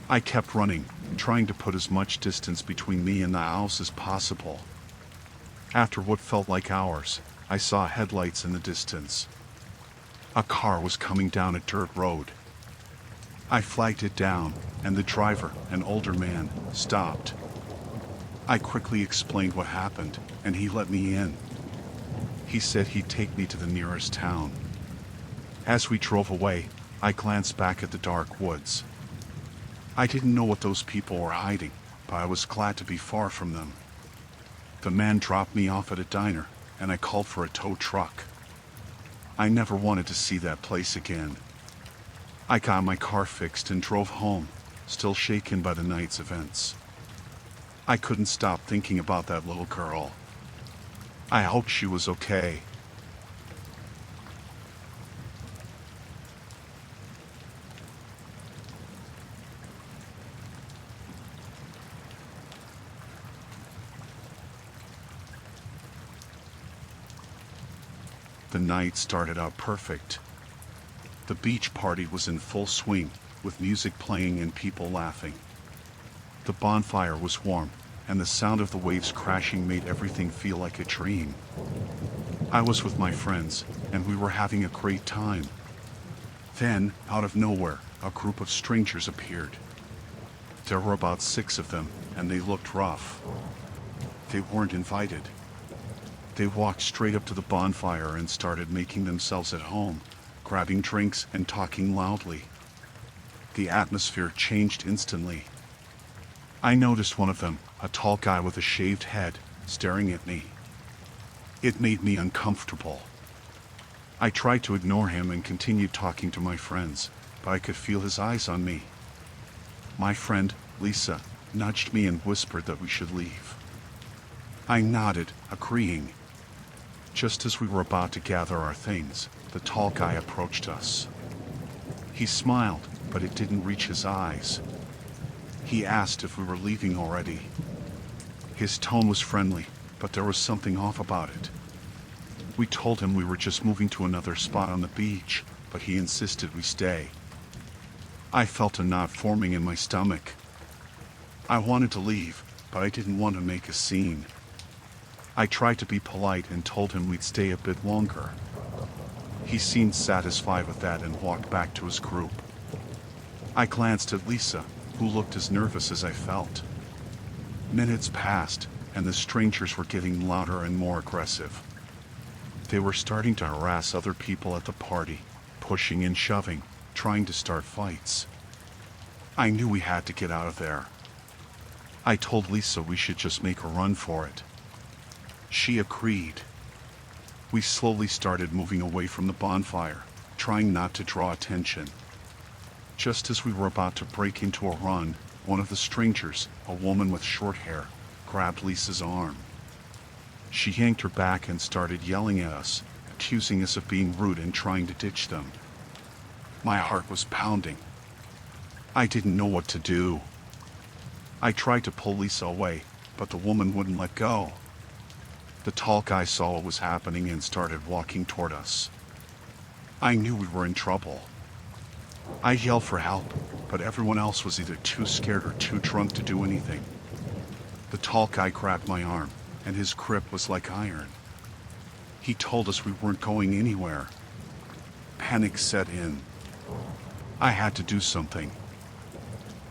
I kept running, trying to put as much distance between me and the house as possible. After what felt like hours, I saw headlights in the distance. A car was coming down a dirt road. I flagged it down, and the driver, an older man, stopped. I quickly explained what happened, and he let me in. He said he'd take me to the nearest town. As we drove away, I glanced back at the dark woods. I didn't know what those people were hiding, but I was glad to be far from them. The man dropped me off at a diner, and I called for a tow truck. I never wanted to see that place again. I got my car fixed and drove home, still shaken by the night's events. I couldn't stop thinking about that little girl. I hoped she was okay. The night started out perfect. The beach party was in full swing, with music playing and people laughing. The bonfire was warm, and the sound of the waves crashing made everything feel like a dream. I was with my friends, and we were having a great time. Then, out of nowhere, a group of strangers appeared. There were about 6 of them, and they looked rough. They weren't invited. They walked straight up to the bonfire and started making themselves at home, grabbing drinks and talking loudly. The atmosphere changed instantly. I noticed one of them, a tall guy with a shaved head, staring at me. It made me uncomfortable. I tried to ignore him and continued talking to my friends, but I could feel his eyes on me. My friend, Lisa, nudged me and whispered that we should leave. I nodded, agreeing. Just as we were about to gather our things, the tall guy approached us. He smiled, but it didn't reach his eyes. He asked if we were leaving already. His tone was friendly, but there was something off about it. We told him we were just moving to another spot on the beach, but he insisted we stay. I felt a knot forming in my stomach. I wanted to leave, but I didn't want to make a scene. I tried to be polite and told him we'd stay a bit longer. He seemed satisfied with that and walked back to his group. I glanced at Lisa, who looked as nervous as I felt. Minutes passed, and the strangers were getting louder and more aggressive. They were starting to harass other people at the party, pushing and shoving, trying to start fights. I knew we had to get out of there. I told Lisa we should just make a run for it. She agreed. We slowly started moving away from the bonfire, trying not to draw attention. Just as we were about to break into a run, one of the strangers, a woman with short hair, grabbed Lisa's arm. She yanked her back and started yelling at us, accusing us of being rude and trying to ditch them. My heart was pounding. I didn't know what to do. I tried to pull Lisa away, but the woman wouldn't let go. The tall guy saw what was happening and started walking toward us. I knew we were in trouble. I yelled for help, but everyone else was either too scared or too drunk to do anything. The tall guy grabbed my arm, and his grip was like iron. He told us we weren't going anywhere. Panic set in. I had to do something.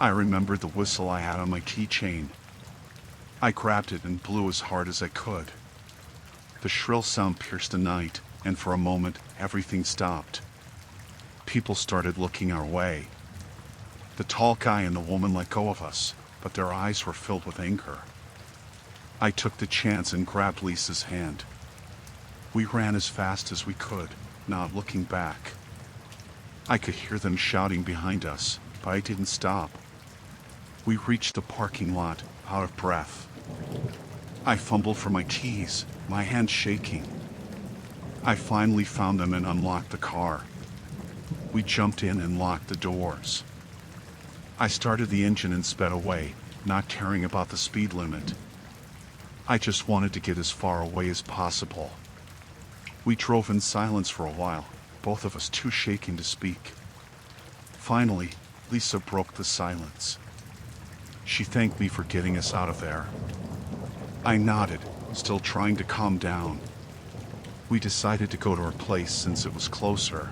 I remembered the whistle I had on my keychain. I grabbed it and blew as hard as I could. The shrill sound pierced the night, and for a moment, everything stopped. People started looking our way. The tall guy and the woman let go of us, but their eyes were filled with anger. I took the chance and grabbed Lisa's hand. We ran as fast as we could, not looking back. I could hear them shouting behind us, but I didn't stop. We reached the parking lot, out of breath. I fumbled for my keys, my hands shaking. I finally found them and unlocked the car. We jumped in and locked the doors. I started the engine and sped away, not caring about the speed limit. I just wanted to get as far away as possible. We drove in silence for a while, both of us too shaken to speak. Finally, Lisa broke the silence. She thanked me for getting us out of there. I nodded, still trying to calm down. We decided to go to her place since it was closer.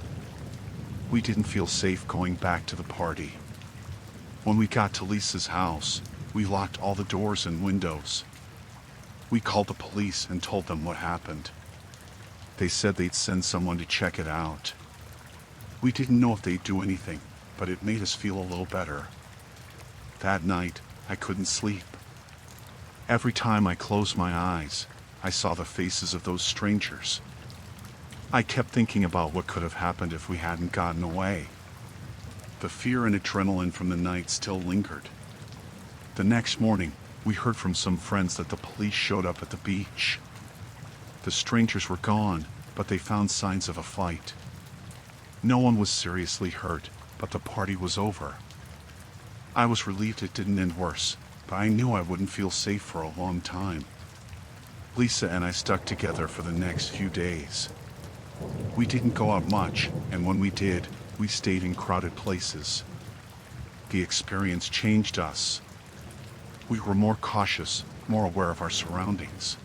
We didn't feel safe going back to the party. When we got to Lisa's house, we locked all the doors and windows. We called the police and told them what happened. They said they'd send someone to check it out. We didn't know if they'd do anything, but it made us feel a little better. That night, I couldn't sleep. Every time I closed my eyes, I saw the faces of those strangers. I kept thinking about what could have happened if we hadn't gotten away. The fear and adrenaline from the night still lingered. The next morning, we heard from some friends that the police showed up at the beach. The strangers were gone, but they found signs of a fight. No one was seriously hurt, but the party was over. I was relieved it didn't end worse, but I knew I wouldn't feel safe for a long time. Lisa and I stuck together for the next few days. We didn't go out much, and when we did, we stayed in crowded places. The experience changed us. We were more cautious, more aware of our surroundings.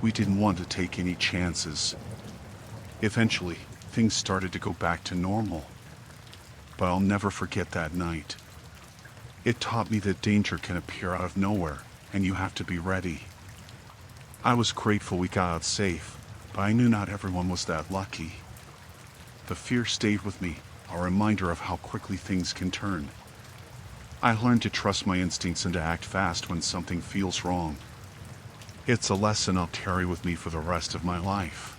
We didn't want to take any chances. Eventually, things started to go back to normal. But I'll never forget that night. It taught me that danger can appear out of nowhere, and you have to be ready. I was grateful we got out safe, but I knew not everyone was that lucky. The fear stayed with me, a reminder of how quickly things can turn. I learned to trust my instincts and to act fast when something feels wrong. It's a lesson I'll carry with me for the rest of my life.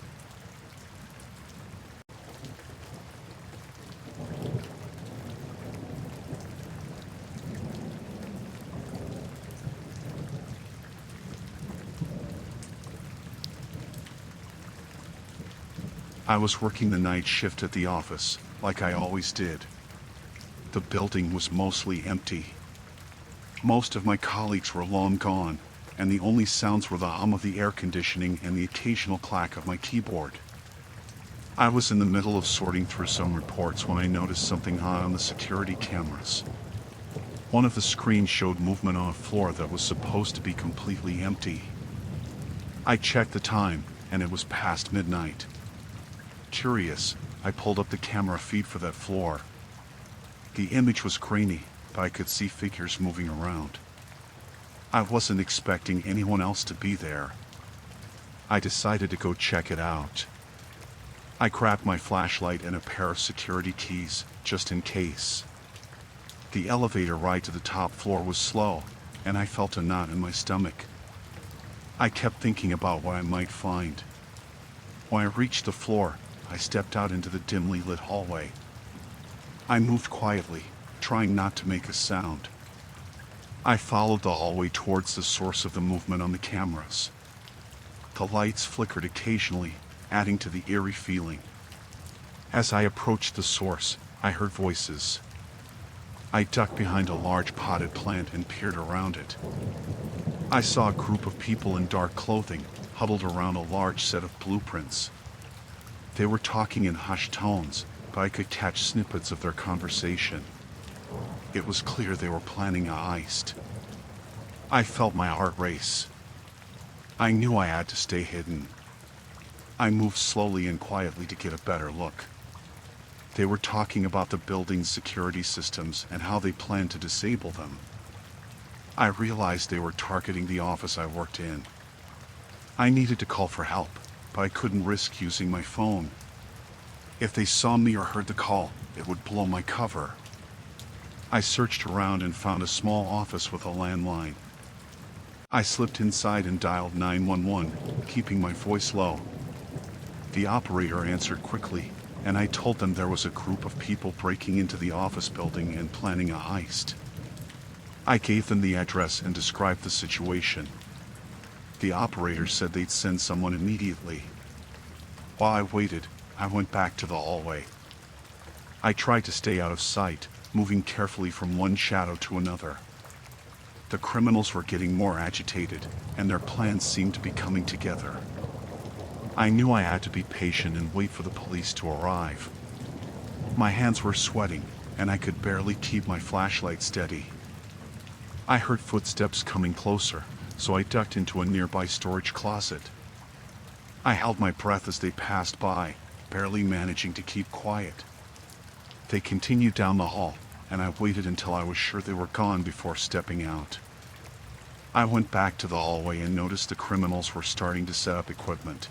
I was working the night shift at the office, like I always did. The building was mostly empty. Most of my colleagues were long gone, and the only sounds were the hum of the air conditioning and the occasional clack of my keyboard. I was in the middle of sorting through some reports when I noticed something odd on the security cameras. One of the screens showed movement on a floor that was supposed to be completely empty. I checked the time, and it was past midnight. Curious, I pulled up the camera feed for that floor. The image was grainy, but I could see figures moving around. I wasn't expecting anyone else to be there. I decided to go check it out. I grabbed my flashlight and a pair of security keys, just in case. The elevator ride to the top floor was slow, and I felt a knot in my stomach. I kept thinking about what I might find. When I reached the floor, I stepped out into the dimly lit hallway. I moved quietly, trying not to make a sound. I followed the hallway towards the source of the movement on the cameras. The lights flickered occasionally, adding to the eerie feeling. As I approached the source, I heard voices. I ducked behind a large potted plant and peered around it. I saw a group of people in dark clothing, huddled around a large set of blueprints. They were talking in hushed tones, but I could catch snippets of their conversation. It was clear they were planning a heist. I felt my heart race. I knew I had to stay hidden. I moved slowly and quietly to get a better look. They were talking about the building's security systems and how they planned to disable them. I realized they were targeting the office I worked in. I needed to call for help, but I couldn't risk using my phone. If they saw me or heard the call, it would blow my cover. I searched around and found a small office with a landline. I slipped inside and dialed 911, keeping my voice low. The operator answered quickly, and I told them there was a group of people breaking into the office building and planning a heist. I gave them the address and described the situation. The operator said they'd send someone immediately. While I waited, I went back to the hallway. I tried to stay out of sight, moving carefully from one shadow to another. The criminals were getting more agitated, and their plans seemed to be coming together. I knew I had to be patient and wait for the police to arrive. My hands were sweating, and I could barely keep my flashlight steady. I heard footsteps coming closer, so I ducked into a nearby storage closet. I held my breath as they passed by, barely managing to keep quiet. They continued down the hall, and I waited until I was sure they were gone before stepping out. I went back to the hallway and noticed the criminals were starting to set up equipment.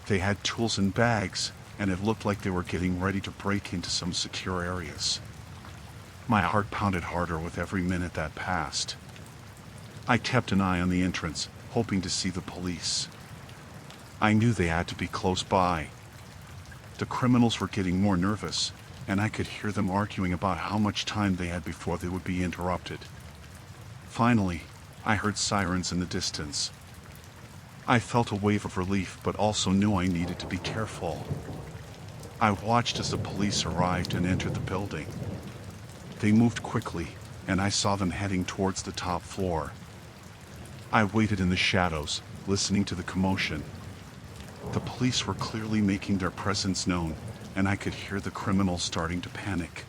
They had tools in bags, and it looked like they were getting ready to break into some secure areas. My heart pounded harder with every minute that passed. I kept an eye on the entrance, hoping to see the police. I knew they had to be close by. The criminals were getting more nervous, and I could hear them arguing about how much time they had before they would be interrupted. Finally, I heard sirens in the distance. I felt a wave of relief, but also knew I needed to be careful. I watched as the police arrived and entered the building. They moved quickly, and I saw them heading towards the top floor. I waited in the shadows, listening to the commotion. The police were clearly making their presence known, and I could hear the criminals starting to panic.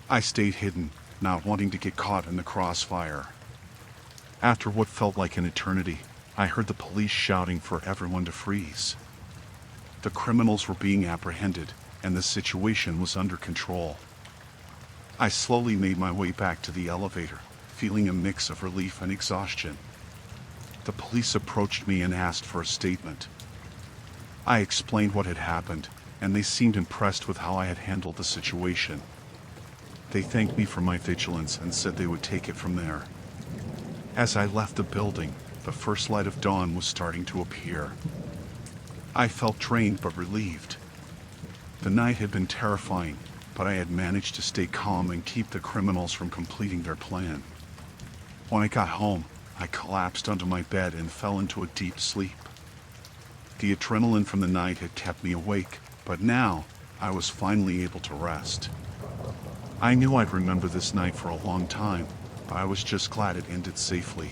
I stayed hidden, not wanting to get caught in the crossfire. After what felt like an eternity, I heard the police shouting for everyone to freeze. The criminals were being apprehended, and the situation was under control. I slowly made my way back to the elevator, feeling a mix of relief and exhaustion. The police approached me and asked for a statement. I explained what had happened, and they seemed impressed with how I had handled the situation. They thanked me for my vigilance and said they would take it from there. As I left the building, the first light of dawn was starting to appear. I felt drained but relieved. The night had been terrifying, but I had managed to stay calm and keep the criminals from completing their plan. When I got home, I collapsed onto my bed and fell into a deep sleep. The adrenaline from the night had kept me awake, but now I was finally able to rest. I knew I'd remember this night for a long time, but I was just glad it ended safely.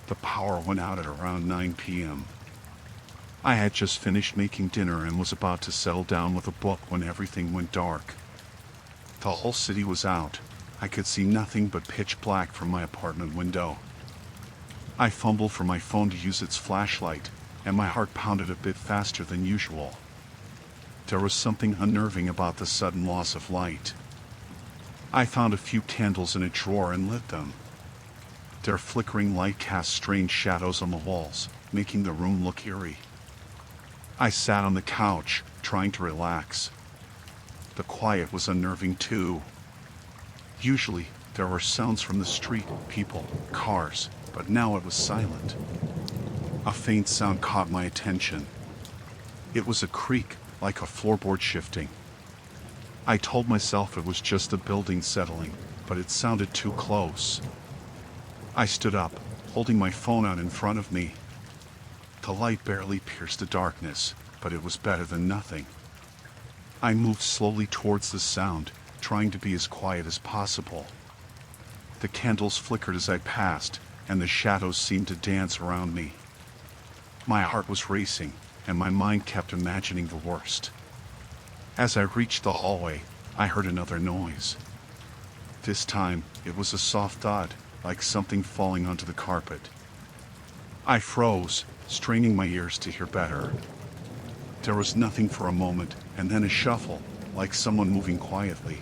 The power went out at around 9 p.m. I had just finished making dinner and was about to settle down with a book when everything went dark. The whole city was out. I could see nothing but pitch black from my apartment window. I fumbled for my phone to use its flashlight, and my heart pounded a bit faster than usual. There was something unnerving about the sudden loss of light. I found a few candles in a drawer and lit them. Their flickering light cast strange shadows on the walls, making the room look eerie. I sat on the couch, trying to relax. The quiet was unnerving too. Usually, there were sounds from the street, people, cars, but now it was silent. A faint sound caught my attention. It was a creak, like a floorboard shifting. I told myself it was just the building settling, but it sounded too close. I stood up, holding my phone out in front of me. The light barely pierced the darkness, but it was better than nothing. I moved slowly towards the sound, trying to be as quiet as possible. The candles flickered as I passed, and the shadows seemed to dance around me. My heart was racing, and my mind kept imagining the worst. As I reached the hallway, I heard another noise. This time, it was a soft thud, like something falling onto the carpet. I froze, straining my ears to hear better. There was nothing for a moment, and then a shuffle, like someone moving quietly.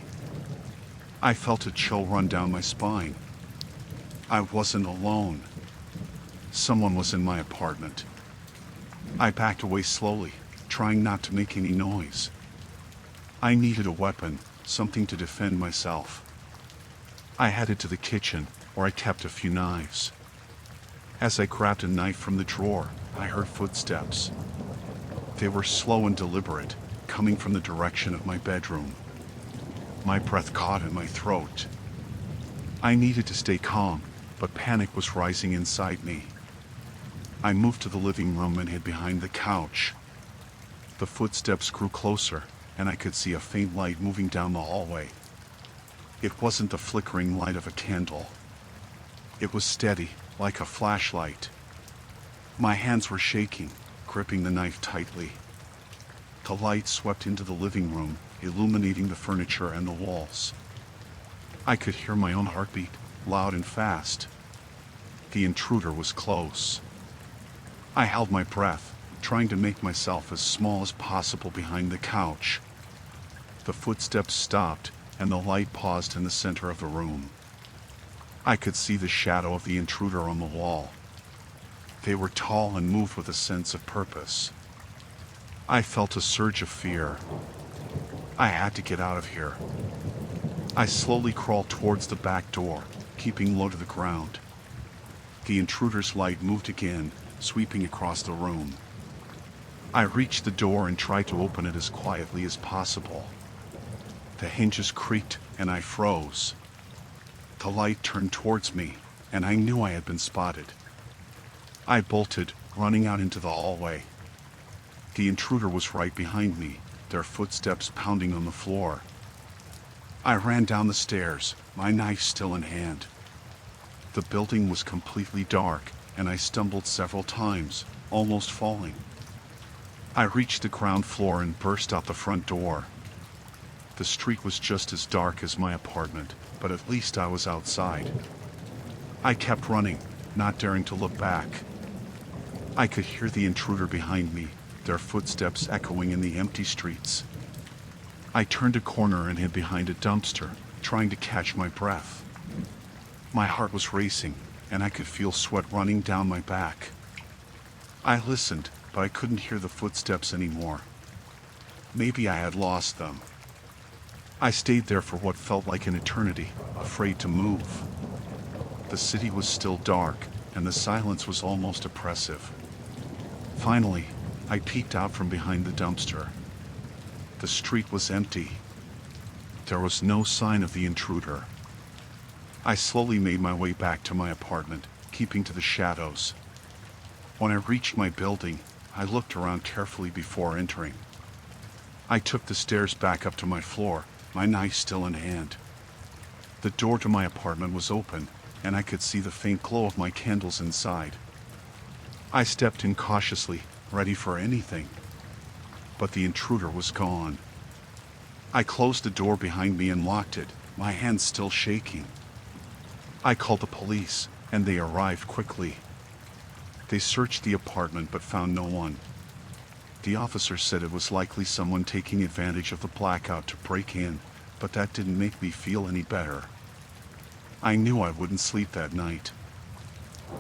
I felt a chill run down my spine. I wasn't alone. Someone was in my apartment. I backed away slowly, trying not to make any noise. I needed a weapon, something to defend myself. I headed to the kitchen, where I kept a few knives. As I grabbed a knife from the drawer, I heard footsteps. They were slow and deliberate, coming from the direction of my bedroom. My breath caught in my throat. I needed to stay calm, but panic was rising inside me. I moved to the living room and hid behind the couch. The footsteps grew closer, and I could see a faint light moving down the hallway. It wasn't the flickering light of a candle. It was steady, like a flashlight. My hands were shaking, gripping the knife tightly. The light swept into the living room, illuminating the furniture and the walls. I could hear my own heartbeat, loud and fast. The intruder was close. I held my breath, trying to make myself as small as possible behind the couch. The footsteps stopped, and the light paused in the center of the room. I could see the shadow of the intruder on the wall. They were tall and moved with a sense of purpose. I felt a surge of fear. I had to get out of here. I slowly crawled towards the back door, keeping low to the ground. The intruder's light moved again, sweeping across the room. I reached the door and tried to open it as quietly as possible. The hinges creaked, and I froze. The light turned towards me, and I knew I had been spotted. I bolted, running out into the hallway. The intruder was right behind me, their footsteps pounding on the floor. I ran down the stairs, my knife still in hand. The building was completely dark, and I stumbled several times, almost falling. I reached the ground floor and burst out the front door. The street was just as dark as my apartment, but at least I was outside. I kept running, not daring to look back. I could hear the intruder behind me, their footsteps echoing in the empty streets. I turned a corner and hid behind a dumpster, trying to catch my breath. My heart was racing, and I could feel sweat running down my back. I listened, but I couldn't hear the footsteps anymore. Maybe I had lost them. I stayed there for what felt like an eternity, afraid to move. The city was still dark, and the silence was almost oppressive. Finally, I peeked out from behind the dumpster. The street was empty. There was no sign of the intruder. I slowly made my way back to my apartment, keeping to the shadows. When I reached my building, I looked around carefully before entering. I took the stairs back up to my floor, my knife still in hand. The door to my apartment was open, and I could see the faint glow of my candles inside. I stepped in cautiously, ready for anything. But the intruder was gone. I closed the door behind me and locked it, my hands still shaking. I called the police, and they arrived quickly. They searched the apartment but found no one. The officer said it was likely someone taking advantage of the blackout to break in, but that didn't make me feel any better. I knew I wouldn't sleep that night.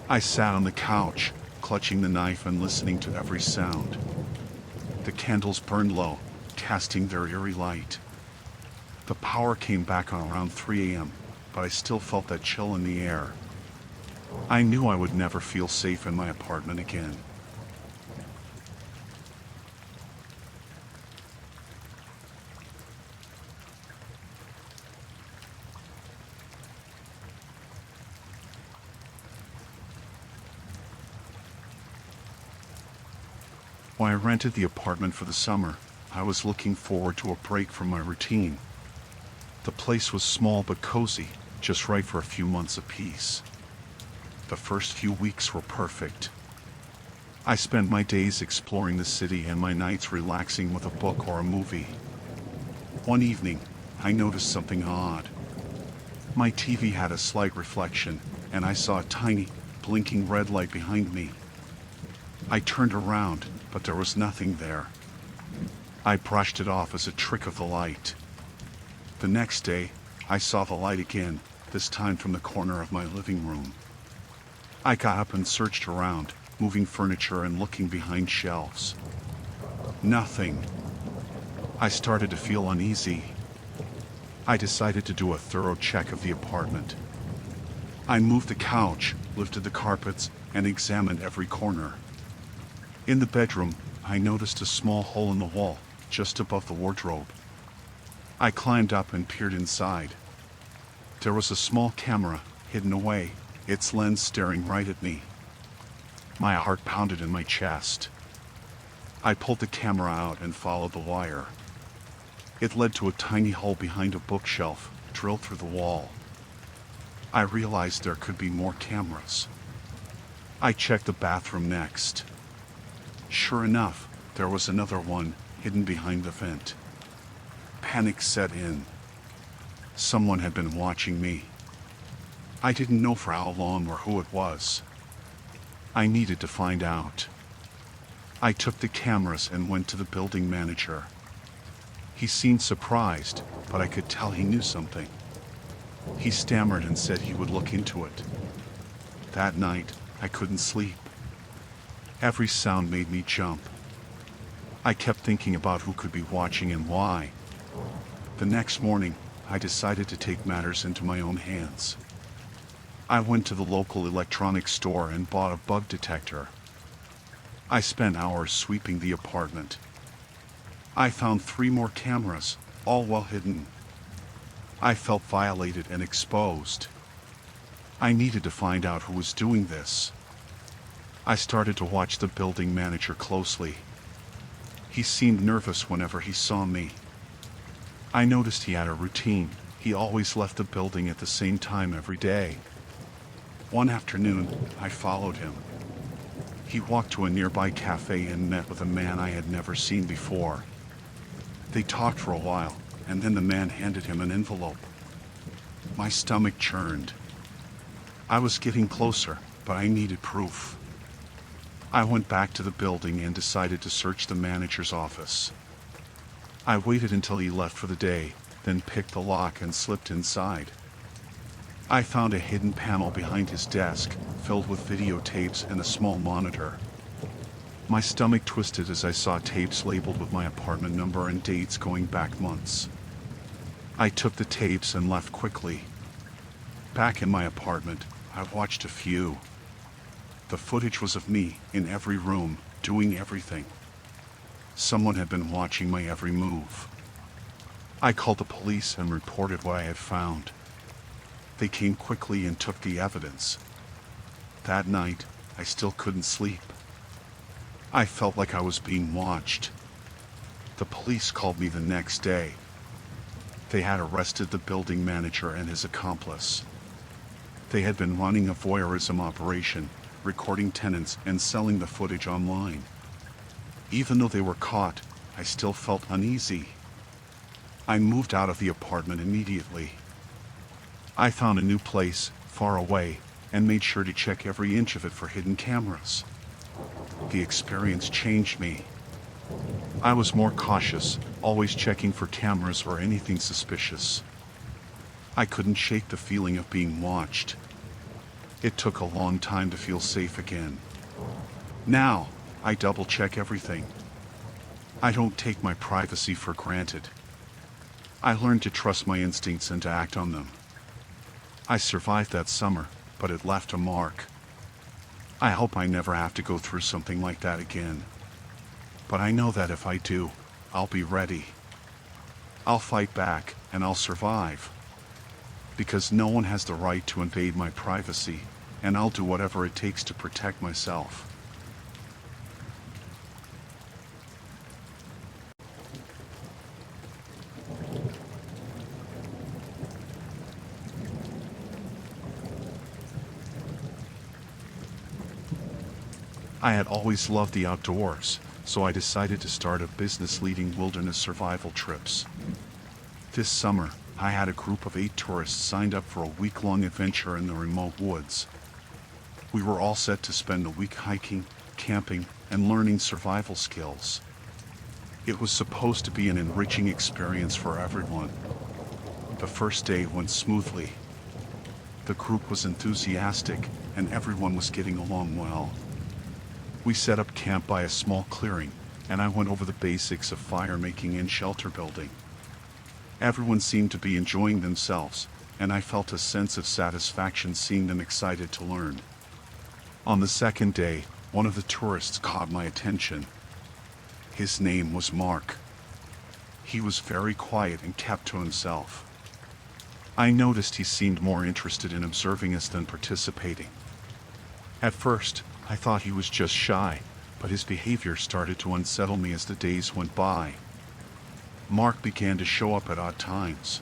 I sat on the couch, clutching the knife and listening to every sound. The candles burned low, casting their eerie light. The power came back on around 3 a.m., but I still felt that chill in the air. I knew I would never feel safe in my apartment again. When I rented the apartment for the summer, I was looking forward to a break from my routine. The place was small but cozy, just right for a few months of peace. The first few weeks were perfect. I spent my days exploring the city and my nights relaxing with a book or a movie. One evening, I noticed something odd. My TV had a slight reflection, and I saw a tiny, blinking red light behind me. I turned around, but there was nothing there. I brushed it off as a trick of the light. The next day, I saw the light again, this time from the corner of my living room. I got up and searched around, moving furniture and looking behind shelves. Nothing. I started to feel uneasy. I decided to do a thorough check of the apartment. I moved the couch, lifted the carpets, and examined every corner. In the bedroom, I noticed a small hole in the wall, just above the wardrobe. I climbed up and peered inside. There was a small camera, hidden away, its lens staring right at me. My heart pounded in my chest. I pulled the camera out and followed the wire. It led to a tiny hole behind a bookshelf, drilled through the wall. I realized there could be more cameras. I checked the bathroom next. Sure enough, there was another one, hidden behind the vent. Panic set in. Someone had been watching me. I didn't know for how long or who it was. I needed to find out. I took the cameras and went to the building manager. He seemed surprised, but I could tell he knew something. He stammered and said he would look into it. That night, I couldn't sleep. Every sound made me jump. I kept thinking about who could be watching and why. The next morning, I decided to take matters into my own hands. I went to the local electronics store and bought a bug detector. I spent hours sweeping the apartment. I found 3 more cameras, all well hidden. I felt violated and exposed. I needed to find out who was doing this. I started to watch the building manager closely. He seemed nervous whenever he saw me. I noticed he had a routine. He always left the building at the same time every day. One afternoon, I followed him. He walked to a nearby cafe and met with a man I had never seen before. They talked for a while, and then the man handed him an envelope. My stomach churned. I was getting closer, but I needed proof. I went back to the building and decided to search the manager's office. I waited until he left for the day, then picked the lock and slipped inside. I found a hidden panel behind his desk, filled with videotapes and a small monitor. My stomach twisted as I saw tapes labeled with my apartment number and dates going back months. I took the tapes and left quickly. Back in my apartment, I watched a few. The footage was of me, in every room, doing everything. Someone had been watching my every move. I called the police and reported what I had found. They came quickly and took the evidence. That night, I still couldn't sleep. I felt like I was being watched. The police called me the next day. They had arrested the building manager and his accomplice. They had been running a voyeurism operation, recording tenants and selling the footage online. Even though they were caught, I still felt uneasy. I moved out of the apartment immediately. I found a new place, far away, and made sure to check every inch of it for hidden cameras. The experience changed me. I was more cautious, always checking for cameras or anything suspicious. I couldn't shake the feeling of being watched. It took a long time to feel safe again. Now, I double-check everything. I don't take my privacy for granted. I learned to trust my instincts and to act on them. I survived that summer, but it left a mark. I hope I never have to go through something like that again. But I know that if I do, I'll be ready. I'll fight back, and I'll survive. Because no one has the right to invade my privacy, and I'll do whatever it takes to protect myself. I had always loved the outdoors, so I decided to start a business leading wilderness survival trips. This summer, I had a group of 8 tourists signed up for a week-long adventure in the remote woods. We were all set to spend a week hiking, camping, and learning survival skills. It was supposed to be an enriching experience for everyone. The first day went smoothly. The group was enthusiastic, and everyone was getting along well. We set up camp by a small clearing, and I went over the basics of fire making and shelter building. Everyone seemed to be enjoying themselves, and I felt a sense of satisfaction seeing them excited to learn. On the second day, one of the tourists caught my attention. His name was Mark. He was very quiet and kept to himself. I noticed he seemed more interested in observing us than participating. At first, I thought he was just shy, but his behavior started to unsettle me as the days went by. Mark began to show up at odd times.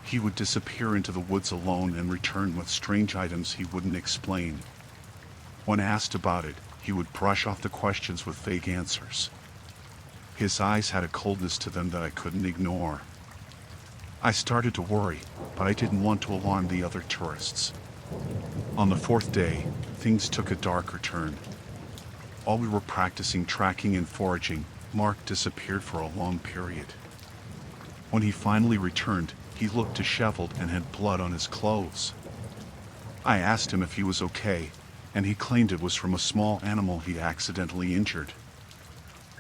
He would disappear into the woods alone and return with strange items he wouldn't explain. When asked about it, he would brush off the questions with vague answers. His eyes had a coldness to them that I couldn't ignore. I started to worry, but I didn't want to alarm the other tourists. On the 4th day, things took a darker turn. While we were practicing tracking and foraging, Mark disappeared for a long period. When he finally returned, he looked disheveled and had blood on his clothes. I asked him if he was okay, and he claimed it was from a small animal he accidentally injured.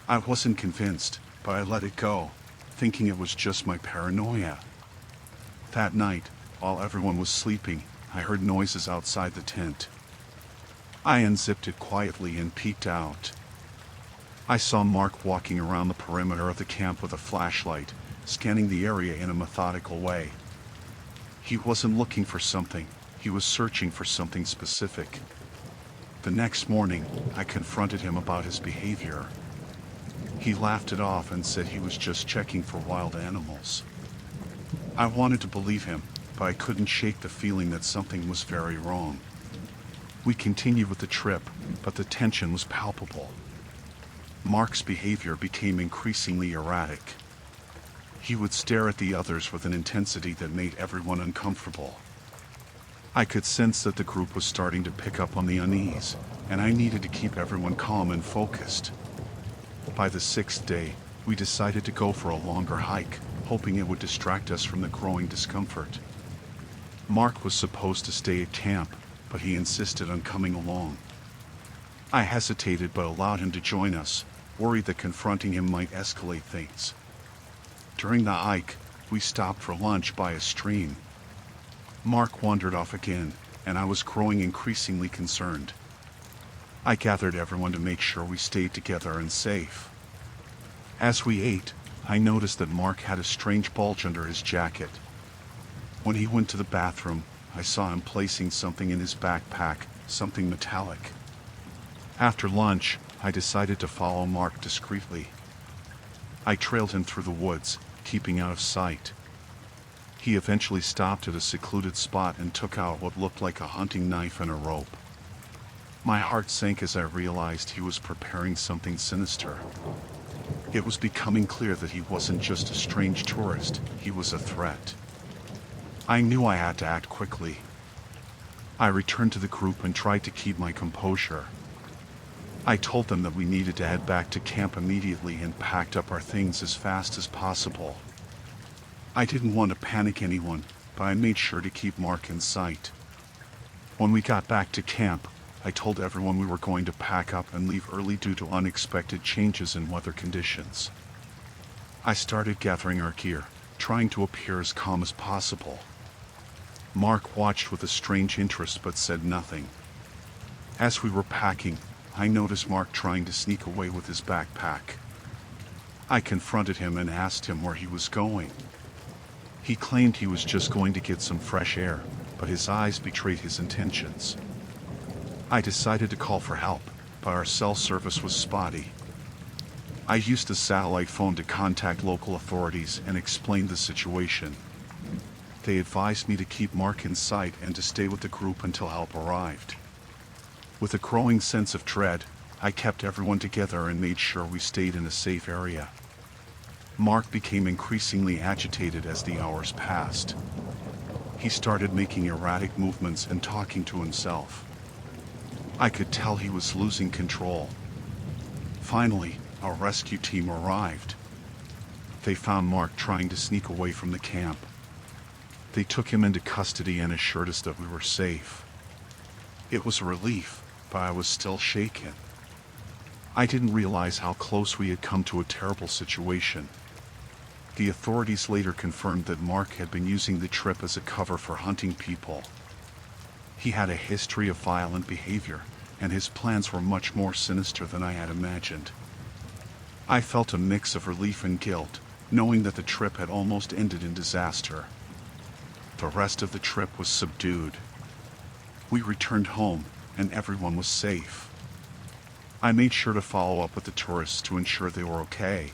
I wasn't convinced, but I let it go, thinking it was just my paranoia. That night, while everyone was sleeping, I heard noises outside the tent. I unzipped it quietly and peeked out. I saw Mark walking around the perimeter of the camp with a flashlight, scanning the area in a methodical way. He wasn't looking for something, he was searching for something specific. The next morning, I confronted him about his behavior. He laughed it off and said he was just checking for wild animals. I wanted to believe him, but I couldn't shake the feeling that something was very wrong. We continued with the trip, but the tension was palpable. Mark's behavior became increasingly erratic. He would stare at the others with an intensity that made everyone uncomfortable. I could sense that the group was starting to pick up on the unease, and I needed to keep everyone calm and focused. By the 6th day, we decided to go for a longer hike, hoping it would distract us from the growing discomfort. Mark was supposed to stay at camp, but he insisted on coming along. I hesitated but allowed him to join us, worried that confronting him might escalate things. During the hike, we stopped for lunch by a stream. Mark wandered off again, and I was growing increasingly concerned. I gathered everyone to make sure we stayed together and safe. As we ate, I noticed that Mark had a strange bulge under his jacket. When he went to the bathroom, I saw him placing something in his backpack, something metallic. After lunch, I decided to follow Mark discreetly. I trailed him through the woods, keeping out of sight. He eventually stopped at a secluded spot and took out what looked like a hunting knife and a rope. My heart sank as I realized he was preparing something sinister. It was becoming clear that he wasn't just a strange tourist, he was a threat. I knew I had to act quickly. I returned to the group and tried to keep my composure. I told them that we needed to head back to camp immediately and packed up our things as fast as possible. I didn't want to panic anyone, but I made sure to keep Mark in sight. When we got back to camp, I told everyone we were going to pack up and leave early due to unexpected changes in weather conditions. I started gathering our gear, trying to appear as calm as possible. Mark watched with a strange interest but said nothing. As we were packing, I noticed Mark trying to sneak away with his backpack. I confronted him and asked him where he was going. He claimed he was just going to get some fresh air, but his eyes betrayed his intentions. I decided to call for help, but our cell service was spotty. I used a satellite phone to contact local authorities and explained the situation. They advised me to keep Mark in sight and to stay with the group until help arrived. With a growing sense of dread, I kept everyone together and made sure we stayed in a safe area. Mark became increasingly agitated as the hours passed. He started making erratic movements and talking to himself. I could tell he was losing control. Finally, our rescue team arrived. They found Mark trying to sneak away from the camp. They took him into custody and assured us that we were safe. It was a relief, but I was still shaken. I didn't realize how close we had come to a terrible situation. The authorities later confirmed that Mark had been using the trip as a cover for hunting people. He had a history of violent behavior, and his plans were much more sinister than I had imagined. I felt a mix of relief and guilt, knowing that the trip had almost ended in disaster. The rest of the trip was subdued. We returned home, and everyone was safe. I made sure to follow up with the tourists to ensure they were okay.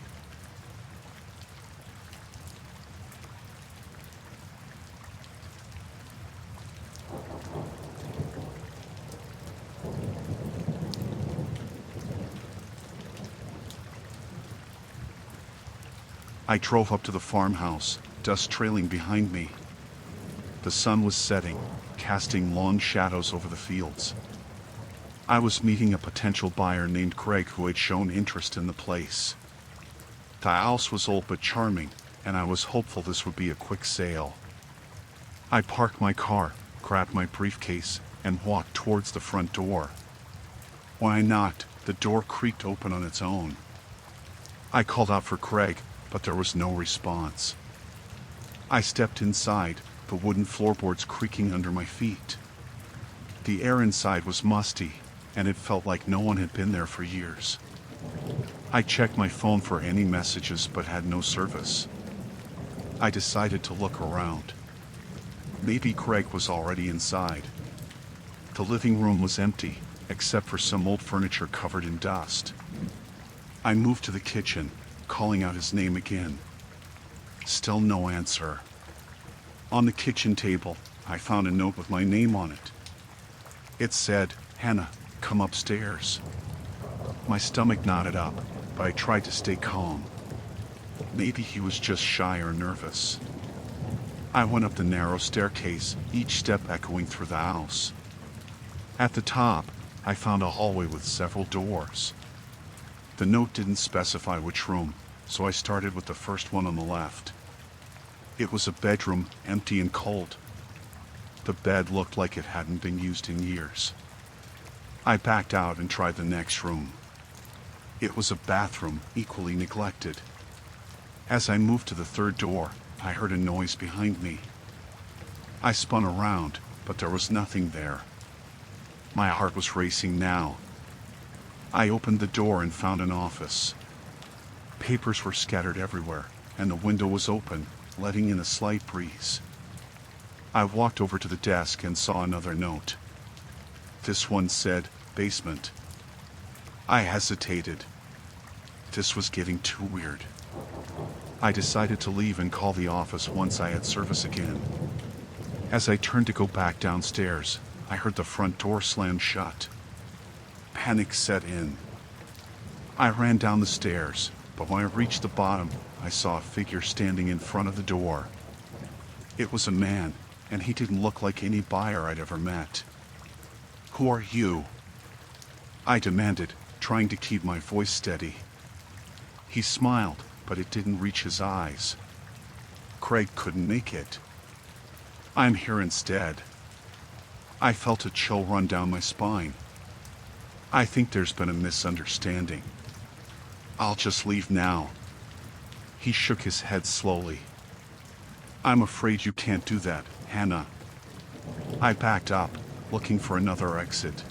I drove up to the farmhouse, dust trailing behind me. The sun was setting, casting long shadows over the fields. I was meeting a potential buyer named Greg who had shown interest in the place. The house was old but charming, and I was hopeful this would be a quick sale. I parked my car, grabbed my briefcase, and walked towards the front door. When I knocked, the door creaked open on its own. I called out for Greg, but there was no response. I stepped inside, the wooden floorboards creaking under my feet. The air inside was musty, and it felt like no one had been there for years. I checked my phone for any messages but had no service. I decided to look around. Maybe Greg was already inside. The living room was empty, except for some old furniture covered in dust. I moved to the kitchen, calling out his name again. Still no answer. On the kitchen table, I found a note with my name on it. It said, "Hannah, come upstairs." My stomach knotted up, but I tried to stay calm. Maybe he was just shy or nervous. I went up the narrow staircase, each step echoing through the house. At the top, I found a hallway with several doors. The note didn't specify which room, so I started with the first one on the left. It was a bedroom, empty and cold. The bed looked like it hadn't been used in years. I backed out and tried the next room. It was a bathroom, equally neglected. As I moved to the third door, I heard a noise behind me. I spun around, but there was nothing there. My heart was racing now. I opened the door and found an office. Papers were scattered everywhere, and the window was open, letting in a slight breeze. I walked over to the desk and saw another note. This one said, basement. I hesitated. This was getting too weird. I decided to leave and call the office once I had service again. As I turned to go back downstairs, I heard the front door slam shut. Panic set in. I ran down the stairs, but when I reached the bottom, I saw a figure standing in front of the door. It was a man, and he didn't look like any buyer I'd ever met. "Who are you?" I demanded, trying to keep my voice steady. He smiled, but it didn't reach his eyes. Craig couldn't make it. "I'm here instead." I felt a chill run down my spine. "I think there's been a misunderstanding. I'll just leave now." He shook his head slowly. "I'm afraid you can't do that, Hannah." I backed up, looking for another exit.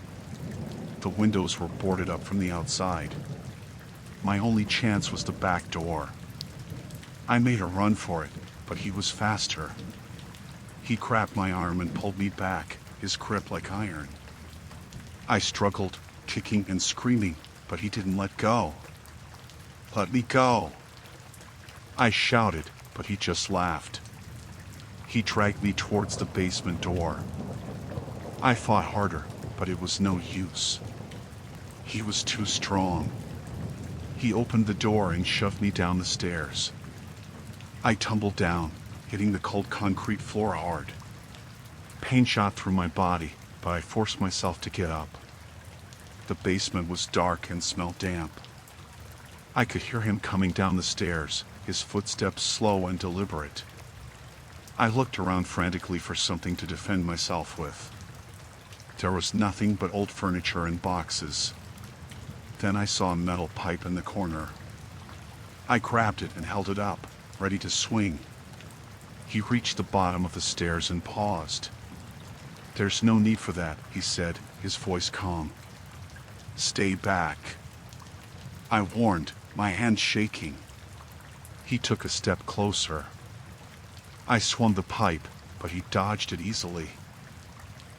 The windows were boarded up from the outside. My only chance was the back door. I made a run for it, but he was faster. He grabbed my arm and pulled me back, his grip like iron. I struggled, kicking and screaming, but he didn't let go. "Let me go!" I shouted, but he just laughed. He dragged me towards the basement door. I fought harder, but it was no use. He was too strong. He opened the door and shoved me down the stairs. I tumbled down, hitting the cold concrete floor hard. Pain shot through my body, but I forced myself to get up. The basement was dark and smelled damp. I could hear him coming down the stairs, his footsteps slow and deliberate. I looked around frantically for something to defend myself with. There was nothing but old furniture and boxes. Then I saw a metal pipe in the corner. I grabbed it and held it up, ready to swing. He reached the bottom of the stairs and paused. "There's no need for that," he said, his voice calm. "Stay back." I warned, my hand shaking. He took a step closer. I swung the pipe, but he dodged it easily.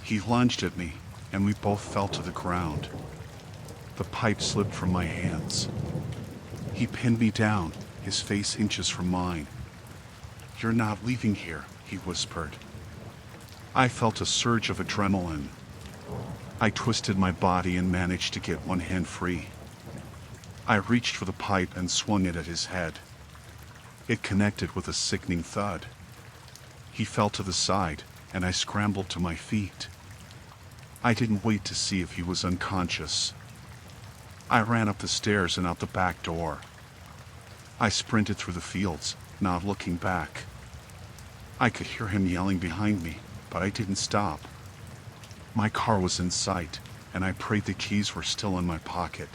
He lunged at me, and we both fell to the ground. The pipe slipped from my hands. He pinned me down, his face inches from mine. "You're not leaving here," he whispered. I felt a surge of adrenaline. I twisted my body and managed to get one hand free. I reached for the pipe and swung it at his head. It connected with a sickening thud. He fell to the side, and I scrambled to my feet. I didn't wait to see if he was unconscious. I ran up the stairs and out the back door. I sprinted through the fields, not looking back. I could hear him yelling behind me, but I didn't stop. My car was in sight, and I prayed the keys were still in my pocket.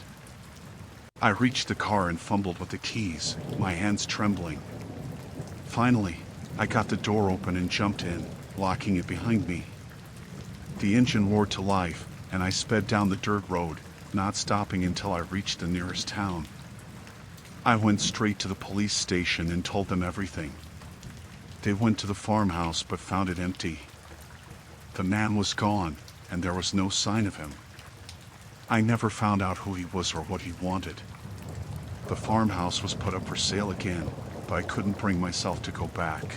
I reached the car and fumbled with the keys, my hands trembling. Finally, I got the door open and jumped in, locking it behind me. The engine roared to life, and I sped down the dirt road, not stopping until I reached the nearest town. I went straight to the police station and told them everything. They went to the farmhouse but found it empty. The man was gone, and there was no sign of him. I never found out who he was or what he wanted. The farmhouse was put up for sale again, but I couldn't bring myself to go back.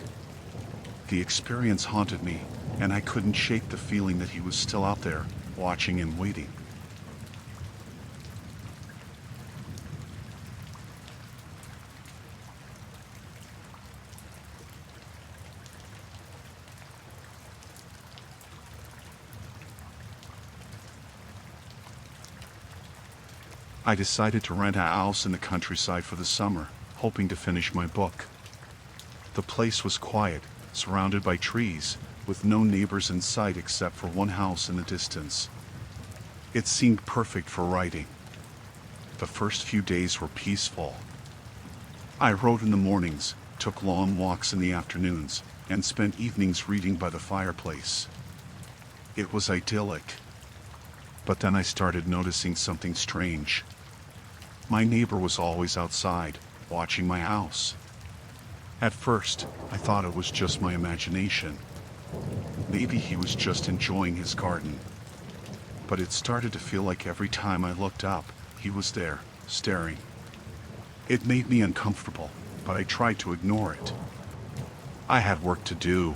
The experience haunted me, and I couldn't shake the feeling that he was still out there, watching and waiting. I decided to rent a house in the countryside for the summer, hoping to finish my book. The place was quiet, surrounded by trees, with no neighbors in sight except for one house in the distance. It seemed perfect for writing. The first few days were peaceful. I wrote in the mornings, took long walks in the afternoons, and spent evenings reading by the fireplace. It was idyllic. But then I started noticing something strange. My neighbor was always outside, watching my house. At first, I thought it was just my imagination. Maybe he was just enjoying his garden. But it started to feel like every time I looked up, he was there, staring. It made me uncomfortable, but I tried to ignore it. I had work to do.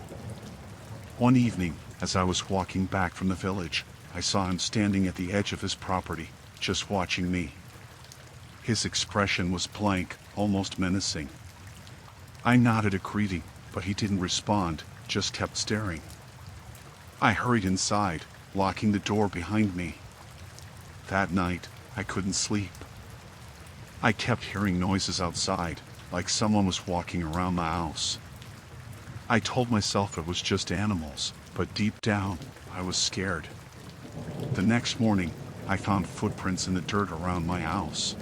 One evening, as I was walking back from the village, I saw him standing at the edge of his property, just watching me. His expression was blank, almost menacing. I nodded a greeting, but he didn't respond, just kept staring. I hurried inside, locking the door behind me. That night, I couldn't sleep. I kept hearing noises outside, like someone was walking around the house. I told myself it was just animals, but deep down, I was scared. The next morning, I found footprints in the dirt around my house.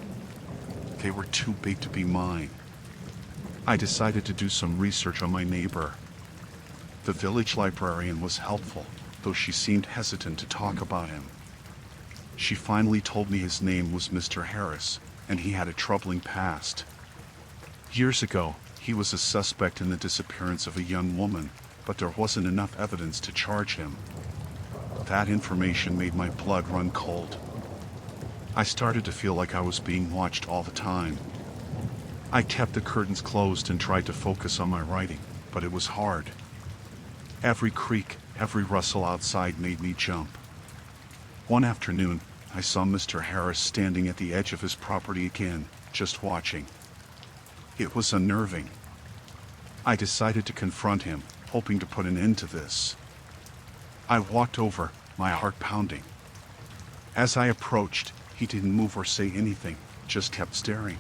They were too big to be mine. I decided to do some research on my neighbor. The village librarian was helpful, though she seemed hesitant to talk about him. She finally told me his name was Mr. Harris, and he had a troubling past. Years ago, he was a suspect in the disappearance of a young woman, but there wasn't enough evidence to charge him. That information made my blood run cold. I started to feel like I was being watched all the time. I kept the curtains closed and tried to focus on my writing, but it was hard. Every creak, every rustle outside made me jump. One afternoon, I saw Mr. Harris standing at the edge of his property again, just watching. It was unnerving. I decided to confront him, hoping to put an end to this. I walked over, my heart pounding. As I approached, he didn't move or say anything, just kept staring.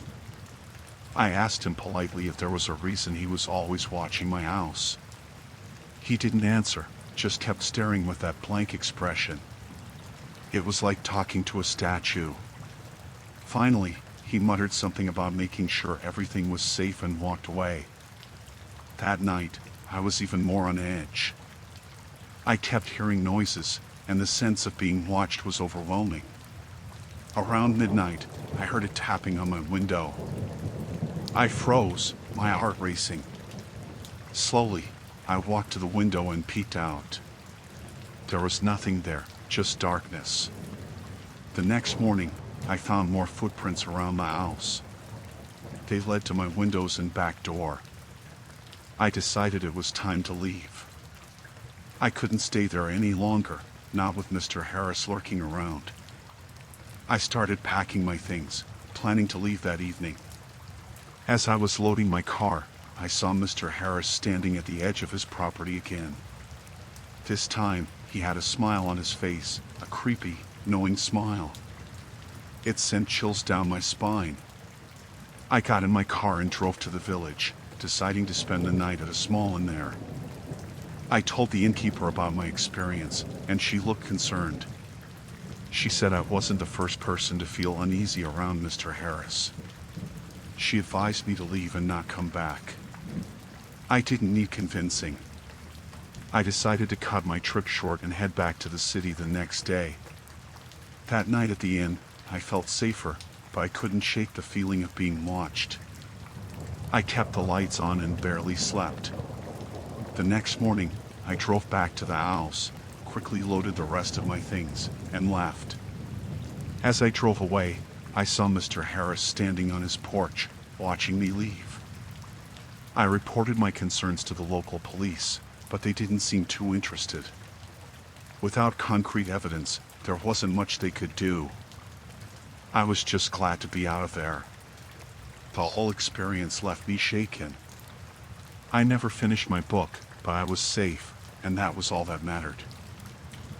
I asked him politely if there was a reason he was always watching my house. He didn't answer, just kept staring with that blank expression. It was like talking to a statue. Finally, he muttered something about making sure everything was safe and walked away. That night, I was even more on edge. I kept hearing noises, and the sense of being watched was overwhelming. Around midnight, I heard a tapping on my window. I froze, my heart racing. Slowly, I walked to the window and peeked out. There was nothing there, just darkness. The next morning, I found more footprints around the house. They led to my windows and back door. I decided it was time to leave. I couldn't stay there any longer, not with Mr. Harris lurking around. I started packing my things, planning to leave that evening. As I was loading my car, I saw Mr. Harris standing at the edge of his property again. This time, he had a smile on his face, a creepy, knowing smile. It sent chills down my spine. I got in my car and drove to the village, deciding to spend the night at a small inn there. I told the innkeeper about my experience, and she looked concerned. She said I wasn't the first person to feel uneasy around Mr. Harris. She advised me to leave and not come back. I didn't need convincing. I decided to cut my trip short and head back to the city the next day. That night at the inn, I felt safer, but I couldn't shake the feeling of being watched. I kept the lights on and barely slept. The next morning, I drove back to the house, quickly loaded the rest of my things, and left. As I drove away, I saw Mr. Harris standing on his porch, watching me leave. I reported my concerns to the local police, but they didn't seem too interested. Without concrete evidence, there wasn't much they could do. I was just glad to be out of there. The whole experience left me shaken. I never finished my book, but I was safe, and that was all that mattered.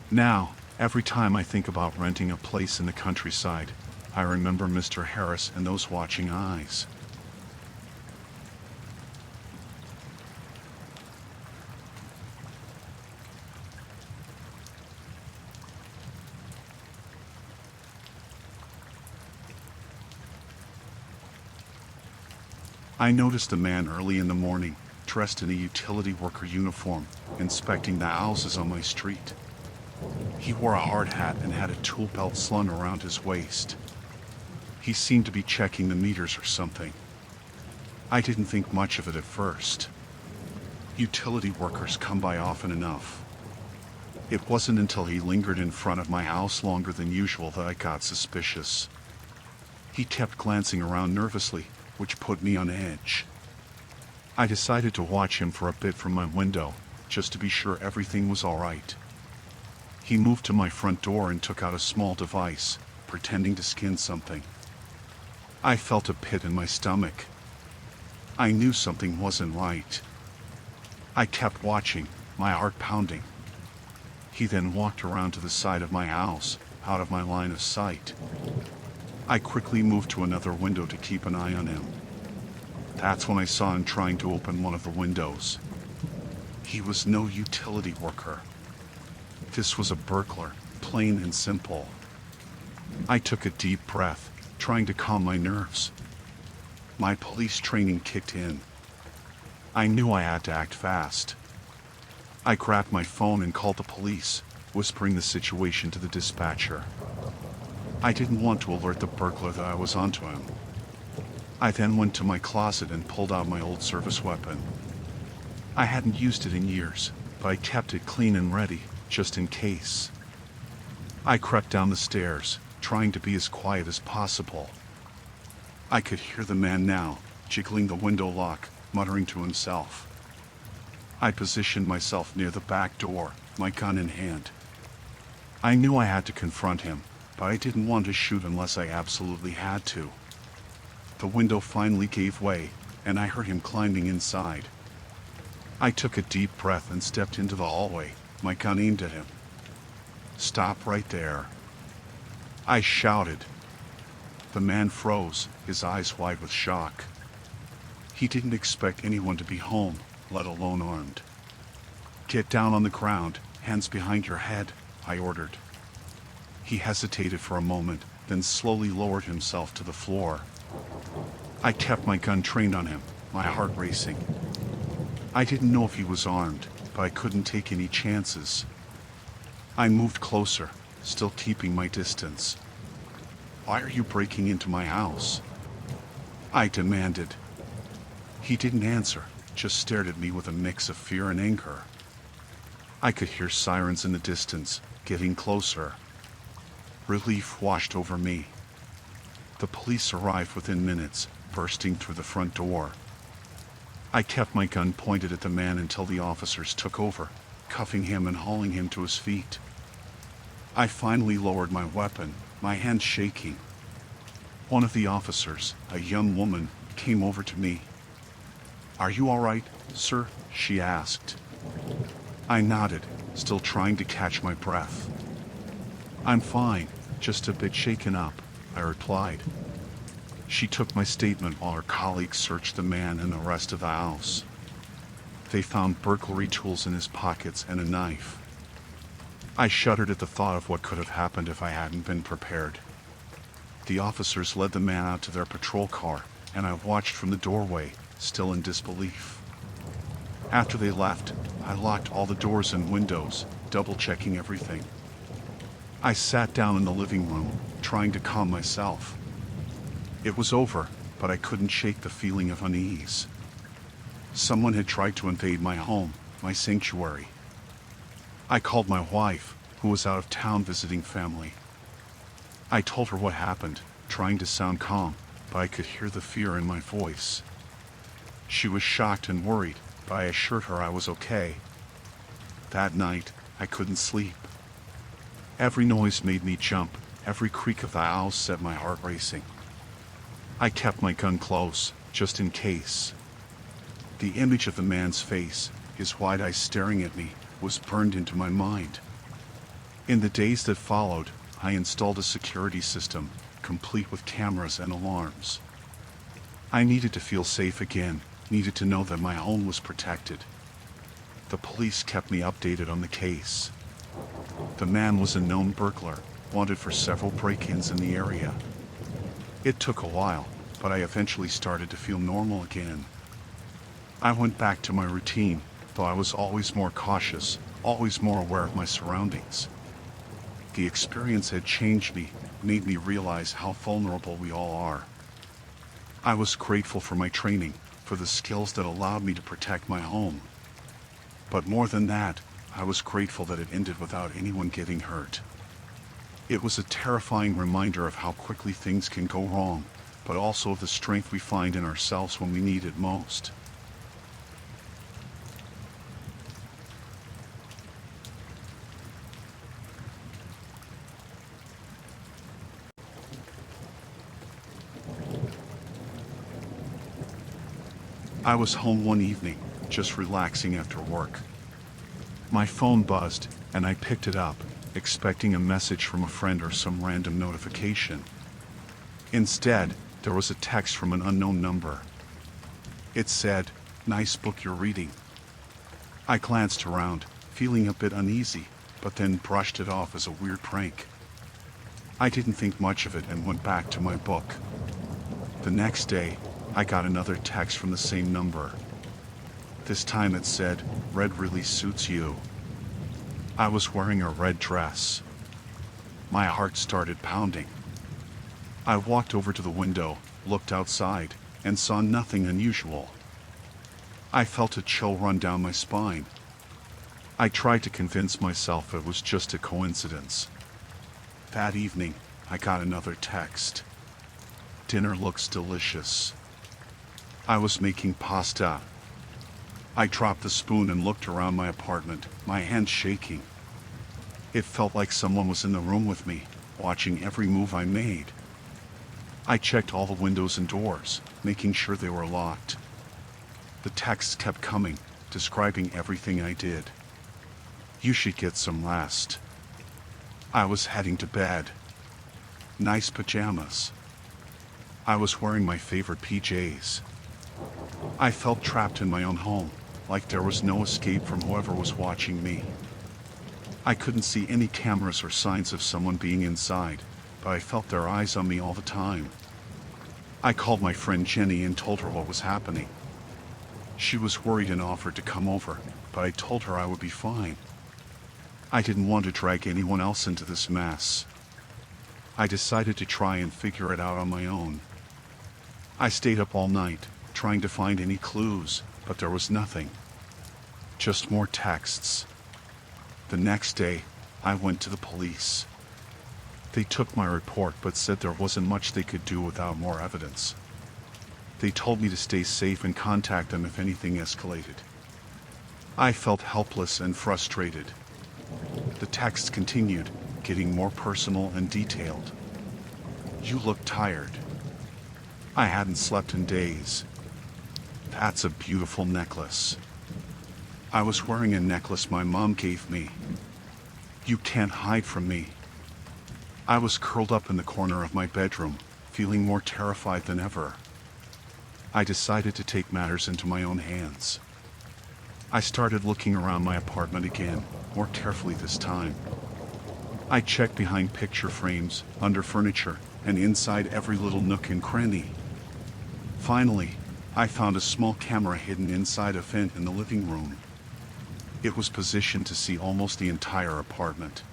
Now, every time I think about renting a place in the countryside, I remember Mr. Harris and those watching eyes. I noticed a man early in the morning, dressed in a utility worker uniform, inspecting the houses on my street. He wore a hard hat and had a tool belt slung around his waist. He seemed to be checking the meters or something. I didn't think much of it at first. Utility workers come by often enough. It wasn't until he lingered in front of my house longer than usual that I got suspicious. He kept glancing around nervously, which put me on edge. I decided to watch him for a bit from my window, just to be sure everything was all right. He moved to my front door and took out a small device, pretending to skin something. I felt a pit in my stomach. I knew something wasn't right. I kept watching, my heart pounding. He then walked around to the side of my house, out of my line of sight. I quickly moved to another window to keep an eye on him. That's when I saw him trying to open one of the windows. He was no utility worker. This was a burglar, plain and simple. I took a deep breath, trying to calm my nerves. My police training kicked in. I knew I had to act fast. I grabbed my phone and called the police, whispering the situation to the dispatcher. I didn't want to alert the burglar that I was onto him. I then went to my closet and pulled out my old service weapon. I hadn't used it in years, but I kept it clean and ready, just in case. I crept down the stairs, trying to be as quiet as possible. I could hear the man now, jiggling the window lock, muttering to himself. I positioned myself near the back door, my gun in hand. I knew I had to confront him, but I didn't want to shoot unless I absolutely had to. The window finally gave way, and I heard him climbing inside. I took a deep breath and stepped into the hallway, my gun aimed at him. "Stop right there," I shouted. The man froze, his eyes wide with shock. He didn't expect anyone to be home, let alone armed. "Get down on the ground, hands behind your head," I ordered. He hesitated for a moment, then slowly lowered himself to the floor. I kept my gun trained on him, my heart racing. I didn't know if he was armed, but I couldn't take any chances. I moved closer, still keeping my distance. "Why are you breaking into my house?" I demanded. He didn't answer, just stared at me with a mix of fear and anger. I could hear sirens in the distance, getting closer. Relief washed over me. The police arrived within minutes, bursting through the front door. I kept my gun pointed at the man until the officers took over, cuffing him and hauling him to his feet. I finally lowered my weapon, my hands shaking. One of the officers, a young woman, came over to me. "Are you all right, sir?" she asked. I nodded, still trying to catch my breath. "I'm fine, just a bit shaken up," I replied. She took my statement while her colleagues searched the man and the rest of the house. They found burglary tools in his pockets and a knife. I shuddered at the thought of what could have happened if I hadn't been prepared. The officers led the man out to their patrol car, and I watched from the doorway, still in disbelief. After they left, I locked all the doors and windows, double-checking everything. I sat down in the living room, trying to calm myself. It was over, but I couldn't shake the feeling of unease. Someone had tried to invade my home, my sanctuary. I called my wife, who was out of town visiting family. I told her what happened, trying to sound calm, but I could hear the fear in my voice. She was shocked and worried, but I assured her I was okay. That night, I couldn't sleep. Every noise made me jump, every creak of the house set my heart racing. I kept my gun close, just in case. The image of the man's face, his wide eyes staring at me, was burned into my mind. In the days that followed, I installed a security system, complete with cameras and alarms. I needed to feel safe again, needed to know that my home was protected. The police kept me updated on the case. The man was a known burglar, wanted for several break-ins in the area. It took a while, but I eventually started to feel normal again. I went back to my routine, though I was always more cautious, always more aware of my surroundings. The experience had changed me, made me realize how vulnerable we all are. I was grateful for my training, for the skills that allowed me to protect my home. But more than that, I was grateful that it ended without anyone getting hurt. It was a terrifying reminder of how quickly things can go wrong, but also of the strength we find in ourselves when we need it most. I was home one evening, just relaxing after work. My phone buzzed, and I picked it up, expecting a message from a friend or some random notification. Instead, there was a text from an unknown number. It said, "Nice book you're reading." I glanced around, feeling a bit uneasy, but then brushed it off as a weird prank. I didn't think much of it and went back to my book. The next day, I got another text from the same number. This time it said, "Red really suits you." I was wearing a red dress. My heart started pounding. I walked over to the window, looked outside, and saw nothing unusual. I felt a chill run down my spine. I tried to convince myself it was just a coincidence. That evening, I got another text. "Dinner looks delicious." I was making pasta. I dropped the spoon and looked around my apartment, my hands shaking. It felt like someone was in the room with me, watching every move I made. I checked all the windows and doors, making sure they were locked. The texts kept coming, describing everything I did. "You should get some rest." I was heading to bed. Nice pajamas. I was wearing my favorite PJs. I felt trapped in my own home, like there was no escape from whoever was watching me. I couldn't see any cameras or signs of someone being inside, but I felt their eyes on me all the time. I called my friend Jenny and told her what was happening. She was worried and offered to come over, but I told her I would be fine. I didn't want to drag anyone else into this mess. I decided to try and figure it out on my own. I stayed up all night, trying to find any clues, but there was nothing. Just more texts. The next day, I went to the police. They took my report but said there wasn't much they could do without more evidence. They told me to stay safe and contact them if anything escalated. I felt helpless and frustrated. The text continued, getting more personal and detailed. "You look tired." I hadn't slept in days. "That's a beautiful necklace." I was wearing a necklace my mom gave me. "You can't hide from me." I was curled up in the corner of my bedroom, feeling more terrified than ever. I decided to take matters into my own hands. I started looking around my apartment again, more carefully this time. I checked behind picture frames, under furniture, and inside every little nook and cranny. Finally, I found a small camera hidden inside a vent in the living room. It was positioned to see almost the entire apartment.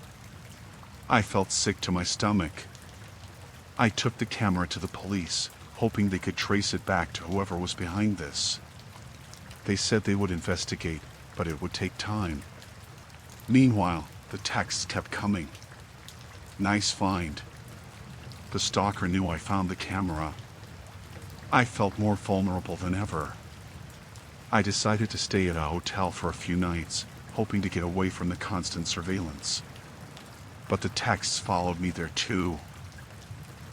I felt sick to my stomach. I took the camera to the police, hoping they could trace it back to whoever was behind this. They said they would investigate, but it would take time. Meanwhile, the texts kept coming. "Nice find." The stalker knew I found the camera. I felt more vulnerable than ever. I decided to stay at a hotel for a few nights, hoping to get away from the constant surveillance. But the texts followed me there too.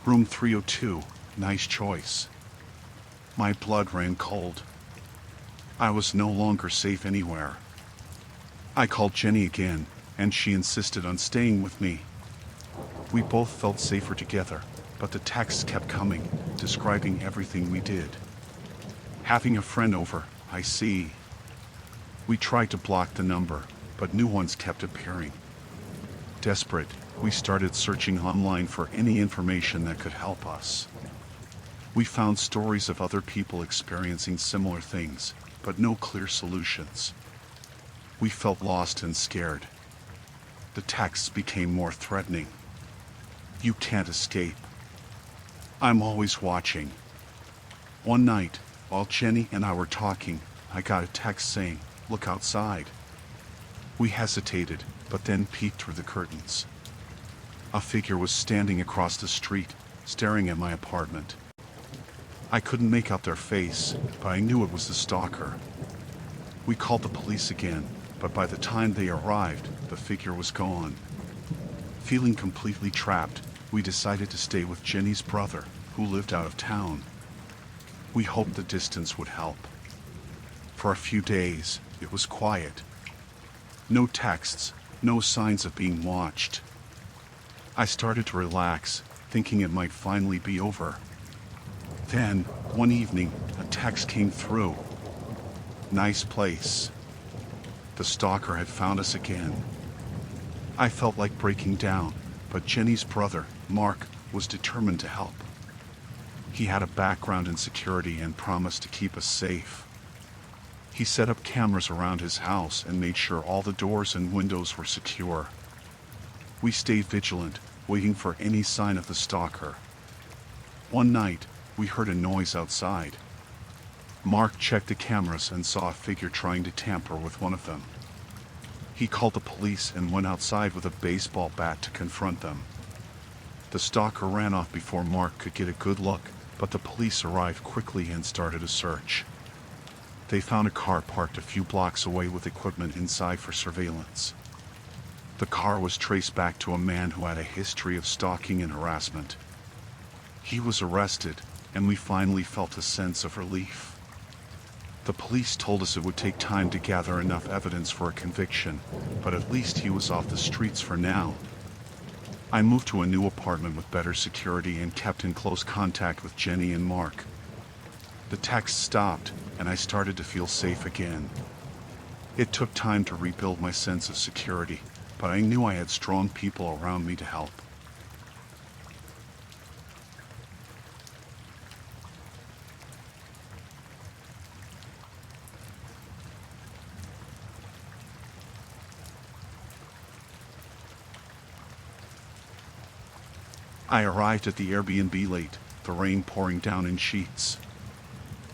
"Room 302, nice choice." My blood ran cold. I was no longer safe anywhere. I called Jenny again, and she insisted on staying with me. We both felt safer together, but the texts kept coming, describing everything we did. Having a friend over, I see. We tried to block the number, but new ones kept appearing. Desperate, we started searching online for any information that could help us. We found stories of other people experiencing similar things, but no clear solutions. We felt lost and scared. The texts became more threatening. You can't escape. I'm always watching. One night, while Jenny and I were talking, I got a text saying, "Look outside." We hesitated, but then peeked through the curtains. A figure was standing across the street, staring at my apartment. I couldn't make out their face, but I knew it was the stalker. We called the police again, but by the time they arrived, the figure was gone. Feeling completely trapped, we decided to stay with Jenny's brother, who lived out of town. We hoped the distance would help. For a few days, it was quiet. No texts, no signs of being watched. I started to relax, thinking it might finally be over. Then, one evening, a text came through. "Nice place." The stalker had found us again. I felt like breaking down, but Jenny's brother, Mark, was determined to help. He had a background in security and promised to keep us safe. He set up cameras around his house and made sure all the doors and windows were secure. We stayed vigilant, waiting for any sign of the stalker. One night, we heard a noise outside. Mark checked the cameras and saw a figure trying to tamper with one of them. He called the police and went outside with a baseball bat to confront them. The stalker ran off before Mark could get a good look, but the police arrived quickly and started a search. They found a car parked a few blocks away with equipment inside for surveillance. The car was traced back to a man who had a history of stalking and harassment. He was arrested, and we finally felt a sense of relief. The police told us it would take time to gather enough evidence for a conviction, but at least he was off the streets for now. I moved to a new apartment with better security and kept in close contact with Jenny and Mark. The texts stopped, and I started to feel safe again. It took time to rebuild my sense of security, but I knew I had strong people around me to help. I arrived at the Airbnb late, the rain pouring down in sheets.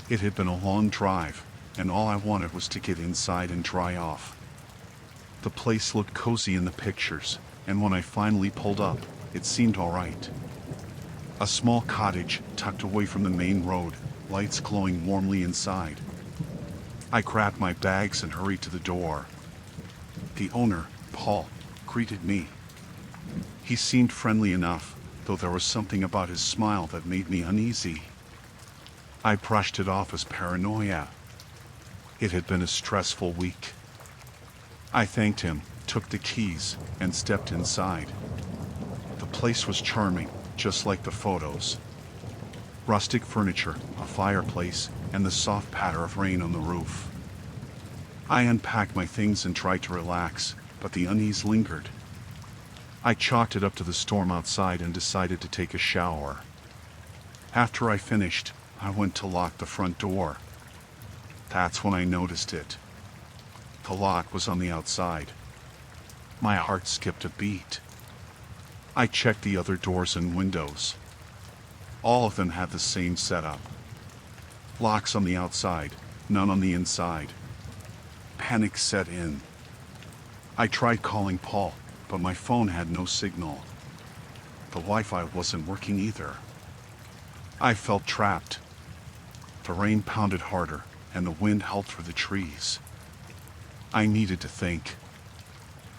It had been a long drive, and all I wanted was to get inside and dry off. The place looked cozy in the pictures, and when I finally pulled up, it seemed all right. A small cottage tucked away from the main road, lights glowing warmly inside. I grabbed my bags and hurried to the door. The owner, Paul, greeted me. He seemed friendly enough, though there was something about his smile that made me uneasy. I brushed it off as paranoia. It had been a stressful week. I thanked him, took the keys, and stepped inside. The place was charming, just like the photos. Rustic furniture, a fireplace, and the soft patter of rain on the roof. I unpacked my things and tried to relax, but the unease lingered. I chalked it up to the storm outside and decided to take a shower. After I finished, I went to lock the front door. That's when I noticed it. The lock was on the outside. My heart skipped a beat. I checked the other doors and windows. All of them had the same setup. Locks on the outside, none on the inside. Panic set in. I tried calling Paul, but my phone had no signal. The Wi-Fi wasn't working either. I felt trapped. The rain pounded harder, and the wind howled through the trees. I needed to think.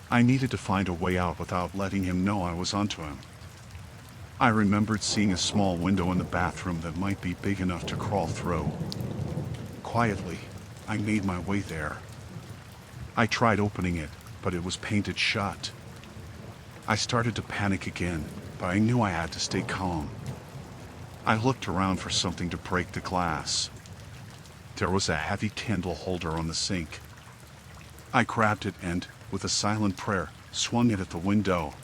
I needed to find a way out without letting him know I was onto him. I remembered seeing a small window in the bathroom that might be big enough to crawl through. Quietly, I made my way there. I tried opening it, but it was painted shut. I started to panic again, but I knew I had to stay calm. I looked around for something to break the glass. There was a heavy candle holder on the sink. I grabbed it and, with a silent prayer, swung it at the window.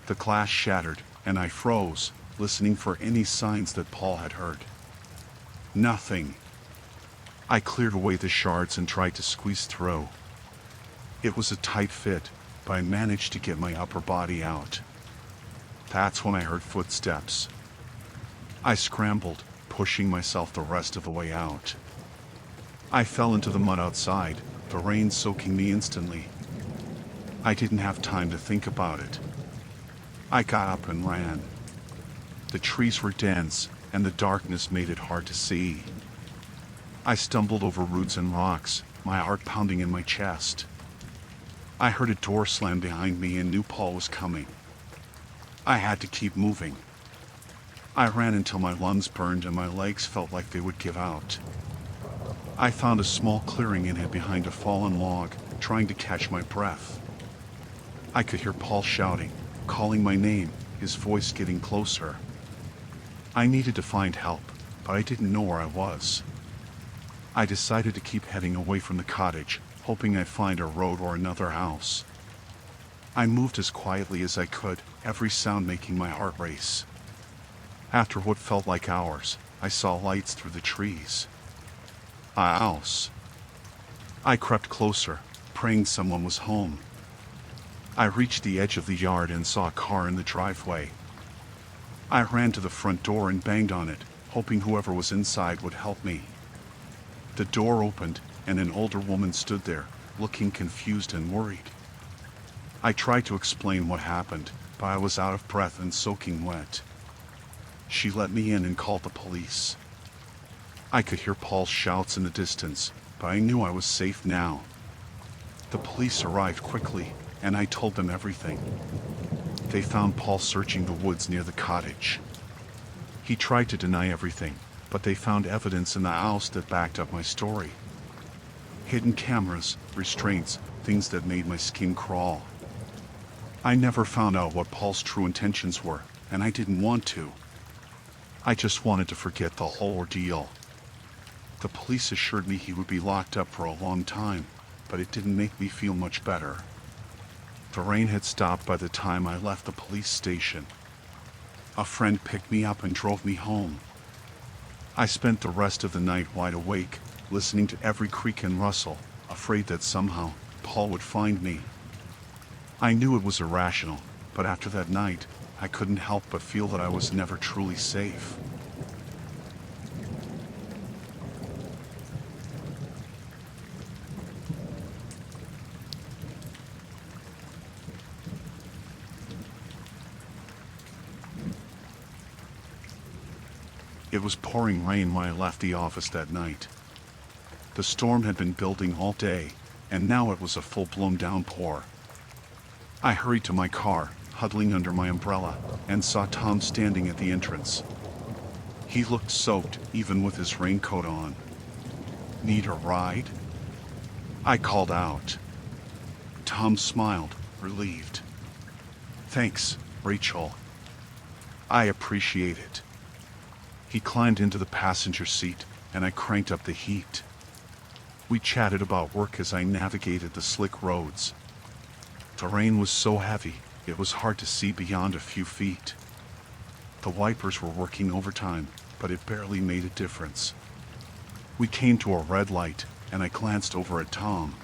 The glass shattered, and I froze, listening for any signs that Paul had heard. Nothing. I cleared away the shards and tried to squeeze through. It was a tight fit, but I managed to get my upper body out. That's when I heard footsteps. I scrambled, pushing myself the rest of the way out. I fell into the mud outside, the rain soaking me instantly. I didn't have time to think about it. I got up and ran. The trees were dense, and the darkness made it hard to see. I stumbled over roots and rocks, my heart pounding in my chest. I heard a door slam behind me and knew Paul was coming. I had to keep moving. I ran until my lungs burned and my legs felt like they would give out. I found a small clearing and hid behind a fallen log, trying to catch my breath. I could hear Paul shouting, calling my name, his voice getting closer. I needed to find help, but I didn't know where I was. I decided to keep heading away from the cottage, hoping I'd find a road or another house. I moved as quietly as I could, every sound making my heart race. After what felt like hours, I saw lights through the trees. A house. I crept closer, praying someone was home. I reached the edge of the yard and saw a car in the driveway. I ran to the front door and banged on it, hoping whoever was inside would help me. The door opened, and an older woman stood there, looking confused and worried. I tried to explain what happened, but I was out of breath and soaking wet. She let me in and called the police. I could hear Paul's shouts in the distance, but I knew I was safe now. The police arrived quickly, and I told them everything. They found Paul searching the woods near the cottage. He tried to deny everything, but they found evidence in the house that backed up my story. Hidden cameras, restraints, things that made my skin crawl. I never found out what Paul's true intentions were, and I didn't want to. I just wanted to forget the whole ordeal. The police assured me he would be locked up for a long time, but it didn't make me feel much better. The rain had stopped by the time I left the police station. A friend picked me up and drove me home. I spent the rest of the night wide awake, listening to every creak and rustle, afraid that somehow Paul would find me. I knew it was irrational, but after that night, I couldn't help but feel that I was never truly safe. It was pouring rain when I left the office that night. The storm had been building all day, and now it was a full-blown downpour. I hurried to my car, huddling under my umbrella, and saw Tom standing at the entrance. He looked soaked, even with his raincoat on. Need a ride? I called out. Tom smiled, relieved. Thanks, Rachel. I appreciate it. He climbed into the passenger seat, and I cranked up the heat. We chatted about work as I navigated the slick roads. The rain was so heavy, it was hard to see beyond a few feet. The wipers were working overtime, but it barely made a difference. We came to a red light, and I glanced over at Tom.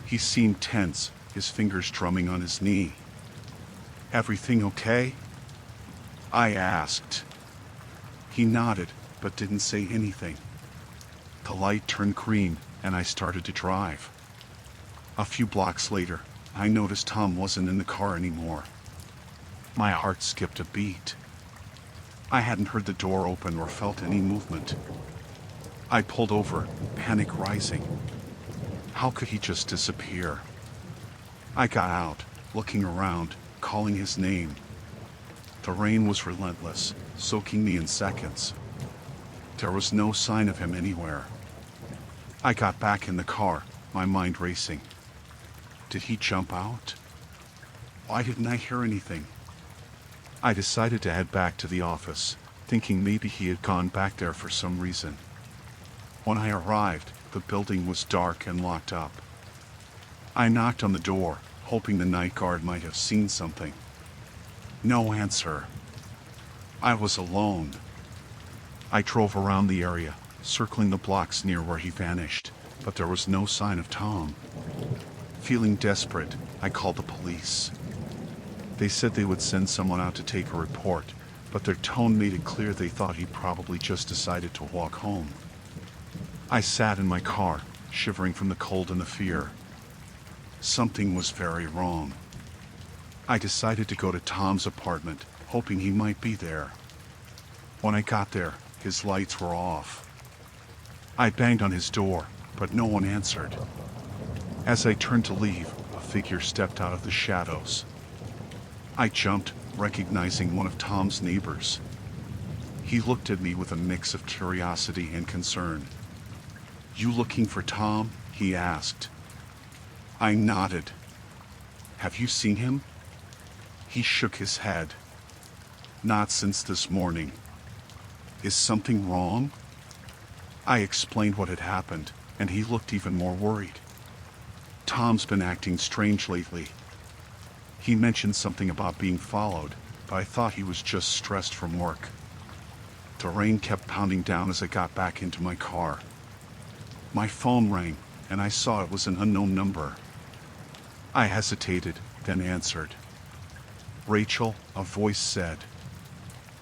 He seemed tense, his fingers drumming on his knee. Everything okay? I asked. He nodded, but didn't say anything. The light turned green, and I started to drive. A few blocks later, I noticed Tom wasn't in the car anymore. My heart skipped a beat. I hadn't heard the door open or felt any movement. I pulled over, panic rising. How could he just disappear? I got out, looking around, calling his name. The rain was relentless, soaking me in seconds. There was no sign of him anywhere. I got back in the car, my mind racing. Did he jump out? Why didn't I hear anything? I decided to head back to the office. thinking maybe he had gone back there for some reason. When I arrived, the building was dark and locked up. I knocked on the door, hoping the night guard might have seen something. No answer. I was alone. I drove around the area, circling the blocks near where he vanished, but there was no sign of Tom. Feeling desperate, I called the police. They said they would send someone out to take a report, but their tone made it clear they thought he probably just decided to walk home. I sat in my car, shivering from the cold and the fear. Something was very wrong. I decided to go to Tom's apartment, hoping he might be there. When I got there, his lights were off. I banged on his door, but no one answered. As I turned to leave, a figure stepped out of the shadows. I jumped, recognizing one of Tom's neighbors. He looked at me with a mix of curiosity and concern. "You looking for Tom?" he asked. I nodded. "Have you seen him?" He shook his head. "Not since this morning." "Is something wrong?" I explained what had happened, and he looked even more worried. "Tom's been acting strange lately. He mentioned something about being followed, but I thought he was just stressed from work." The rain kept pounding down as I got back into my car. My phone rang, and I saw it was an unknown number. I hesitated, then answered. "Rachel," a voice said.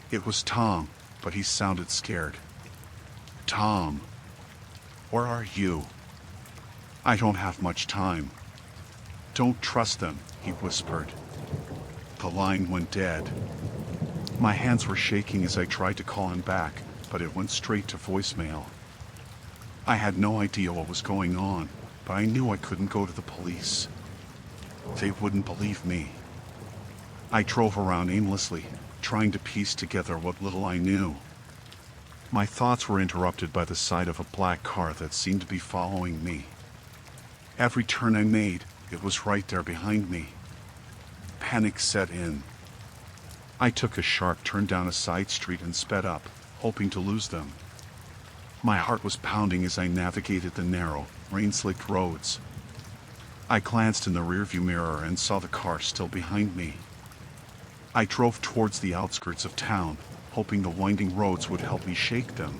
It was Tom, but he sounded scared. "Tom, where are you?" "I don't have much time." "Don't trust them," he whispered. The line went dead. My hands were shaking as I tried to call him back, but it went straight to voicemail. I had no idea what was going on, but I knew I couldn't go to the police. They wouldn't believe me. I drove around aimlessly, trying to piece together what little I knew. My thoughts were interrupted by the sight of a black car that seemed to be following me. Every turn I made, it was right there behind me. Panic set in. I took a sharp turn down a side street and sped up, hoping to lose them. My heart was pounding as I navigated the narrow, rain-slicked roads. I glanced in the rearview mirror and saw the car still behind me. I drove towards the outskirts of town, hoping the winding roads would help me shake them.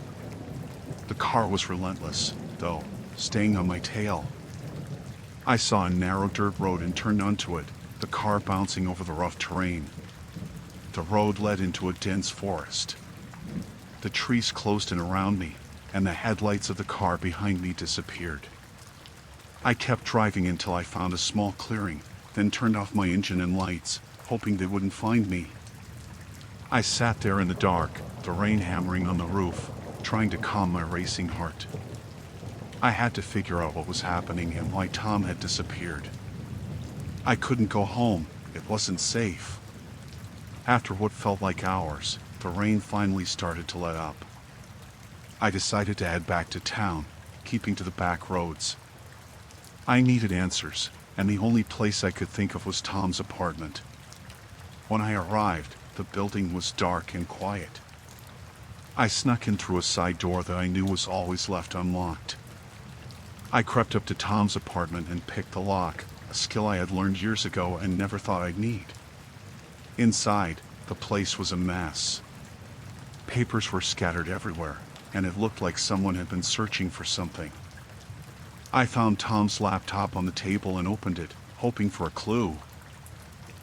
The car was relentless, though, staying on my tail. I saw a narrow dirt road and turned onto it, the car bouncing over the rough terrain. The road led into a dense forest. The trees closed in around me, and the headlights of the car behind me disappeared. I kept driving until I found a small clearing, then turned off my engine and lights, hoping they wouldn't find me. I sat there in the dark, the rain hammering on the roof, trying to calm my racing heart. I had to figure out what was happening and why Tom had disappeared. I couldn't go home, it wasn't safe. After what felt like hours, the rain finally started to let up. I decided to head back to town, keeping to the back roads. I needed answers, and the only place I could think of was Tom's apartment. When I arrived, the building was dark and quiet. I snuck in through a side door that I knew was always left unlocked. I crept up to Tom's apartment and picked the lock, a skill I had learned years ago and never thought I'd need. Inside, the place was a mess. Papers were scattered everywhere, and it looked like someone had been searching for something. I found Tom's laptop on the table and opened it, hoping for a clue.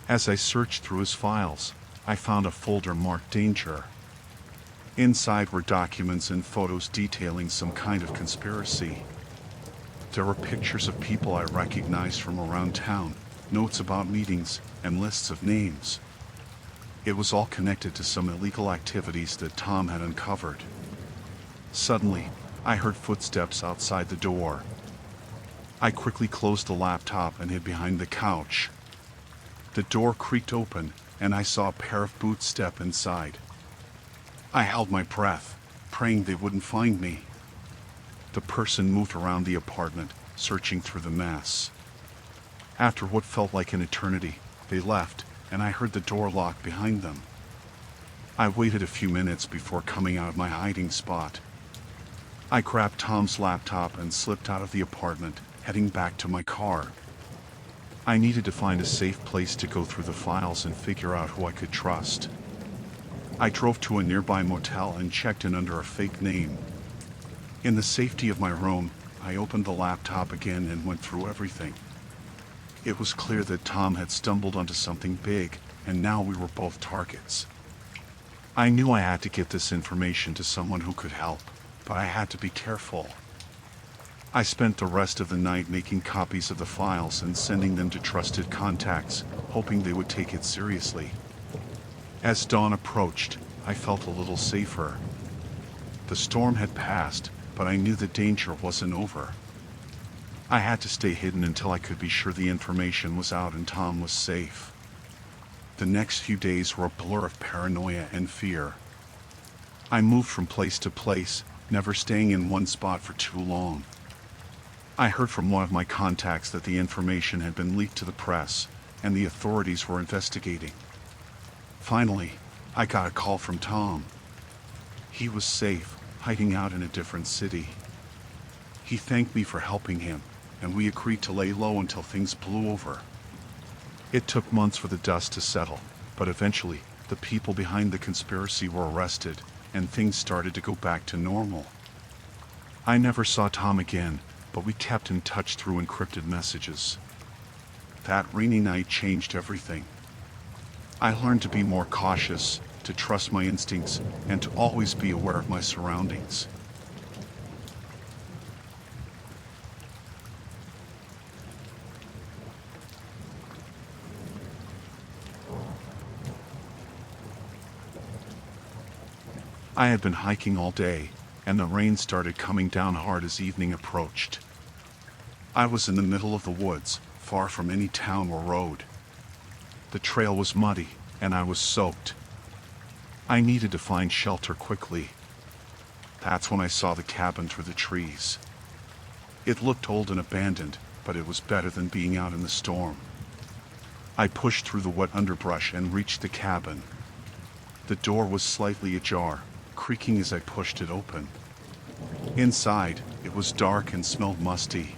As I searched through his files, I found a folder marked Danger. Inside were documents and photos detailing some kind of conspiracy. There were pictures of people I recognized from around town, notes about meetings, and lists of names. It was all connected to some illegal activities that Tom had uncovered. Suddenly, I heard footsteps outside the door. I quickly closed the laptop and hid behind the couch. The door creaked open, and I saw a pair of boots step inside. I held my breath, praying they wouldn't find me. The person moved around the apartment, searching through the mess. After what felt like an eternity, they left, and I heard the door lock behind them. I waited a few minutes before coming out of my hiding spot. I grabbed Tom's laptop and slipped out of the apartment, heading back to my car. I needed to find a safe place to go through the files and figure out who I could trust. I drove to a nearby motel and checked in under a fake name. In the safety of my room, I opened the laptop again and went through everything. It was clear that Tom had stumbled onto something big, and now we were both targets. I knew I had to get this information to someone who could help, but I had to be careful. I spent the rest of the night making copies of the files and sending them to trusted contacts, hoping they would take it seriously. As dawn approached, I felt a little safer. The storm had passed, but I knew the danger wasn't over. I had to stay hidden until I could be sure the information was out and Tom was safe. The next few days were a blur of paranoia and fear. I moved from place to place, never staying in one spot for too long. I heard from one of my contacts that the information had been leaked to the press, and the authorities were investigating. Finally, I got a call from Tom. He was safe, hiding out in a different city. He thanked me for helping him, and we agreed to lay low until things blew over. It took months for the dust to settle, but eventually, the people behind the conspiracy were arrested, and things started to go back to normal. I never saw Tom again, but we kept in touch through encrypted messages. That rainy night changed everything. I learned to be more cautious, to trust my instincts, and to always be aware of my surroundings. I had been hiking all day, and the rain started coming down hard as evening approached. I was in the middle of the woods, far from any town or road. The trail was muddy, and I was soaked. I needed to find shelter quickly. That's when I saw the cabin through the trees. It looked old and abandoned, but it was better than being out in the storm. I pushed through the wet underbrush and reached the cabin. The door was slightly ajar, creaking as I pushed it open. Inside, it was dark and smelled musty.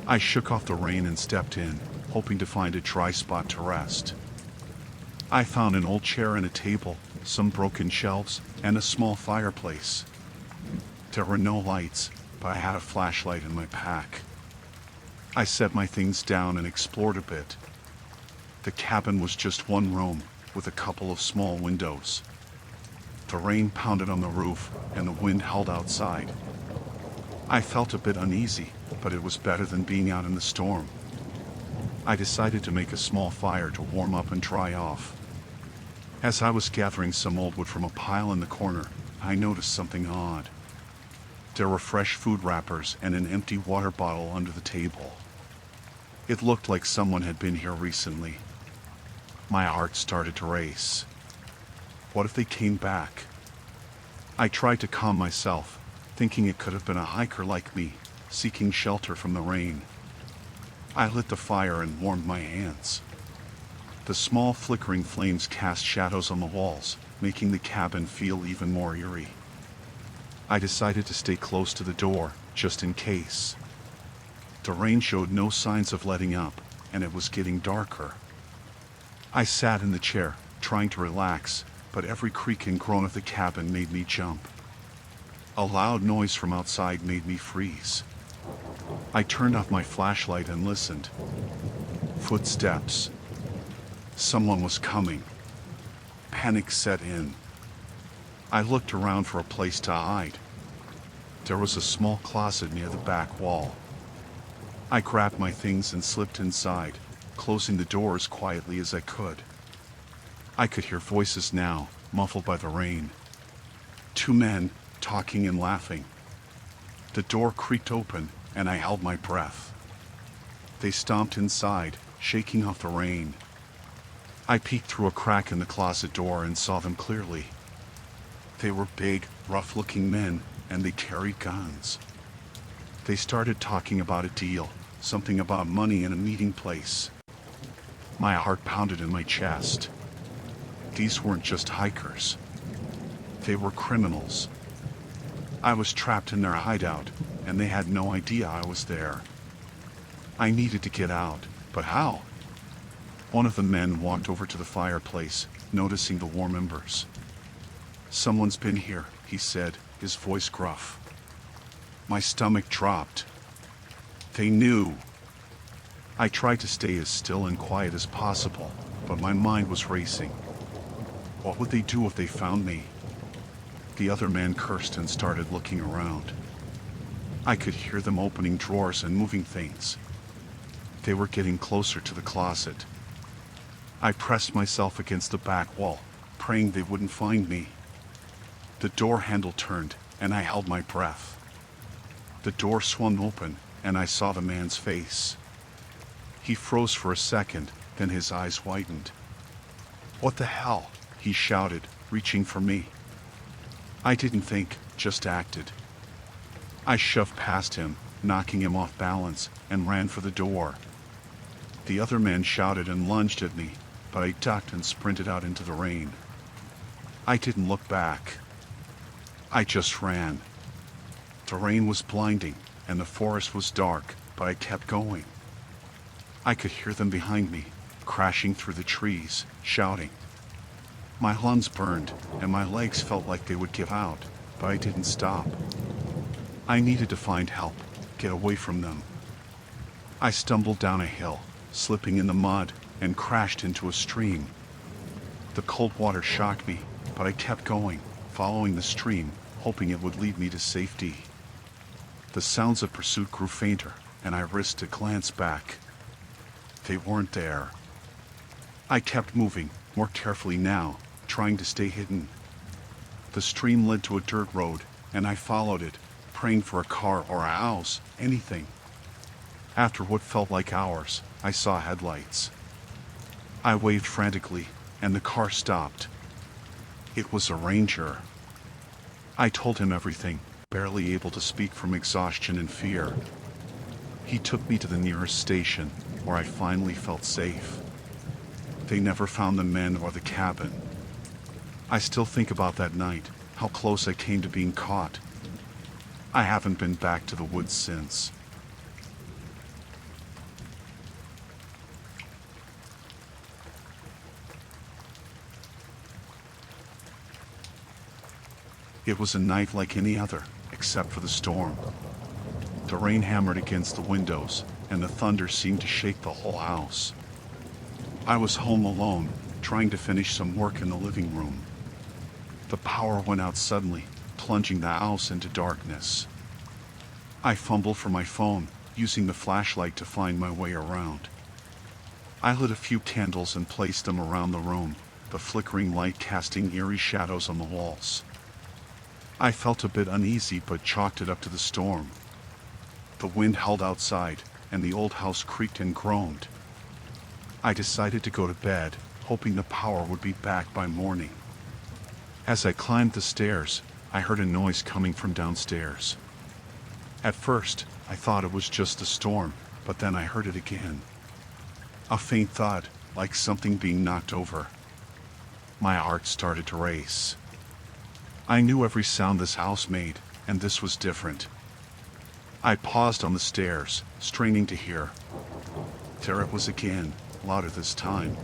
I shook off the rain and stepped in, hoping to find a dry spot to rest. I found an old chair and a table, some broken shelves, and a small fireplace. There were no lights, but I had a flashlight in my pack. I set my things down and explored a bit. The cabin was just one room, with a couple of small windows. The rain pounded on the roof, and the wind howled outside. I felt a bit uneasy, but it was better than being out in the storm. I decided to make a small fire to warm up and dry off. As I was gathering some old wood from a pile in the corner, I noticed something odd. There were fresh food wrappers and an empty water bottle under the table. It looked like someone had been here recently. My heart started to race. What if they came back? I tried to calm myself, thinking it could have been a hiker like me, seeking shelter from the rain. I lit the fire and warmed my hands. The small flickering flames cast shadows on the walls, making the cabin feel even more eerie. I decided to stay close to the door, just in case. The rain showed no signs of letting up, and it was getting darker. I sat in the chair, trying to relax, but every creak and groan of the cabin made me jump. A loud noise from outside made me freeze. I turned off my flashlight and listened. Footsteps. Someone was coming. Panic set in. I looked around for a place to hide. There was a small closet near the back wall. I grabbed my things and slipped inside, closing the door as quietly as I could. I could hear voices now, muffled by the rain. Two men, talking and laughing. The door creaked open, and I held my breath. They stomped inside, shaking off the rain. I peeked through a crack in the closet door and saw them clearly. They were big, rough-looking men, and they carried guns. They started talking about a deal, something about money and a meeting place. My heart pounded in my chest. These weren't just hikers. They were criminals. I was trapped in their hideout, and they had no idea I was there. I needed to get out, but how? One of the men walked over to the fireplace, noticing the warm embers. "Someone's been here," he said, his voice gruff. My stomach dropped. They knew. I tried to stay as still and quiet as possible, but my mind was racing. What would they do if they found me? The other man cursed and started looking around. I could hear them opening drawers and moving things. They were getting closer to the closet. I pressed myself against the back wall, praying they wouldn't find me. The door handle turned, and I held my breath. The door swung open, and I saw the man's face. He froze for a second, then his eyes widened. "What the hell?" he shouted, reaching for me. I didn't think, just acted. I shoved past him, knocking him off balance, and ran for the door. The other man shouted and lunged at me, but I ducked and sprinted out into the rain. I didn't look back. I just ran. The rain was blinding, and the forest was dark, but I kept going. I could hear them behind me, crashing through the trees, shouting. My lungs burned, and my legs felt like they would give out, but I didn't stop. I needed to find help, get away from them. I stumbled down a hill, slipping in the mud, and crashed into a stream. The cold water shocked me, but I kept going, following the stream, hoping it would lead me to safety. The sounds of pursuit grew fainter, and I risked a glance back. They weren't there. I kept moving, more carefully now, trying to stay hidden. The stream led to a dirt road, and I followed it, praying for a car or a house, anything. After what felt like hours, I saw headlights. I waved frantically, and the car stopped. It was a ranger. I told him everything, barely able to speak from exhaustion and fear. He took me to the nearest station, where I finally felt safe. They never found the men or the cabin. I still think about that night, how close I came to being caught. I haven't been back to the woods since. It was a night like any other, except for the storm. The rain hammered against the windows, and the thunder seemed to shake the whole house. I was home alone, trying to finish some work in the living room. The power went out suddenly, plunging the house into darkness. I fumbled for my phone, using the flashlight to find my way around. I lit a few candles and placed them around the room, the flickering light casting eerie shadows on the walls. I felt a bit uneasy but chalked it up to the storm. The wind howled outside, and the old house creaked and groaned. I decided to go to bed, hoping the power would be back by morning. As I climbed the stairs, I heard a noise coming from downstairs. At first, I thought it was just the storm, but then I heard it again. A faint thud, like something being knocked over. My heart started to race. I knew every sound this house made, and this was different. I paused on the stairs, straining to hear. There it was again, louder this time.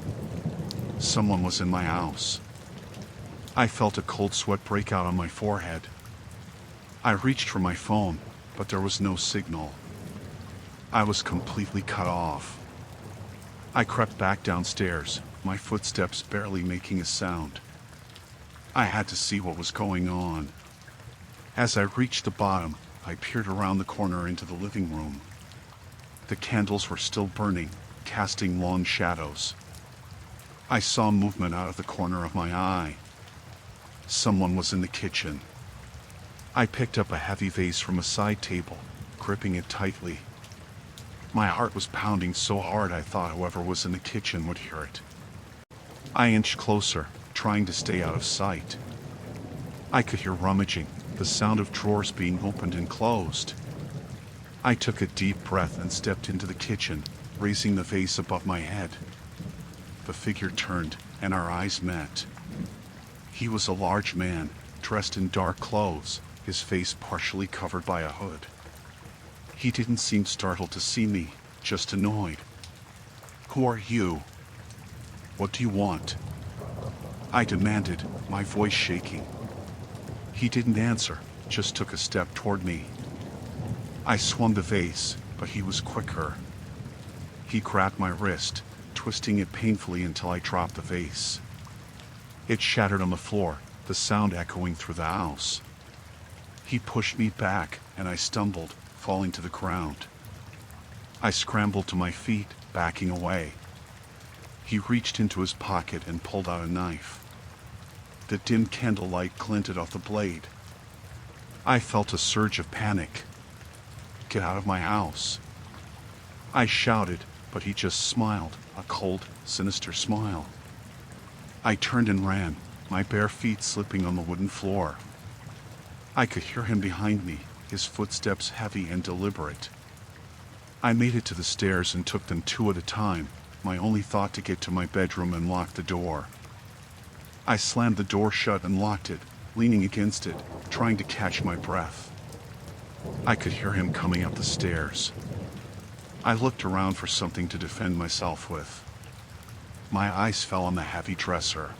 Someone was in my house. I felt a cold sweat break out on my forehead. I reached for my phone, but there was no signal. I was completely cut off. I crept back downstairs, my footsteps barely making a sound. I had to see what was going on. As I reached the bottom, I peered around the corner into the living room. The candles were still burning, casting long shadows. I saw movement out of the corner of my eye. Someone was in the kitchen. I picked up a heavy vase from a side table, gripping it tightly. My heart was pounding so hard I thought whoever was in the kitchen would hear it. I inched closer, trying to stay out of sight. I could hear rummaging, the sound of drawers being opened and closed. I took a deep breath and stepped into the kitchen, raising the vase above my head. The figure turned, and our eyes met. He was a large man, dressed in dark clothes, his face partially covered by a hood. He didn't seem startled to see me, just annoyed. "Who are you? What do you want?" I demanded, my voice shaking. He didn't answer, just took a step toward me. I swung the vase, but he was quicker. He grabbed my wrist, twisting it painfully until I dropped the vase. It shattered on the floor, the sound echoing through the house. He pushed me back, and I stumbled, falling to the ground. I scrambled to my feet, backing away. He reached into his pocket and pulled out a knife. The dim candlelight glinted off the blade. I felt a surge of panic. "Get out of my house!" I shouted, but he just smiled, a cold, sinister smile. I turned and ran, my bare feet slipping on the wooden floor. I could hear him behind me, his footsteps heavy and deliberate. I made it to the stairs and took them two at a time, my only thought to get to my bedroom and lock the door. I slammed the door shut and locked it, leaning against it, trying to catch my breath. I could hear him coming up the stairs. I looked around for something to defend myself with. My eyes fell on the heavy dresser.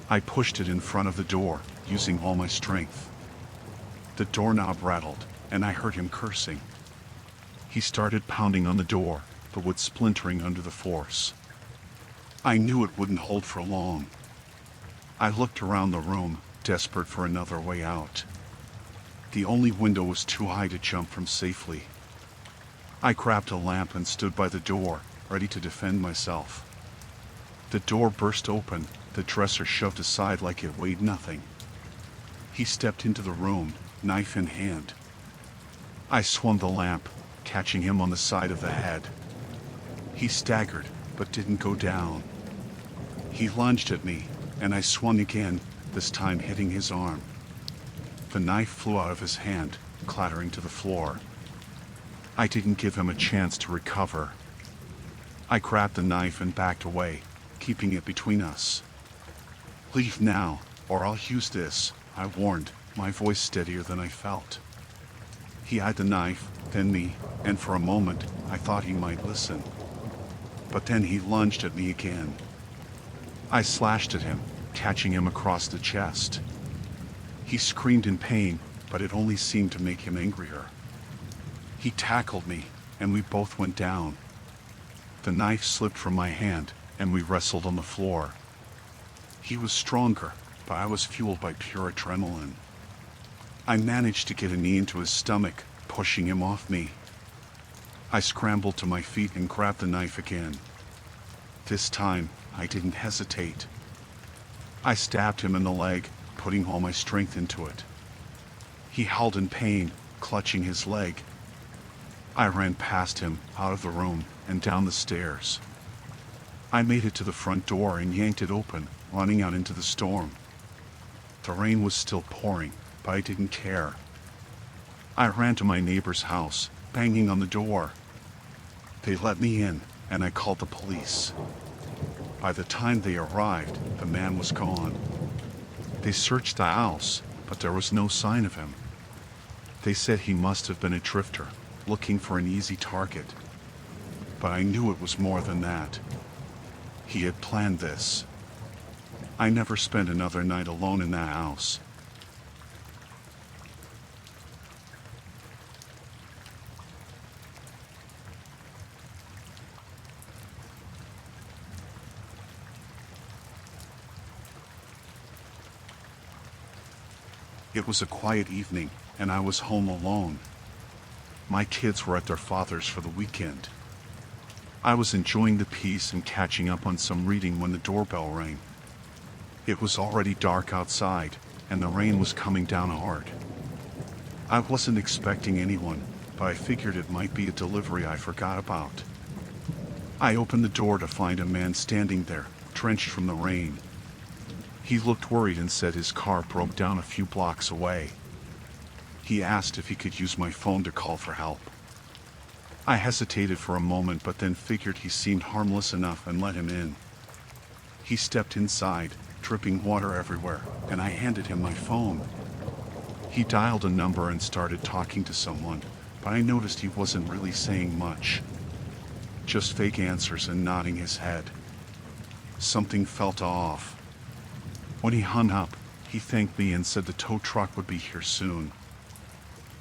I pushed it in front of the door, using all my strength. The doorknob rattled, and I heard him cursing. He started pounding on the door, the wood splintering under the force. I knew it wouldn't hold for long. I looked around the room, desperate for another way out. The only window was too high to jump from safely. I grabbed a lamp and stood by the door, ready to defend myself. The door burst open, the dresser shoved aside like it weighed nothing. He stepped into the room, knife in hand. I swung the lamp, catching him on the side of the head. He staggered, but didn't go down. He lunged at me, and I swung again, this time hitting his arm. The knife flew out of his hand, clattering to the floor. I didn't give him a chance to recover. I grabbed the knife and backed away, keeping it between us. "Leave now, or I'll use this," I warned, my voice steadier than I felt. He eyed the knife, then me, and for a moment, I thought he might listen. But then he lunged at me again. I slashed at him, catching him across the chest. He screamed in pain, but it only seemed to make him angrier. He tackled me, and we both went down. The knife slipped from my hand, and we wrestled on the floor. He was stronger, but I was fueled by pure adrenaline. I managed to get a knee into his stomach, pushing him off me. I scrambled to my feet and grabbed the knife again. This time, I didn't hesitate. I stabbed him in the leg, putting all my strength into it. He howled in pain, clutching his leg. I ran past him, out of the room, and down the stairs. I made it to the front door and yanked it open, running out into the storm. The rain was still pouring, but I didn't care. I ran to my neighbor's house, banging on the door. They let me in, and I called the police. By the time they arrived, the man was gone. They searched the house, but there was no sign of him. They said he must have been a drifter, looking for an easy target. But I knew it was more than that. He had planned this. I never spent another night alone in that house. It was a quiet evening, and I was home alone. My kids were at their father's for the weekend. I was enjoying the peace and catching up on some reading when the doorbell rang. It was already dark outside, and the rain was coming down hard. I wasn't expecting anyone, but I figured it might be a delivery I forgot about. I opened the door to find a man standing there, drenched from the rain. He looked worried and said his car broke down a few blocks away. He asked if he could use my phone to call for help. I hesitated for a moment, but then figured he seemed harmless enough and let him in. He stepped inside, dripping water everywhere, and I handed him my phone. He dialed a number and started talking to someone, but I noticed he wasn't really saying much. Just fake answers and nodding his head. Something felt off. When he hung up, he thanked me and said the tow truck would be here soon.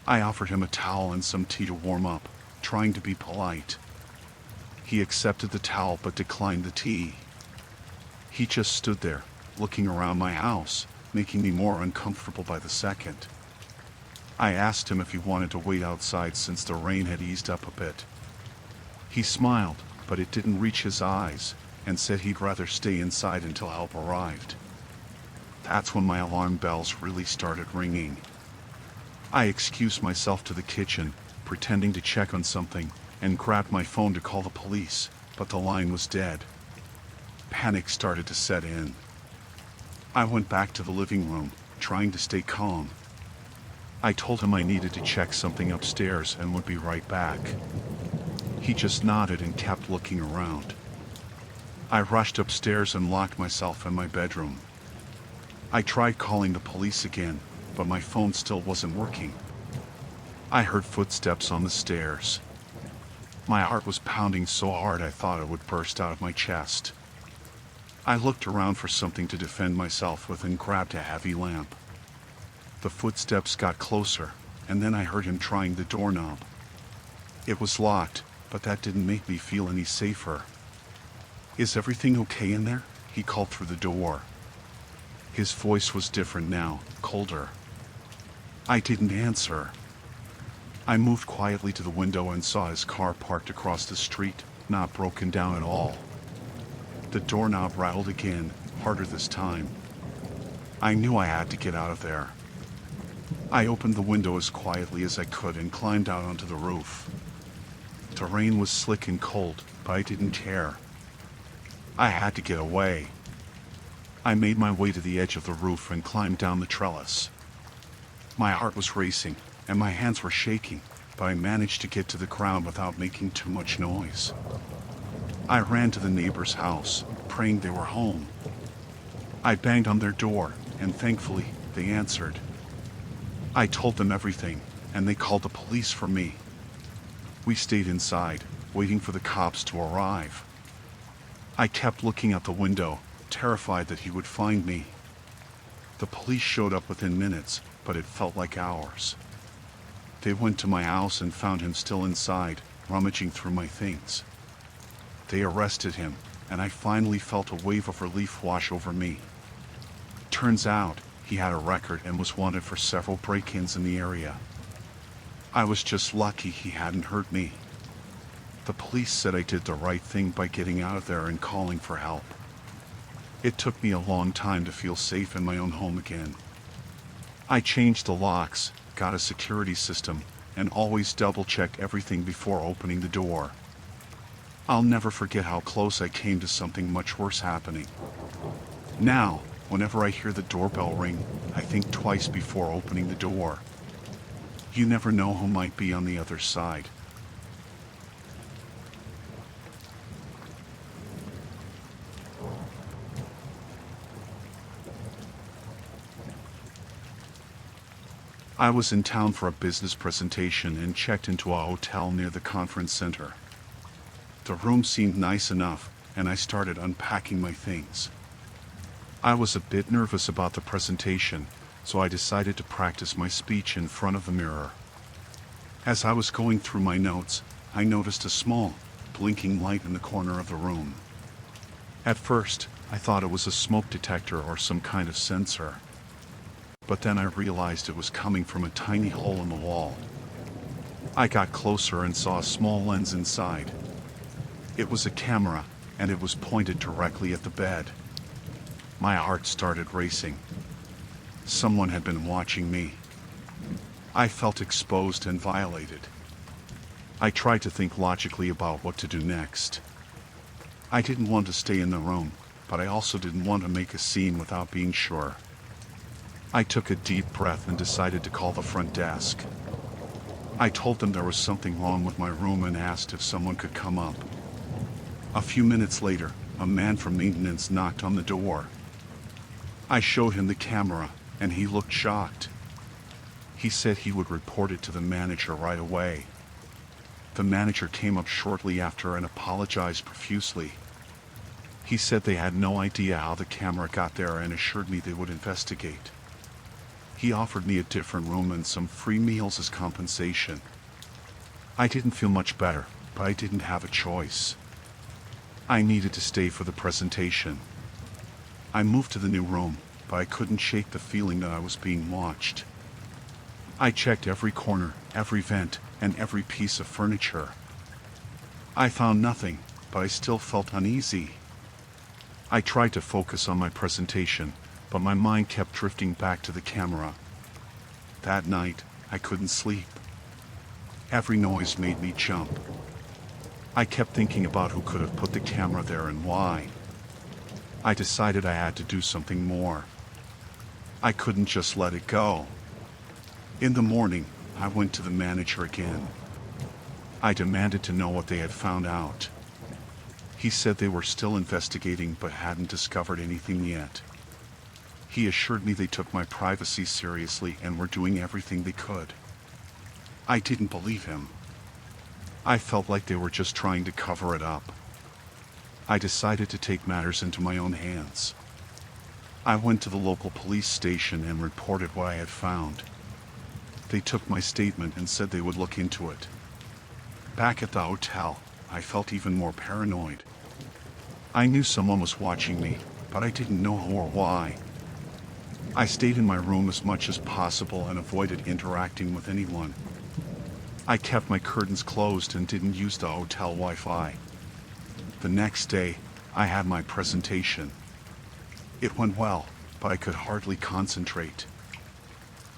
I offered him a towel and some tea to warm up, trying to be polite. He accepted the towel but declined the tea. He just stood there, looking around my house, making me more uncomfortable by the second. I asked him if he wanted to wait outside since the rain had eased up a bit. He smiled, but it didn't reach his eyes, and said he'd rather stay inside until help arrived. That's when my alarm bells really started ringing. I excused myself to the kitchen, pretending to check on something, and grabbed my phone to call the police, but the line was dead. Panic started to set in. I went back to the living room, trying to stay calm. I told him I needed to check something upstairs and would be right back. He just nodded and kept looking around. I rushed upstairs and locked myself in my bedroom. I tried calling the police again, but my phone still wasn't working. I heard footsteps on the stairs. My heart was pounding so hard I thought it would burst out of my chest. I looked around for something to defend myself with and grabbed a heavy lamp. The footsteps got closer, and then I heard him trying the doorknob. It was locked, but that didn't make me feel any safer. "Is everything okay in there?" he called through the door. His voice was different now, colder. I didn't answer. I moved quietly to the window and saw his car parked across the street, not broken down at all. The doorknob rattled again, harder this time. I knew I had to get out of there. I opened the window as quietly as I could and climbed out onto the roof. The rain was slick and cold, but I didn't care. I had to get away. I made my way to the edge of the roof and climbed down the trellis. My heart was racing, and my hands were shaking, but I managed to get to the ground without making too much noise. I ran to the neighbor's house, praying they were home. I banged on their door, and thankfully, they answered. I told them everything, and they called the police for me. We stayed inside, waiting for the cops to arrive. I kept looking out the window, terrified that he would find me. The police showed up within minutes, but it felt like hours. They went to my house and found him still inside, rummaging through my things. They arrested him, and I finally felt a wave of relief wash over me. Turns out, he had a record and was wanted for several break-ins in the area. I was just lucky he hadn't hurt me. The police said I did the right thing by getting out of there and calling for help. It took me a long time to feel safe in my own home again. I changed the locks, got a security system, and always double-check everything before opening the door. I'll never forget how close I came to something much worse happening. Now, whenever I hear the doorbell ring, I think twice before opening the door. You never know who might be on the other side. I was in town for a business presentation and checked into a hotel near the conference center. The room seemed nice enough, and I started unpacking my things. I was a bit nervous about the presentation, so I decided to practice my speech in front of the mirror. As I was going through my notes, I noticed a small, blinking light in the corner of the room. At first, I thought it was a smoke detector or some kind of sensor. But then I realized it was coming from a tiny hole in the wall. I got closer and saw a small lens inside. It was a camera, and it was pointed directly at the bed. My heart started racing. Someone had been watching me. I felt exposed and violated. I tried to think logically about what to do next. I didn't want to stay in the room, but I also didn't want to make a scene without being sure. I took a deep breath and decided to call the front desk. I told them there was something wrong with my room and asked if someone could come up. A few minutes later, a man from maintenance knocked on the door. I showed him the camera, and he looked shocked. He said he would report it to the manager right away. The manager came up shortly after and apologized profusely. He said they had no idea how the camera got there and assured me they would investigate. He offered me a different room and some free meals as compensation. I didn't feel much better, but I didn't have a choice. I needed to stay for the presentation. I moved to the new room, but I couldn't shake the feeling that I was being watched. I checked every corner, every vent, and every piece of furniture. I found nothing, but I still felt uneasy. I tried to focus on my presentation, but my mind kept drifting back to the camera. That night, I couldn't sleep. Every noise made me jump. I kept thinking about who could have put the camera there and why. I decided I had to do something more. I couldn't just let it go. In the morning, I went to the manager again. I demanded to know what they had found out. He said they were still investigating but hadn't discovered anything yet. He assured me they took my privacy seriously and were doing everything they could. I didn't believe him. I felt like they were just trying to cover it up. I decided to take matters into my own hands. I went to the local police station and reported what I had found. They took my statement and said they would look into it. Back at the hotel, I felt even more paranoid. I knew someone was watching me, but I didn't know who or why. I stayed in my room as much as possible and avoided interacting with anyone. I kept my curtains closed and didn't use the hotel Wi-Fi. The next day, I had my presentation. It went well, but I could hardly concentrate.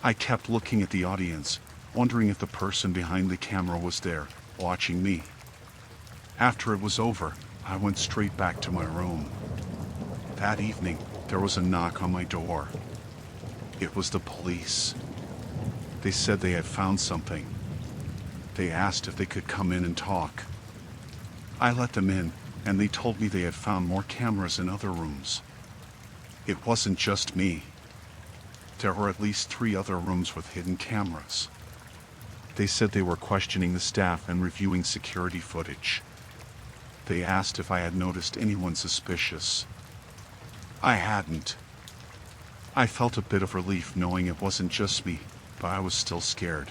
I kept looking at the audience, wondering if the person behind the camera was there, watching me. After it was over, I went straight back to my room. That evening, there was a knock on my door. It was the police. They said they had found something. They asked if they could come in and talk. I let them in, and they told me they had found more cameras in other rooms. It wasn't just me. There were at least 3 other rooms with hidden cameras. They said they were questioning the staff and reviewing security footage. They asked if I had noticed anyone suspicious. I hadn't. I felt a bit of relief knowing it wasn't just me, but I was still scared.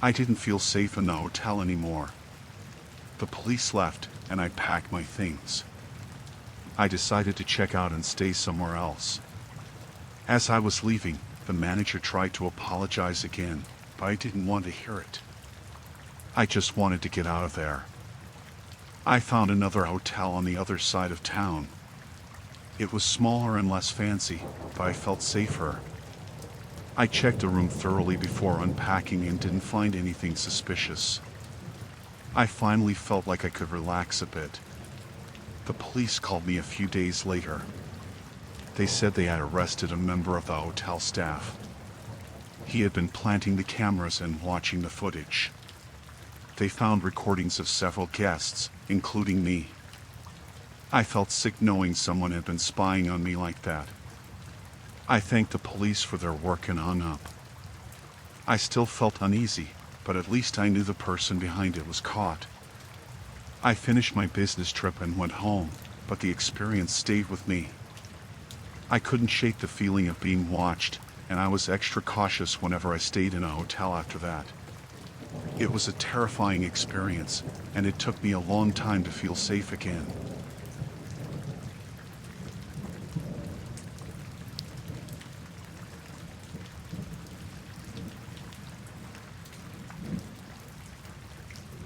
I didn't feel safe in the hotel anymore. The police left, and I packed my things. I decided to check out and stay somewhere else. As I was leaving, the manager tried to apologize again, but I didn't want to hear it. I just wanted to get out of there. I found another hotel on the other side of town. It was smaller and less fancy, but I felt safer. I checked the room thoroughly before unpacking and didn't find anything suspicious. I finally felt like I could relax a bit. The police called me a few days later. They said they had arrested a member of the hotel staff. He had been planting the cameras and watching the footage. They found recordings of several guests, including me. I felt sick knowing someone had been spying on me like that. I thanked the police for their work and hung up. I still felt uneasy, but at least I knew the person behind it was caught. I finished my business trip and went home, but the experience stayed with me. I couldn't shake the feeling of being watched, and I was extra cautious whenever I stayed in a hotel after that. It was a terrifying experience, and it took me a long time to feel safe again.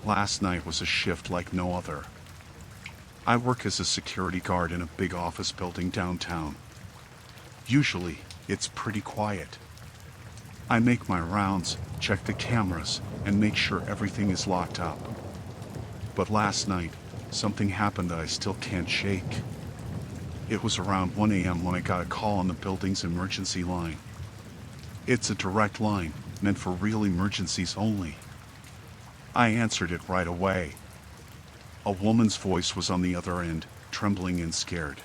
Last night was a shift like no other. I work as a security guard in a big office building downtown. Usually, it's pretty quiet. I make my rounds, check the cameras, and make sure everything is locked up. But last night, something happened that I still can't shake. It was around 1 a.m. when I got a call on the building's emergency line. It's a direct line, meant for real emergencies only. I answered it right away. A woman's voice was on the other end, trembling and scared.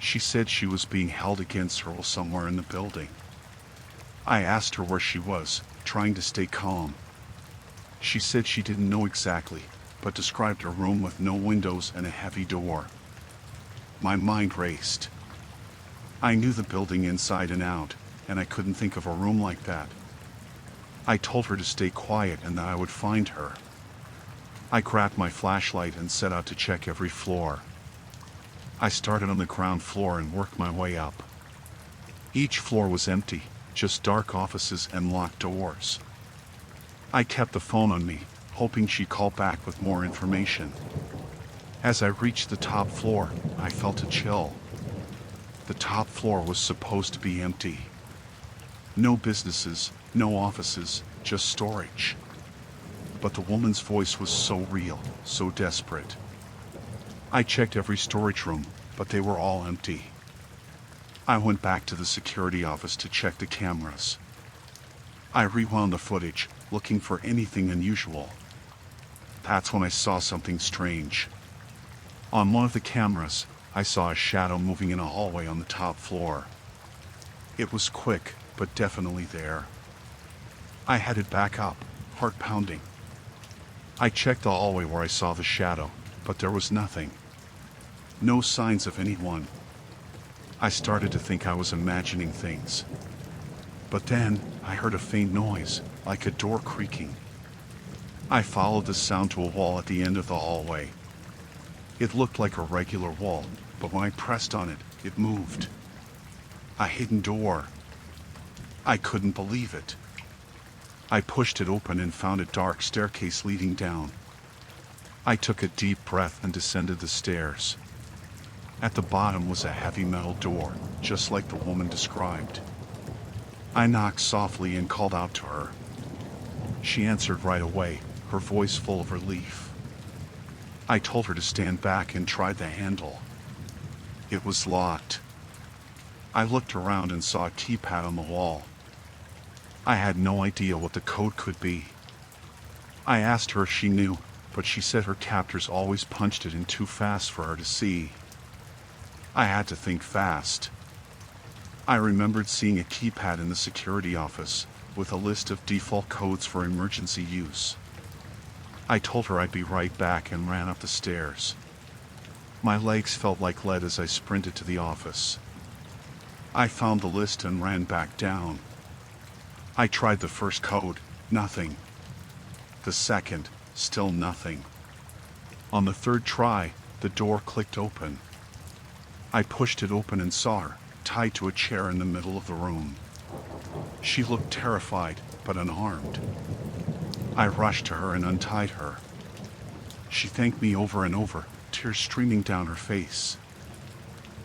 She said she was being held against her will somewhere in the building. I asked her where she was, trying to stay calm. She said she didn't know exactly, but described a room with no windows and a heavy door. My mind raced. I knew the building inside and out, and I couldn't think of a room like that. I told her to stay quiet and that I would find her. I grabbed my flashlight and set out to check every floor. I started on the ground floor and worked my way up. Each floor was empty, just dark offices and locked doors. I kept the phone on me, hoping she'd call back with more information. As I reached the top floor, I felt a chill. The top floor was supposed to be empty. No businesses, no offices, just storage. But the woman's voice was so real, so desperate. I checked every storage room, but they were all empty. I went back to the security office to check the cameras. I rewound the footage, looking for anything unusual. That's when I saw something strange. On one of the cameras, I saw a shadow moving in a hallway on the top floor. It was quick, but definitely there. I headed back up, heart pounding. I checked the hallway where I saw the shadow, but there was nothing. No signs of anyone. I started to think I was imagining things. But then, I heard a faint noise, like a door creaking. I followed the sound to a wall at the end of the hallway. It looked like a regular wall, but when I pressed on it, it moved. A hidden door. I couldn't believe it. I pushed it open and found a dark staircase leading down. I took a deep breath and descended the stairs. At the bottom was a heavy metal door, just like the woman described. I knocked softly and called out to her. She answered right away, her voice full of relief. I told her to stand back and tried the handle. It was locked. I looked around and saw a keypad on the wall. I had no idea what the code could be. I asked her if she knew, but she said her captors always punched it in too fast for her to see. I had to think fast. I remembered seeing a keypad in the security office, with a list of default codes for emergency use. I told her I'd be right back and ran up the stairs. My legs felt like lead as I sprinted to the office. I found the list and ran back down. I tried the first code, nothing. The second, still nothing. On the third try, the door clicked open. I pushed it open and saw her, tied to a chair in the middle of the room. She looked terrified, but unharmed. I rushed to her and untied her. She thanked me over and over, tears streaming down her face.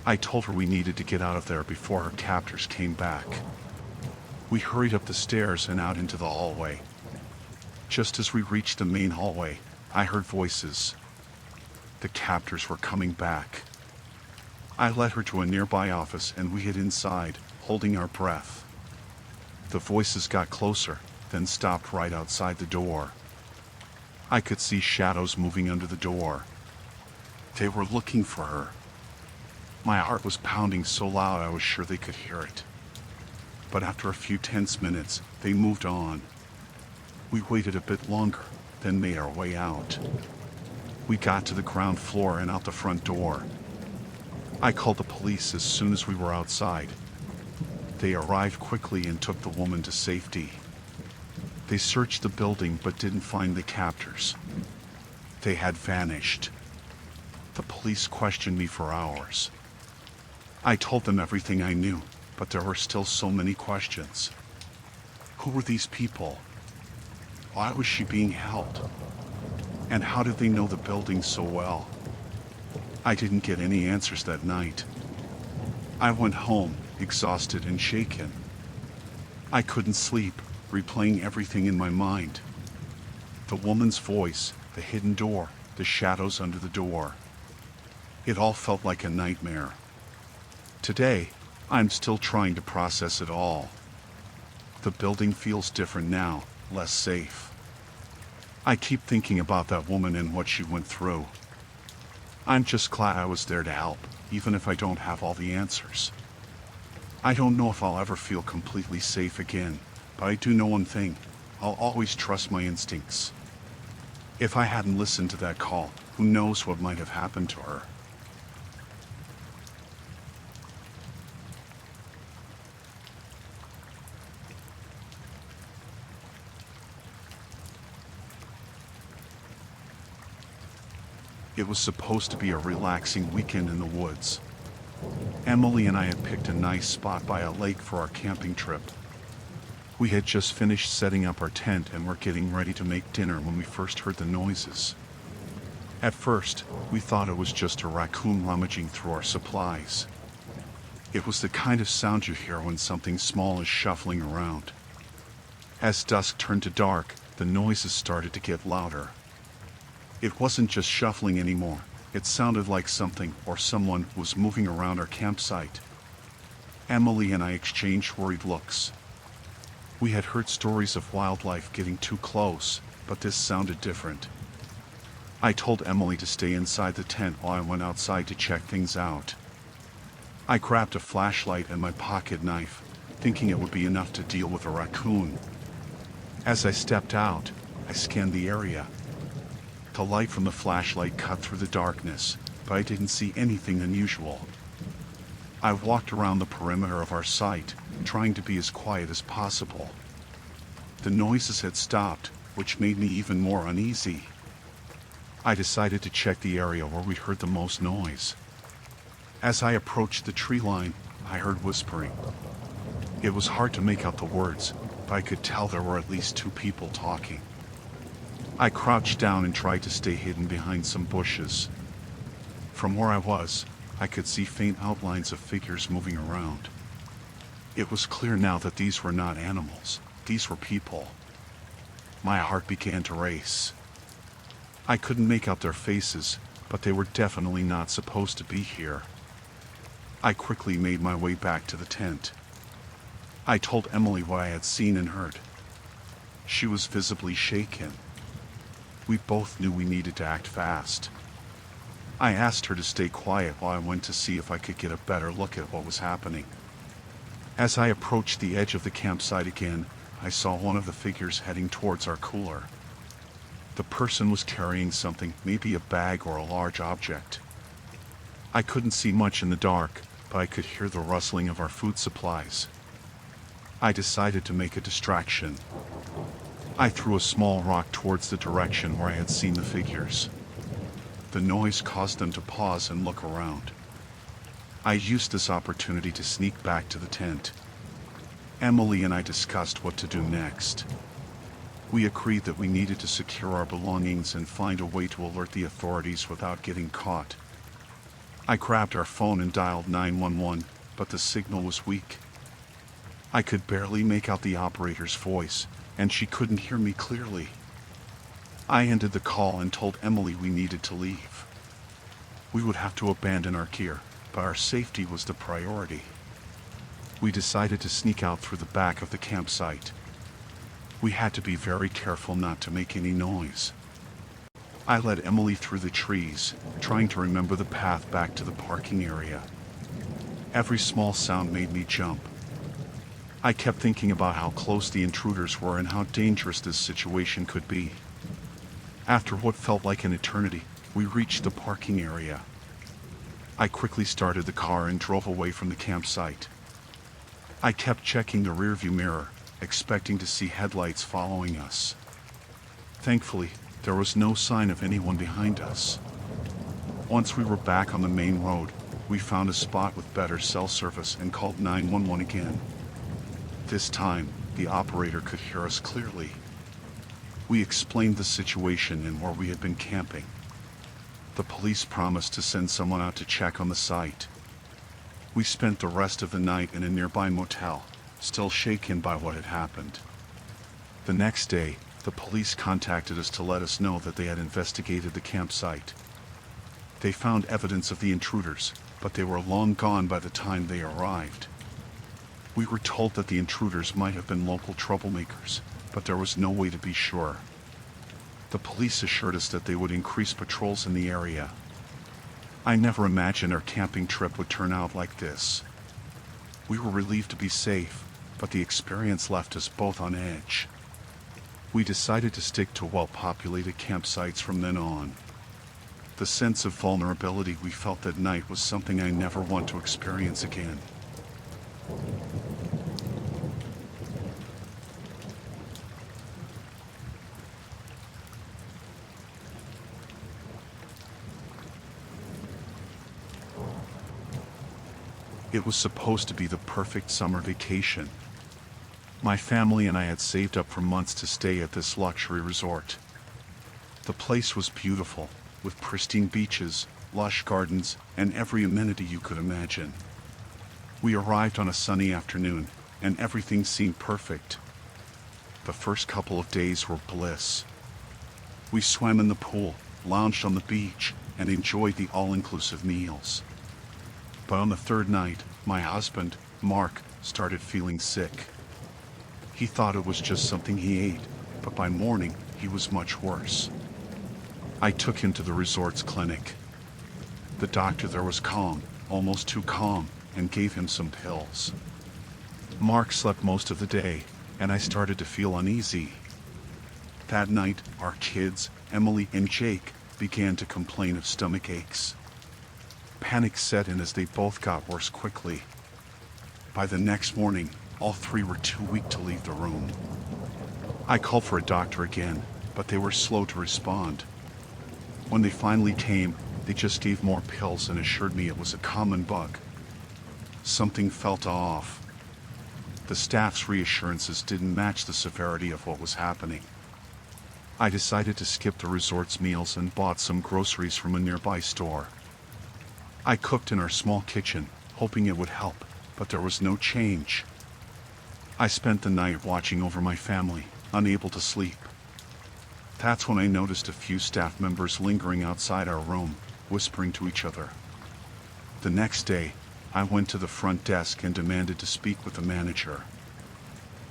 I told her we needed to get out of there before her captors came back. We hurried up the stairs and out into the hallway. Just as we reached the main hallway, I heard voices. The captors were coming back. I led her to a nearby office and we hid inside, holding our breath. The voices got closer, then stopped right outside the door. I could see shadows moving under the door. They were looking for her. My heart was pounding so loud I was sure they could hear it. But after a few tense minutes, they moved on. We waited a bit longer, then made our way out. We got to the ground floor and out the front door. I called the police as soon as we were outside. They arrived quickly and took the woman to safety. They searched the building but didn't find the captors. They had vanished. The police questioned me for hours. I told them everything I knew, but there were still so many questions. Who were these people? Why was she being held? And how did they know the building so well? I didn't get any answers that night. I went home, exhausted and shaken. I couldn't sleep, replaying everything in my mind. The woman's voice, the hidden door, the shadows under the door. It all felt like a nightmare. Today, I'm still trying to process it all. The building feels different now, less safe. I keep thinking about that woman and what she went through. I'm just glad I was there to help. even if I don't have all the answers. I don't know if I'll ever feel completely safe again, but I do know one thing: I'll always trust my instincts. If I hadn't listened to that call, who knows what might have happened to her. It was supposed to be a relaxing weekend in the woods. Emily and I had picked a nice spot by a lake for our camping trip. We had just finished setting up our tent and were getting ready to make dinner when we first heard the noises. At first, we thought it was just a raccoon rummaging through our supplies. It was the kind of sound you hear when something small is shuffling around. As dusk turned to dark, the noises started to get louder. It wasn't just shuffling anymore. It sounded like something or someone was moving around our campsite. Emily and I exchanged worried looks. We had heard stories of wildlife getting too close, but this sounded different. I told Emily to stay inside the tent while I went outside to check things out. I grabbed a flashlight and my pocket knife, thinking it would be enough to deal with a raccoon. As I stepped out, I scanned the area. The light from the flashlight cut through the darkness, but I didn't see anything unusual. I walked around the perimeter of our site, trying to be as quiet as possible. The noises had stopped, which made me even more uneasy. I decided to check the area where we'd heard the most noise. As I approached the tree line, I heard whispering. It was hard to make out the words, but I could tell there were at least two people talking. I crouched down and tried to stay hidden behind some bushes. From where I was, I could see faint outlines of figures moving around. It was clear now that these were not animals, these were people. My heart began to race. I couldn't make out their faces, but they were definitely not supposed to be here. I quickly made my way back to the tent. I told Emily what I had seen and heard. She was visibly shaken. We both knew we needed to act fast. I asked her to stay quiet while I went to see if I could get a better look at what was happening. As I approached the edge of the campsite again, I saw one of the figures heading towards our cooler. The person was carrying something, maybe a bag or a large object. I couldn't see much in the dark, but I could hear the rustling of our food supplies. I decided to make a distraction. I threw a small rock towards the direction where I had seen the figures. The noise caused them to pause and look around. I used this opportunity to sneak back to the tent. Emily and I discussed what to do next. We agreed that we needed to secure our belongings and find a way to alert the authorities without getting caught. I grabbed our phone and dialed 911, but the signal was weak. I could barely make out the operator's voice, and she couldn't hear me clearly. I ended the call and told Emily we needed to leave. We would have to abandon our gear, but our safety was the priority. We decided to sneak out through the back of the campsite. We had to be very careful not to make any noise. I led Emily through the trees, trying to remember the path back to the parking area. Every small sound made me jump. I kept thinking about how close the intruders were and how dangerous this situation could be. After what felt like an eternity, we reached the parking area. I quickly started the car and drove away from the campsite. I kept checking the rearview mirror, expecting to see headlights following us. Thankfully, there was no sign of anyone behind us. Once we were back on the main road, we found a spot with better cell service and called 911 again. This time, the operator could hear us clearly. We explained the situation and where we had been camping. The police promised to send someone out to check on the site. We spent the rest of the night in a nearby motel, still shaken by what had happened. The next day, the police contacted us to let us know that they had investigated the campsite. They found evidence of the intruders, but they were long gone by the time they arrived. We were told that the intruders might have been local troublemakers, but there was no way to be sure. The police assured us that they would increase patrols in the area. I never imagined our camping trip would turn out like this. We were relieved to be safe, but the experience left us both on edge. We decided to stick to well-populated campsites from then on. The sense of vulnerability we felt that night was something I never want to experience again. It was supposed to be the perfect summer vacation. My family and I had saved up for months to stay at this luxury resort. The place was beautiful, with pristine beaches, lush gardens, and every amenity you could imagine. We arrived on a sunny afternoon, and everything seemed perfect. The first couple of days were bliss. We swam in the pool, lounged on the beach, and enjoyed the all-inclusive meals. But on the third night, my husband, Mark, started feeling sick. He thought it was just something he ate, but by morning, he was much worse. I took him to the resort's clinic. The doctor there was calm, almost too calm, and gave him some pills. Mark slept most of the day, and I started to feel uneasy. That night, our kids, Emily and Jake, began to complain of stomach aches. Panic set in as they both got worse quickly. By the next morning, all three were too weak to leave the room. I called for a doctor again, but they were slow to respond. When they finally came, they just gave more pills and assured me it was a common bug. Something felt off. The staff's reassurances didn't match the severity of what was happening. I decided to skip the resort's meals and bought some groceries from a nearby store. I cooked in our small kitchen, hoping it would help, but there was no change. I spent the night watching over my family, unable to sleep. That's when I noticed a few staff members lingering outside our room, whispering to each other. The next day, I went to the front desk and demanded to speak with the manager.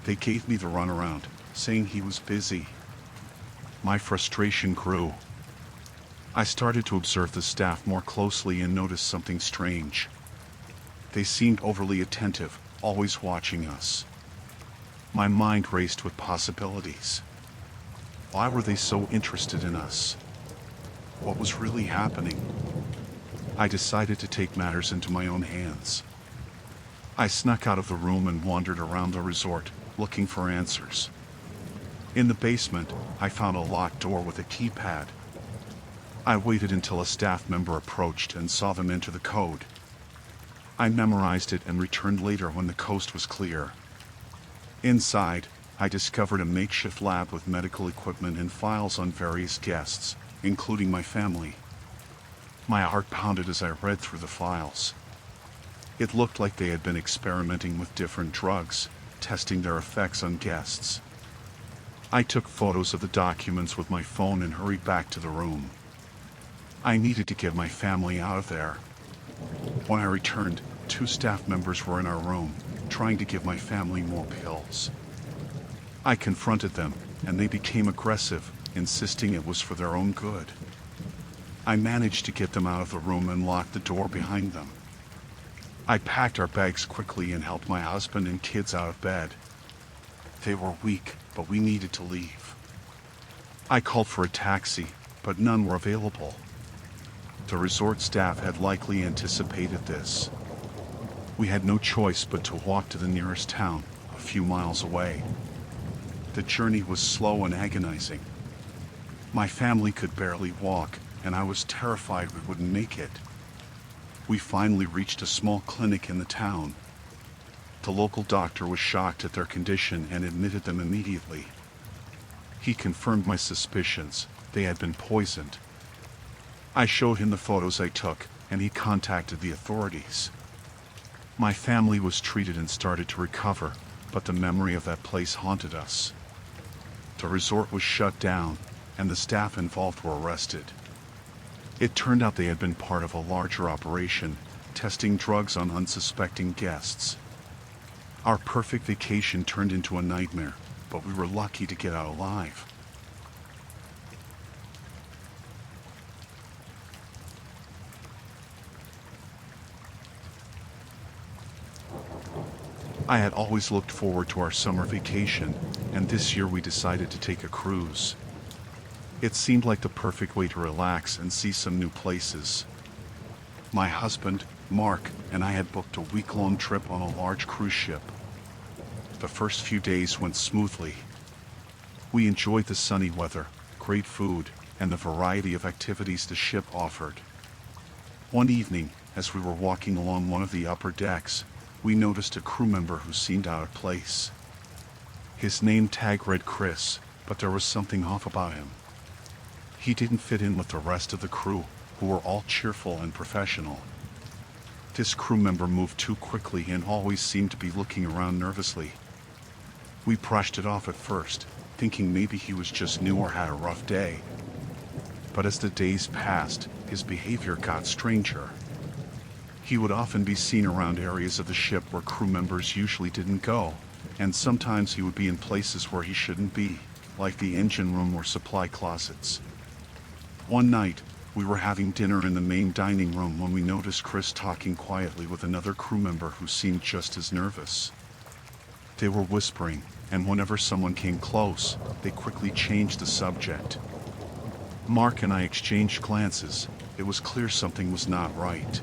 They gave me the runaround, saying he was busy. My frustration grew. I started to observe the staff more closely and noticed something strange. They seemed overly attentive, always watching us. My mind raced with possibilities. Why were they so interested in us? What was really happening? I decided to take matters into my own hands. I snuck out of the room and wandered around the resort, looking for answers. In the basement, I found a locked door with a keypad. I waited until a staff member approached and saw them enter the code. I memorized it and returned later when the coast was clear. Inside, I discovered a makeshift lab with medical equipment and files on various guests, including my family. My heart pounded as I read through the files. It looked like they had been experimenting with different drugs, testing their effects on guests. I took photos of the documents with my phone and hurried back to the room. I needed to get my family out of there. When I returned, 2 staff members were in our room, trying to give my family more pills. I confronted them, and they became aggressive, insisting it was for their own good. I managed to get them out of the room and locked the door behind them. I packed our bags quickly and helped my husband and kids out of bed. They were weak, but we needed to leave. I called for a taxi, but none were available. The resort staff had likely anticipated this. We had no choice but to walk to the nearest town, a few miles away. The journey was slow and agonizing. My family could barely walk, and I was terrified we wouldn't make it. We finally reached a small clinic in the town. The local doctor was shocked at their condition and admitted them immediately. He confirmed my suspicions. They had been poisoned. I showed him the photos I took, and he contacted the authorities. My family was treated and started to recover, but the memory of that place haunted us. The resort was shut down, and the staff involved were arrested. It turned out they had been part of a larger operation, testing drugs on unsuspecting guests. Our perfect vacation turned into a nightmare, but we were lucky to get out alive. I had always looked forward to our summer vacation, and this year we decided to take a cruise. It seemed like the perfect way to relax and see some new places. My husband, Mark, and I had booked a week-long trip on a large cruise ship. The first few days went smoothly. We enjoyed the sunny weather, great food, and the variety of activities the ship offered. One evening, as we were walking along one of the upper decks, we noticed a crew member who seemed out of place. His name tag read Chris, but there was something off about him. He didn't fit in with the rest of the crew, who were all cheerful and professional. This crew member moved too quickly and always seemed to be looking around nervously. We brushed it off at first, thinking maybe he was just new or had a rough day. But as the days passed, his behavior got stranger. He would often be seen around areas of the ship where crew members usually didn't go, and sometimes he would be in places where he shouldn't be, like the engine room or supply closets. One night, we were having dinner in the main dining room when we noticed Chris talking quietly with another crew member who seemed just as nervous. They were whispering, and whenever someone came close, they quickly changed the subject. Mark and I exchanged glances. It was clear something was not right.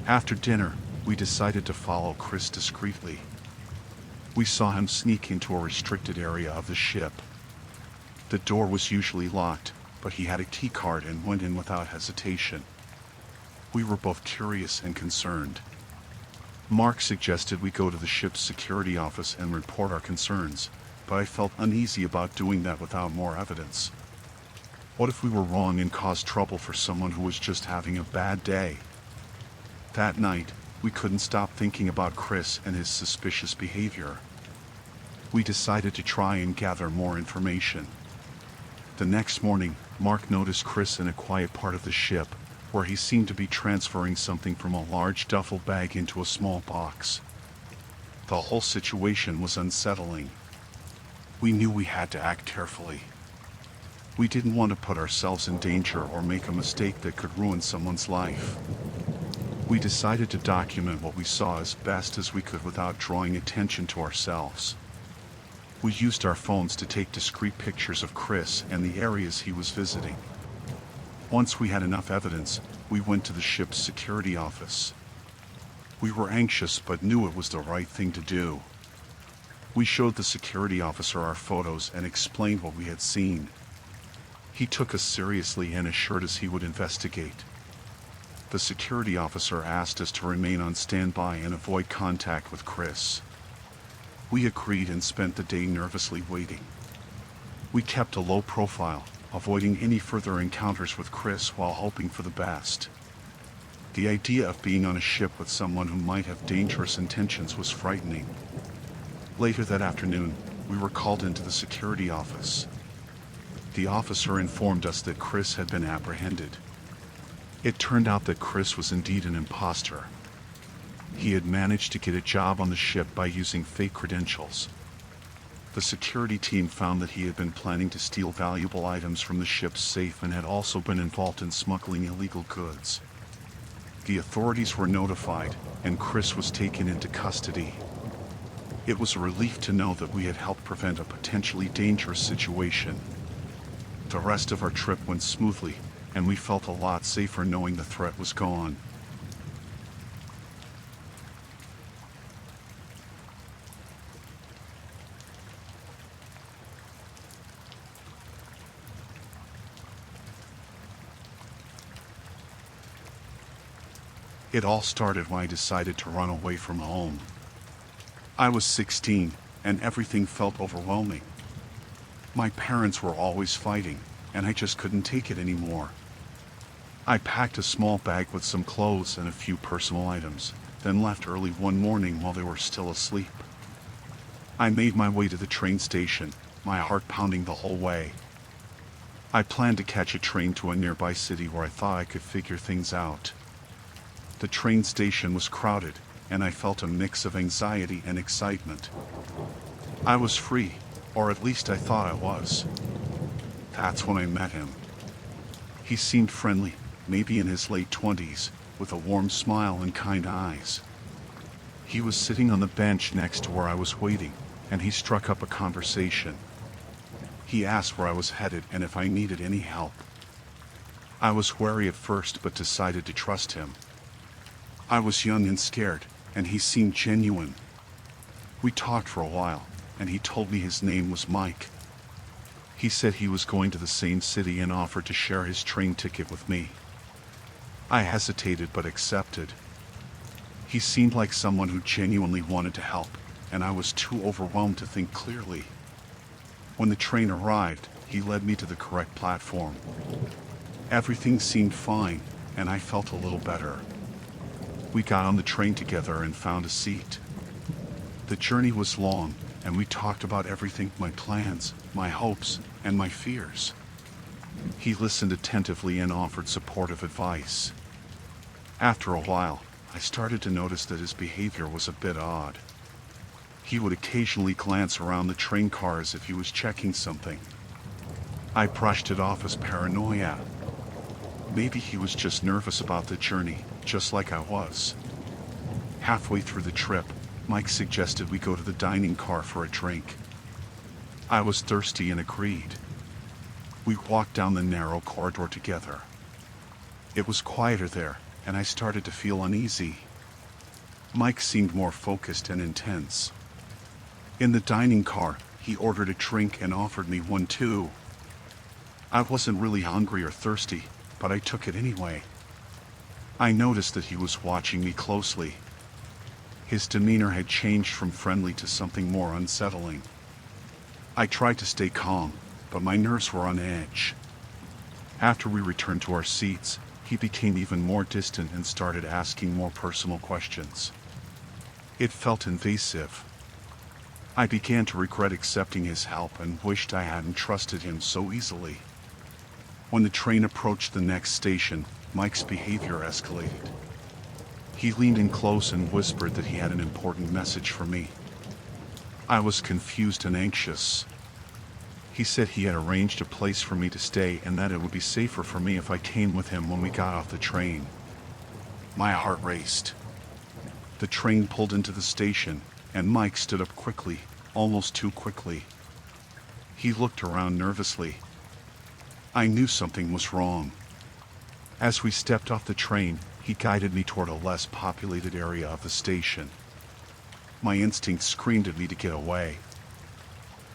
After dinner, we decided to follow Chris discreetly. We saw him sneak into a restricted area of the ship. The door was usually locked, but he had a key card and went in without hesitation. We were both curious and concerned. Mark suggested we go to the ship's security office and report our concerns, but I felt uneasy about doing that without more evidence. What if we were wrong and caused trouble for someone who was just having a bad day? That night, we couldn't stop thinking about Chris and his suspicious behavior. We decided to try and gather more information. The next morning, Mark noticed Chris in a quiet part of the ship, where he seemed to be transferring something from a large duffel bag into a small box. The whole situation was unsettling. We knew we had to act carefully. We didn't want to put ourselves in danger or make a mistake that could ruin someone's life. We decided to document what we saw as best as we could without drawing attention to ourselves. We used our phones to take discreet pictures of Chris and the areas he was visiting. Once we had enough evidence, we went to the ship's security office. We were anxious but knew it was the right thing to do. We showed the security officer our photos and explained what we had seen. He took us seriously and assured us he would investigate. The security officer asked us to remain on standby and avoid contact with Chris. We agreed and spent the day nervously waiting. We kept a low profile, avoiding any further encounters with Chris while hoping for the best. The idea of being on a ship with someone who might have dangerous intentions was frightening. Later that afternoon, we were called into the security office. The officer informed us that Chris had been apprehended. It turned out that Chris was indeed an imposter. He had managed to get a job on the ship by using fake credentials. The security team found that he had been planning to steal valuable items from the ship's safe and had also been involved in smuggling illegal goods. The authorities were notified, and Chris was taken into custody. It was a relief to know that we had helped prevent a potentially dangerous situation. The rest of our trip went smoothly, and we felt a lot safer knowing the threat was gone. It all started when I decided to run away from home. I was 16, and everything felt overwhelming. My parents were always fighting, and I just couldn't take it anymore. I packed a small bag with some clothes and a few personal items, then left early one morning while they were still asleep. I made my way to the train station, my heart pounding the whole way. I planned to catch a train to a nearby city where I thought I could figure things out. The train station was crowded, and I felt a mix of anxiety and excitement. I was free, or at least I thought I was. That's when I met him. He seemed friendly, maybe in his late 20s, with a warm smile and kind eyes. He was sitting on the bench next to where I was waiting, and he struck up a conversation. He asked where I was headed and if I needed any help. I was wary at first but decided to trust him. I was young and scared, and he seemed genuine. We talked for a while, and he told me his name was Mike. He said he was going to the same city and offered to share his train ticket with me. I hesitated but accepted. He seemed like someone who genuinely wanted to help, and I was too overwhelmed to think clearly. When the train arrived, he led me to the correct platform. Everything seemed fine, and I felt a little better. We got on the train together and found a seat. The journey was long, and we talked about everything, my plans, my hopes, and my fears. He listened attentively and offered supportive advice. After a while, I started to notice that his behavior was a bit odd. He would occasionally glance around the train car as if he was checking something. I brushed it off as paranoia. Maybe he was just nervous about the journey, just like I was. Halfway through the trip, Mike suggested we go to the dining car for a drink. I was thirsty and agreed. We walked down the narrow corridor together. It was quieter there, and I started to feel uneasy. Mike seemed more focused and intense. In the dining car, he ordered a drink and offered me one too. I wasn't really hungry or thirsty, but I took it anyway. I noticed that he was watching me closely. His demeanor had changed from friendly to something more unsettling. I tried to stay calm, but my nerves were on edge. After we returned to our seats, he became even more distant and started asking more personal questions. It felt invasive. I began to regret accepting his help and wished I hadn't trusted him so easily. When the train approached the next station, Mike's behavior escalated. He leaned in close and whispered that he had an important message for me. I was confused and anxious. He said he had arranged a place for me to stay and that it would be safer for me if I came with him when we got off the train. My heart raced. The train pulled into the station, and Mike stood up quickly, almost too quickly. He looked around nervously. I knew something was wrong. As we stepped off the train, he guided me toward a less populated area of the station. My instincts screamed at me to get away.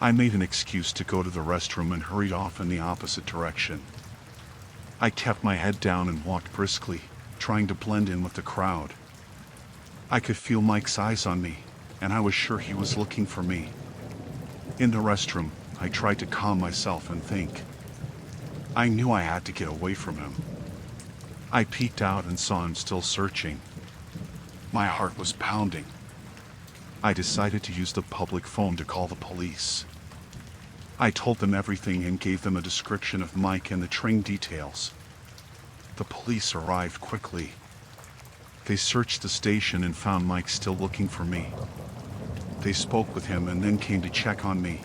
I made an excuse to go to the restroom and hurried off in the opposite direction. I kept my head down and walked briskly, trying to blend in with the crowd. I could feel Mike's eyes on me, and I was sure he was looking for me. In the restroom, I tried to calm myself and think. I knew I had to get away from him. I peeked out and saw him still searching. My heart was pounding. I decided to use the public phone to call the police. I told them everything and gave them a description of Mike and the train details. The police arrived quickly. They searched the station and found Mike still looking for me. They spoke with him and then came to check on me.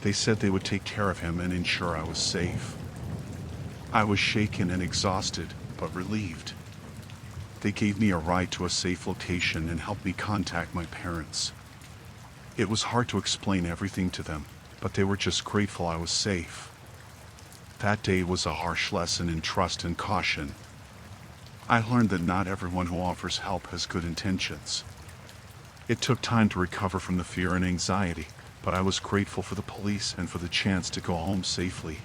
They said they would take care of him and ensure I was safe. I was shaken and exhausted, but relieved. They gave me a ride to a safe location and helped me contact my parents. It was hard to explain everything to them, but they were just grateful I was safe. That day was a harsh lesson in trust and caution. I learned that not everyone who offers help has good intentions. It took time to recover from the fear and anxiety, but I was grateful for the police and for the chance to go home safely.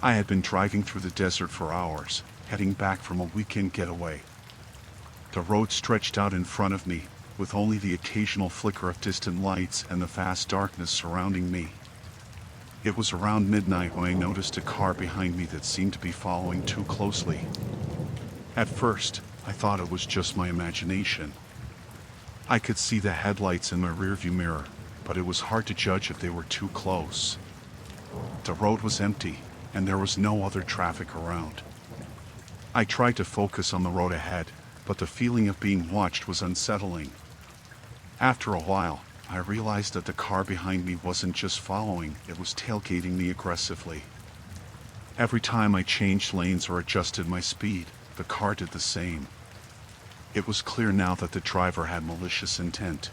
I had been driving through the desert for hours, heading back from a weekend getaway. The road stretched out in front of me, with only the occasional flicker of distant lights and the vast darkness surrounding me. It was around midnight when I noticed a car behind me that seemed to be following too closely. At first, I thought it was just my imagination. I could see the headlights in my rearview mirror, but it was hard to judge if they were too close. The road was empty, and there was no other traffic around. I tried to focus on the road ahead, but the feeling of being watched was unsettling. After a while, I realized that the car behind me wasn't just following, it was tailgating me aggressively. Every time I changed lanes or adjusted my speed, the car did the same. It was clear now that the driver had malicious intent.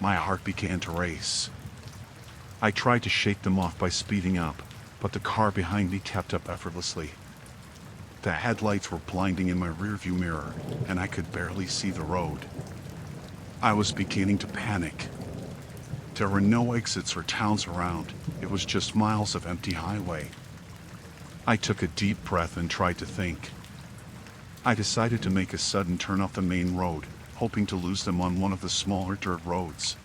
My heart began to race. I tried to shake them off by speeding up, but the car behind me kept up effortlessly. The headlights were blinding in my rearview mirror, and I could barely see the road. I was beginning to panic. There were no exits or towns around, it was just miles of empty highway. I took a deep breath and tried to think. I decided to make a sudden turn off the main road, hoping to lose them on one of the smaller dirt roads.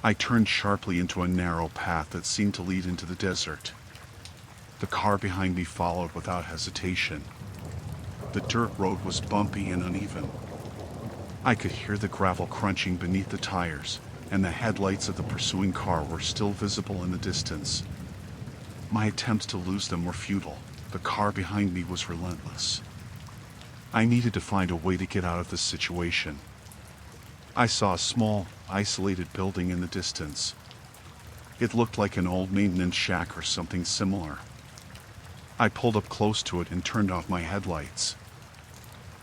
I turned sharply into a narrow path that seemed to lead into the desert. The car behind me followed without hesitation. The dirt road was bumpy and uneven. I could hear the gravel crunching beneath the tires, and the headlights of the pursuing car were still visible in the distance. My attempts to lose them were futile. The car behind me was relentless. I needed to find a way to get out of this situation. I saw a small, isolated building in the distance. It looked like an old maintenance shack or something similar. I pulled up close to it and turned off my headlights.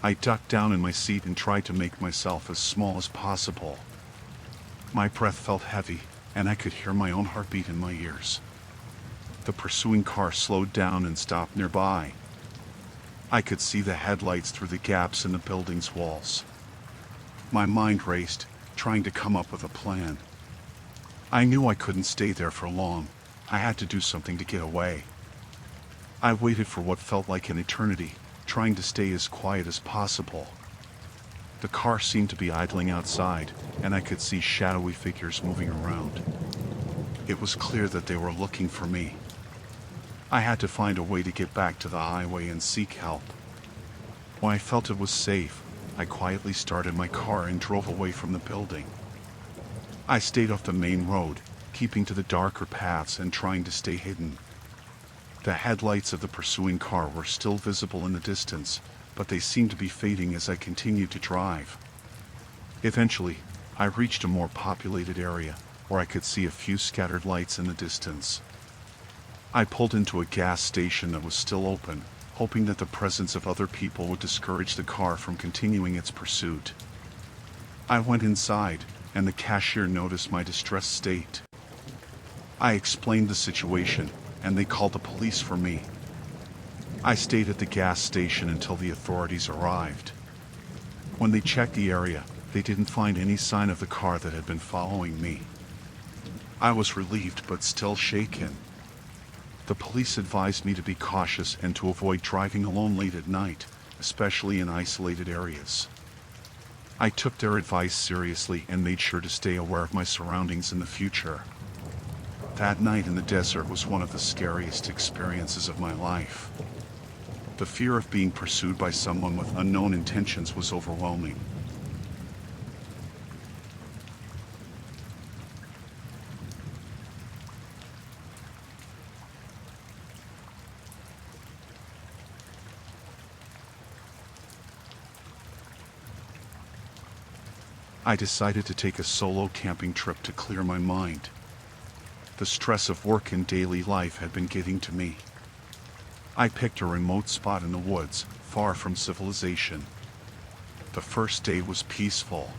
I ducked down in my seat and tried to make myself as small as possible. My breath felt heavy, and I could hear my own heartbeat in my ears. The pursuing car slowed down and stopped nearby. I could see the headlights through the gaps in the building's walls. My mind raced, trying to come up with a plan. I knew I couldn't stay there for long. I had to do something to get away. I waited for what felt like an eternity, trying to stay as quiet as possible. The car seemed to be idling outside, and I could see shadowy figures moving around. It was clear that they were looking for me. I had to find a way to get back to the highway and seek help. When I felt it was safe, I quietly started my car and drove away from the building. I stayed off the main road, keeping to the darker paths and trying to stay hidden. The headlights of the pursuing car were still visible in the distance, but they seemed to be fading as I continued to drive. Eventually, I reached a more populated area, where I could see a few scattered lights in the distance. I pulled into a gas station that was still open, hoping that the presence of other people would discourage the car from continuing its pursuit. I went inside, and the cashier noticed my distressed state. I explained the situation, and they called the police for me. I stayed at the gas station until the authorities arrived. When they checked the area, they didn't find any sign of the car that had been following me. I was relieved but still shaken. The police advised me to be cautious and to avoid driving alone late at night, especially in isolated areas. I took their advice seriously and made sure to stay aware of my surroundings in the future. That night in the desert was one of the scariest experiences of my life. The fear of being pursued by someone with unknown intentions was overwhelming. I decided to take a solo camping trip to clear my mind. The stress of work and daily life had been getting to me. I picked a remote spot in the woods, far from civilization. The first day was peaceful.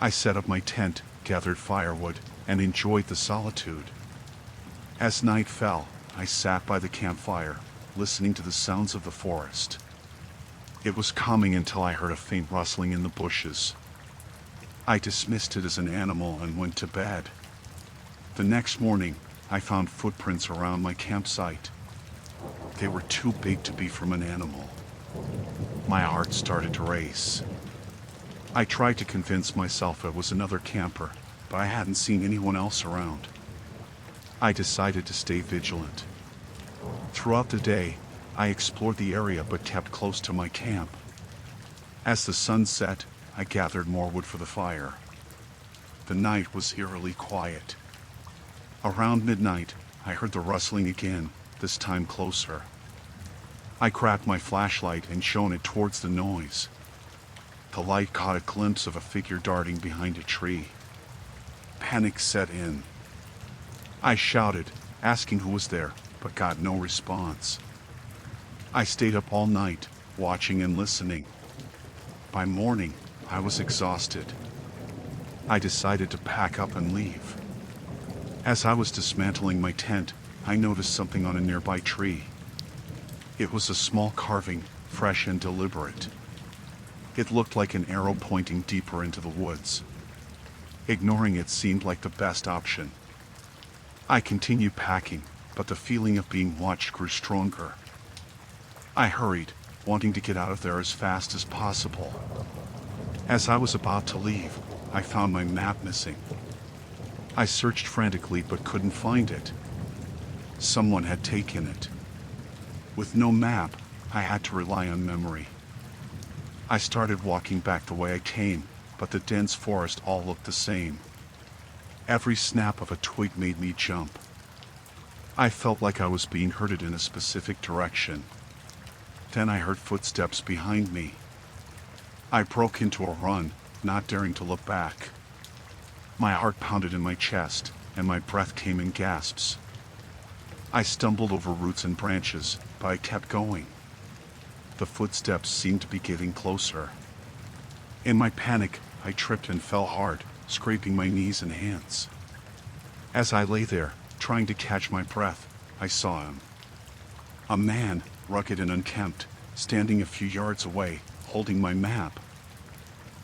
I set up my tent, gathered firewood, and enjoyed the solitude. As night fell, I sat by the campfire, listening to the sounds of the forest. It was calming until I heard a faint rustling in the bushes. I dismissed it as an animal and went to bed. The next morning, I found footprints around my campsite. They were too big to be from an animal. My heart started to race. I tried to convince myself it was another camper, but I hadn't seen anyone else around. I decided to stay vigilant. Throughout the day, I explored the area but kept close to my camp. As the sun set, I gathered more wood for the fire. The night was eerily quiet. Around midnight, I heard the rustling again, this time closer. I grabbed my flashlight and shone it towards the noise. The light caught a glimpse of a figure darting behind a tree. Panic set in. I shouted, asking who was there, but got no response. I stayed up all night, watching and listening. By morning, I was exhausted. I decided to pack up and leave. As I was dismantling my tent, I noticed something on a nearby tree. It was a small carving, fresh and deliberate. It looked like an arrow pointing deeper into the woods. Ignoring it seemed like the best option. I continued packing, but the feeling of being watched grew stronger. I hurried, wanting to get out of there as fast as possible. As I was about to leave, I found my map missing. I searched frantically but couldn't find it. Someone had taken it. With no map, I had to rely on memory. I started walking back the way I came, but the dense forest all looked the same. Every snap of a twig made me jump. I felt like I was being herded in a specific direction. Then I heard footsteps behind me. I broke into a run, not daring to look back. My heart pounded in my chest, and my breath came in gasps. I stumbled over roots and branches, but I kept going. The footsteps seemed to be getting closer. In my panic, I tripped and fell hard, scraping my knees and hands. As I lay there, trying to catch my breath, I saw him. A man, rugged and unkempt, standing a few yards away, holding my map.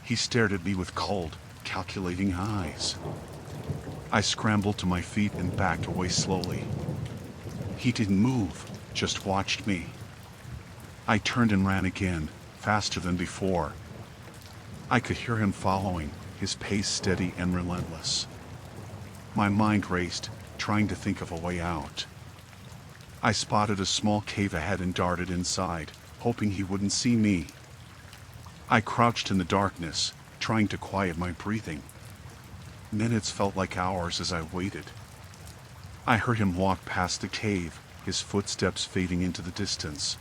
He stared at me with cold, calculating eyes. I scrambled to my feet and backed away slowly. He didn't move, just watched me. I turned and ran again, faster than before. I could hear him following, his pace steady and relentless. My mind raced, trying to think of a way out. I spotted a small cave ahead and darted inside, hoping he wouldn't see me. I crouched in the darkness, trying to quiet my breathing. Minutes felt like hours as I waited. I heard him walk past the cave, his footsteps fading into the distance.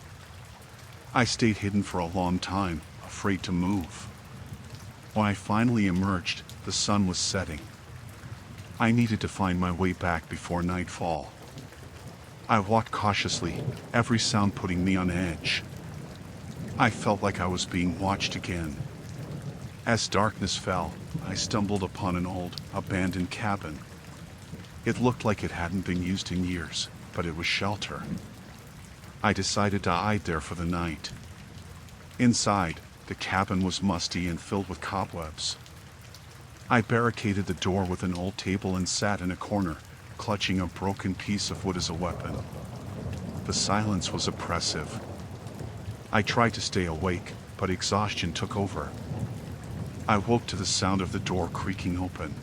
I stayed hidden for a long time, afraid to move. When I finally emerged, the sun was setting. I needed to find my way back before nightfall. I walked cautiously, every sound putting me on edge. I felt like I was being watched again. As darkness fell, I stumbled upon an old, abandoned cabin. It looked like it hadn't been used in years, but it was shelter. I decided to hide there for the night. Inside, the cabin was musty and filled with cobwebs. I barricaded the door with an old table and sat in a corner, clutching a broken piece of wood as a weapon. The silence was oppressive. I tried to stay awake, but exhaustion took over. I woke to the sound of the door creaking open.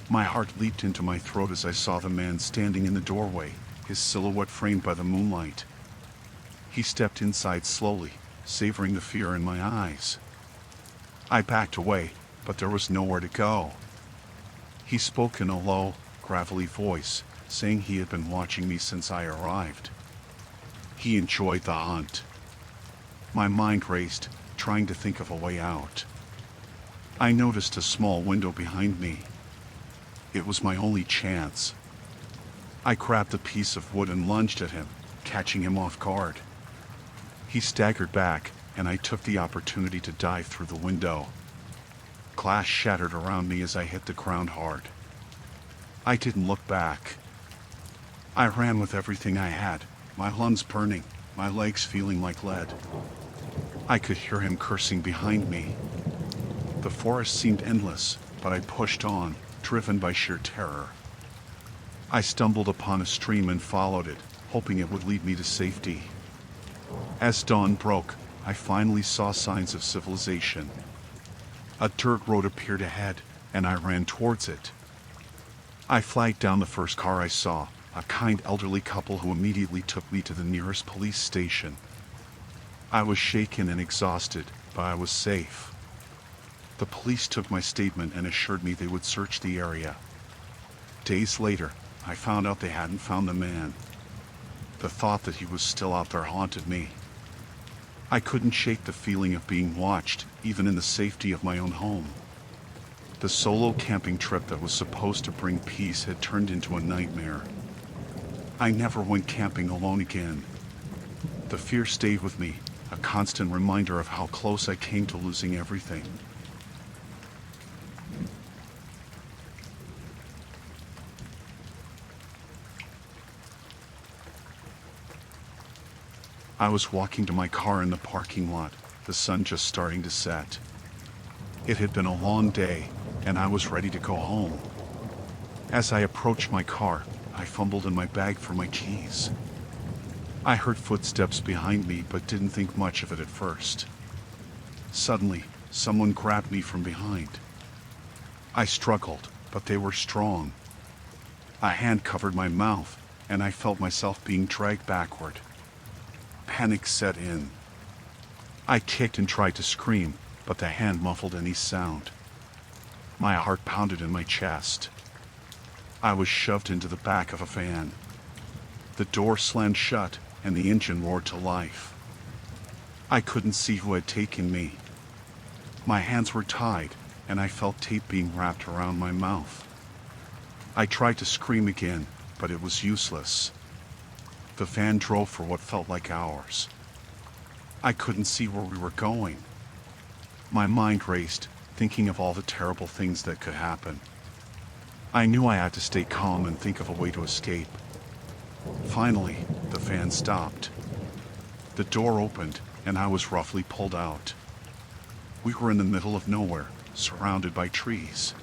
My heart leaped into my throat as I saw the man standing in the doorway, his silhouette framed by the moonlight. He stepped inside slowly, savoring the fear in my eyes. I backed away, but there was nowhere to go. He spoke in a low, gravelly voice, saying he had been watching me since I arrived. He enjoyed the hunt. My mind raced, trying to think of a way out. I noticed a small window behind me. It was my only chance. I grabbed a piece of wood and lunged at him, catching him off guard. He staggered back, and I took the opportunity to dive through the window. Glass shattered around me as I hit the ground hard. I didn't look back. I ran with everything I had, my lungs burning, my legs feeling like lead. I could hear him cursing behind me. The forest seemed endless, but I pushed on, driven by sheer terror. I stumbled upon a stream and followed it, hoping it would lead me to safety. As dawn broke, I finally saw signs of civilization. A dirt road appeared ahead, and I ran towards it. I flagged down the first car I saw, a kind elderly couple who immediately took me to the nearest police station. I was shaken and exhausted, but I was safe. The police took my statement and assured me they would search the area. Days later, I found out they hadn't found the man. The thought that he was still out there haunted me. I couldn't shake the feeling of being watched, even in the safety of my own home. The solo camping trip that was supposed to bring peace had turned into a nightmare. I never went camping alone again. The fear stayed with me, a constant reminder of how close I came to losing everything. I was walking to my car in the parking lot, the sun just starting to set. It had been a long day, and I was ready to go home. As I approached my car, I fumbled in my bag for my keys. I heard footsteps behind me, but didn't think much of it at first. Suddenly, someone grabbed me from behind. I struggled, but they were strong. A hand covered my mouth, and I felt myself being dragged backward. Panic set in. I kicked and tried to scream, but the hand muffled any sound. My heart pounded in my chest. I was shoved into the back of a van. The door slammed shut, and the engine roared to life. I couldn't see who had taken me. My hands were tied, and I felt tape being wrapped around my mouth. I tried to scream again, but it was useless. The van drove for what felt like hours. I couldn't see where we were going. My mind raced, thinking of all the terrible things that could happen. I knew I had to stay calm and think of a way to escape. Finally, the van stopped. The door opened, and I was roughly pulled out. We were in the middle of nowhere, surrounded by trees.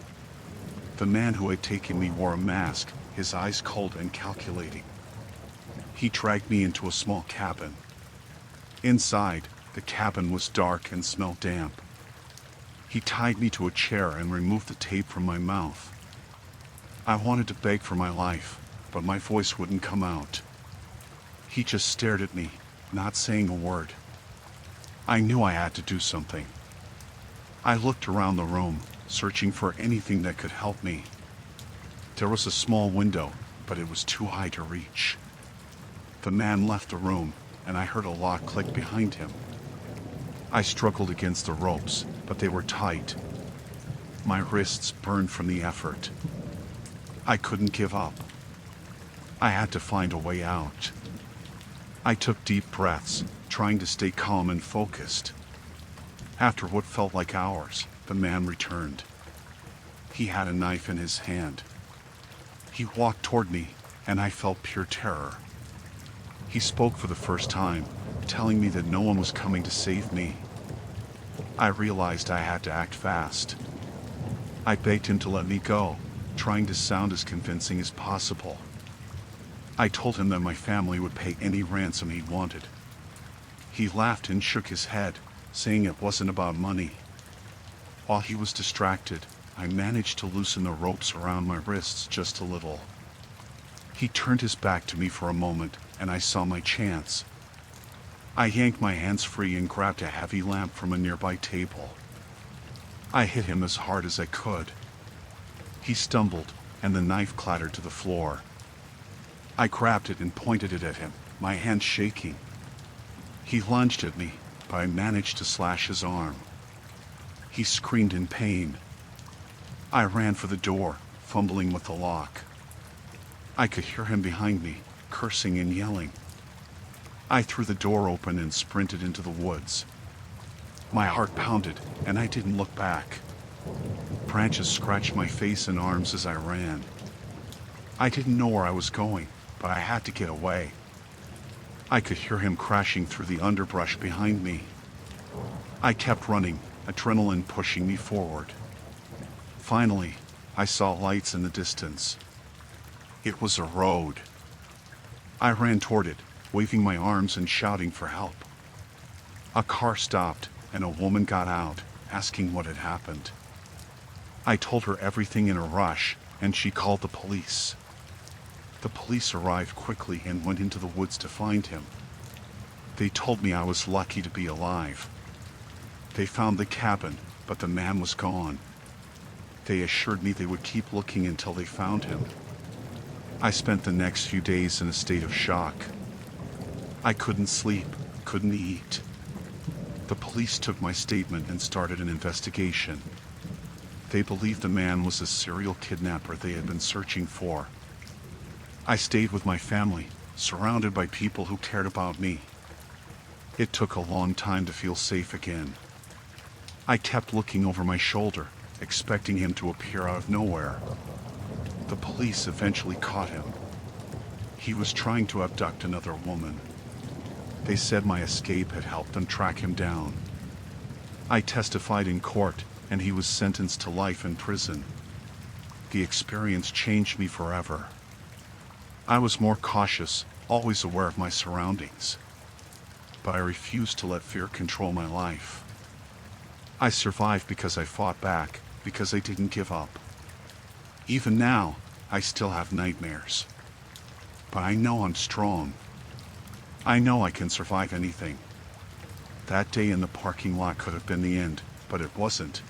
The man who had taken me wore a mask, his eyes cold and calculating. He dragged me into a small cabin. Inside, the cabin was dark and smelled damp. He tied me to a chair and removed the tape from my mouth. I wanted to beg for my life, but my voice wouldn't come out. He just stared at me, not saying a word. I knew I had to do something. I looked around the room, searching for anything that could help me. There was a small window, but it was too high to reach. The man left the room, and I heard a lock click behind him. I struggled against the ropes, but they were tight. My wrists burned from the effort. I couldn't give up. I had to find a way out. I took deep breaths, trying to stay calm and focused. After what felt like hours, the man returned. He had a knife in his hand. He walked toward me, and I felt pure terror. He spoke for the first time, telling me that no one was coming to save me. I realized I had to act fast. I begged him to let me go, trying to sound as convincing as possible. I told him that my family would pay any ransom he wanted. He laughed and shook his head, saying it wasn't about money. While he was distracted, I managed to loosen the ropes around my wrists just a little. He turned his back to me for a moment, and I saw my chance. I yanked my hands free and grabbed a heavy lamp from a nearby table. I hit him as hard as I could. He stumbled, and the knife clattered to the floor. I grabbed it and pointed it at him, my hand shaking. He lunged at me, but I managed to slash his arm. He screamed in pain. I ran for the door, fumbling with the lock. I could hear him behind me, cursing and yelling. I threw the door open and sprinted into the woods. My heart pounded, and I didn't look back. Branches scratched my face and arms as I ran. I didn't know where I was going, but I had to get away. I could hear him crashing through the underbrush behind me. I kept running, adrenaline pushing me forward. Finally, I saw lights in the distance. It was a road. I ran toward it, waving my arms and shouting for help. A car stopped, and a woman got out, asking what had happened. I told her everything in a rush, and she called the police. The police arrived quickly and went into the woods to find him. They told me I was lucky to be alive. They found the cabin, but the man was gone. They assured me they would keep looking until they found him. I spent the next few days in a state of shock. I couldn't sleep, couldn't eat. The police took my statement and started an investigation. They believed the man was the serial kidnapper they had been searching for. I stayed with my family, surrounded by people who cared about me. It took a long time to feel safe again. I kept looking over my shoulder, expecting him to appear out of nowhere. The police eventually caught him. He was trying to abduct another woman. They said my escape had helped them track him down. I testified in court, and he was sentenced to life in prison. The experience changed me forever. I was more cautious, always aware of my surroundings. But I refused to let fear control my life. I survived because I fought back, because I didn't give up. Even now, I still have nightmares. But I know I'm strong. I know I can survive anything. That day in the parking lot could have been the end, but it wasn't.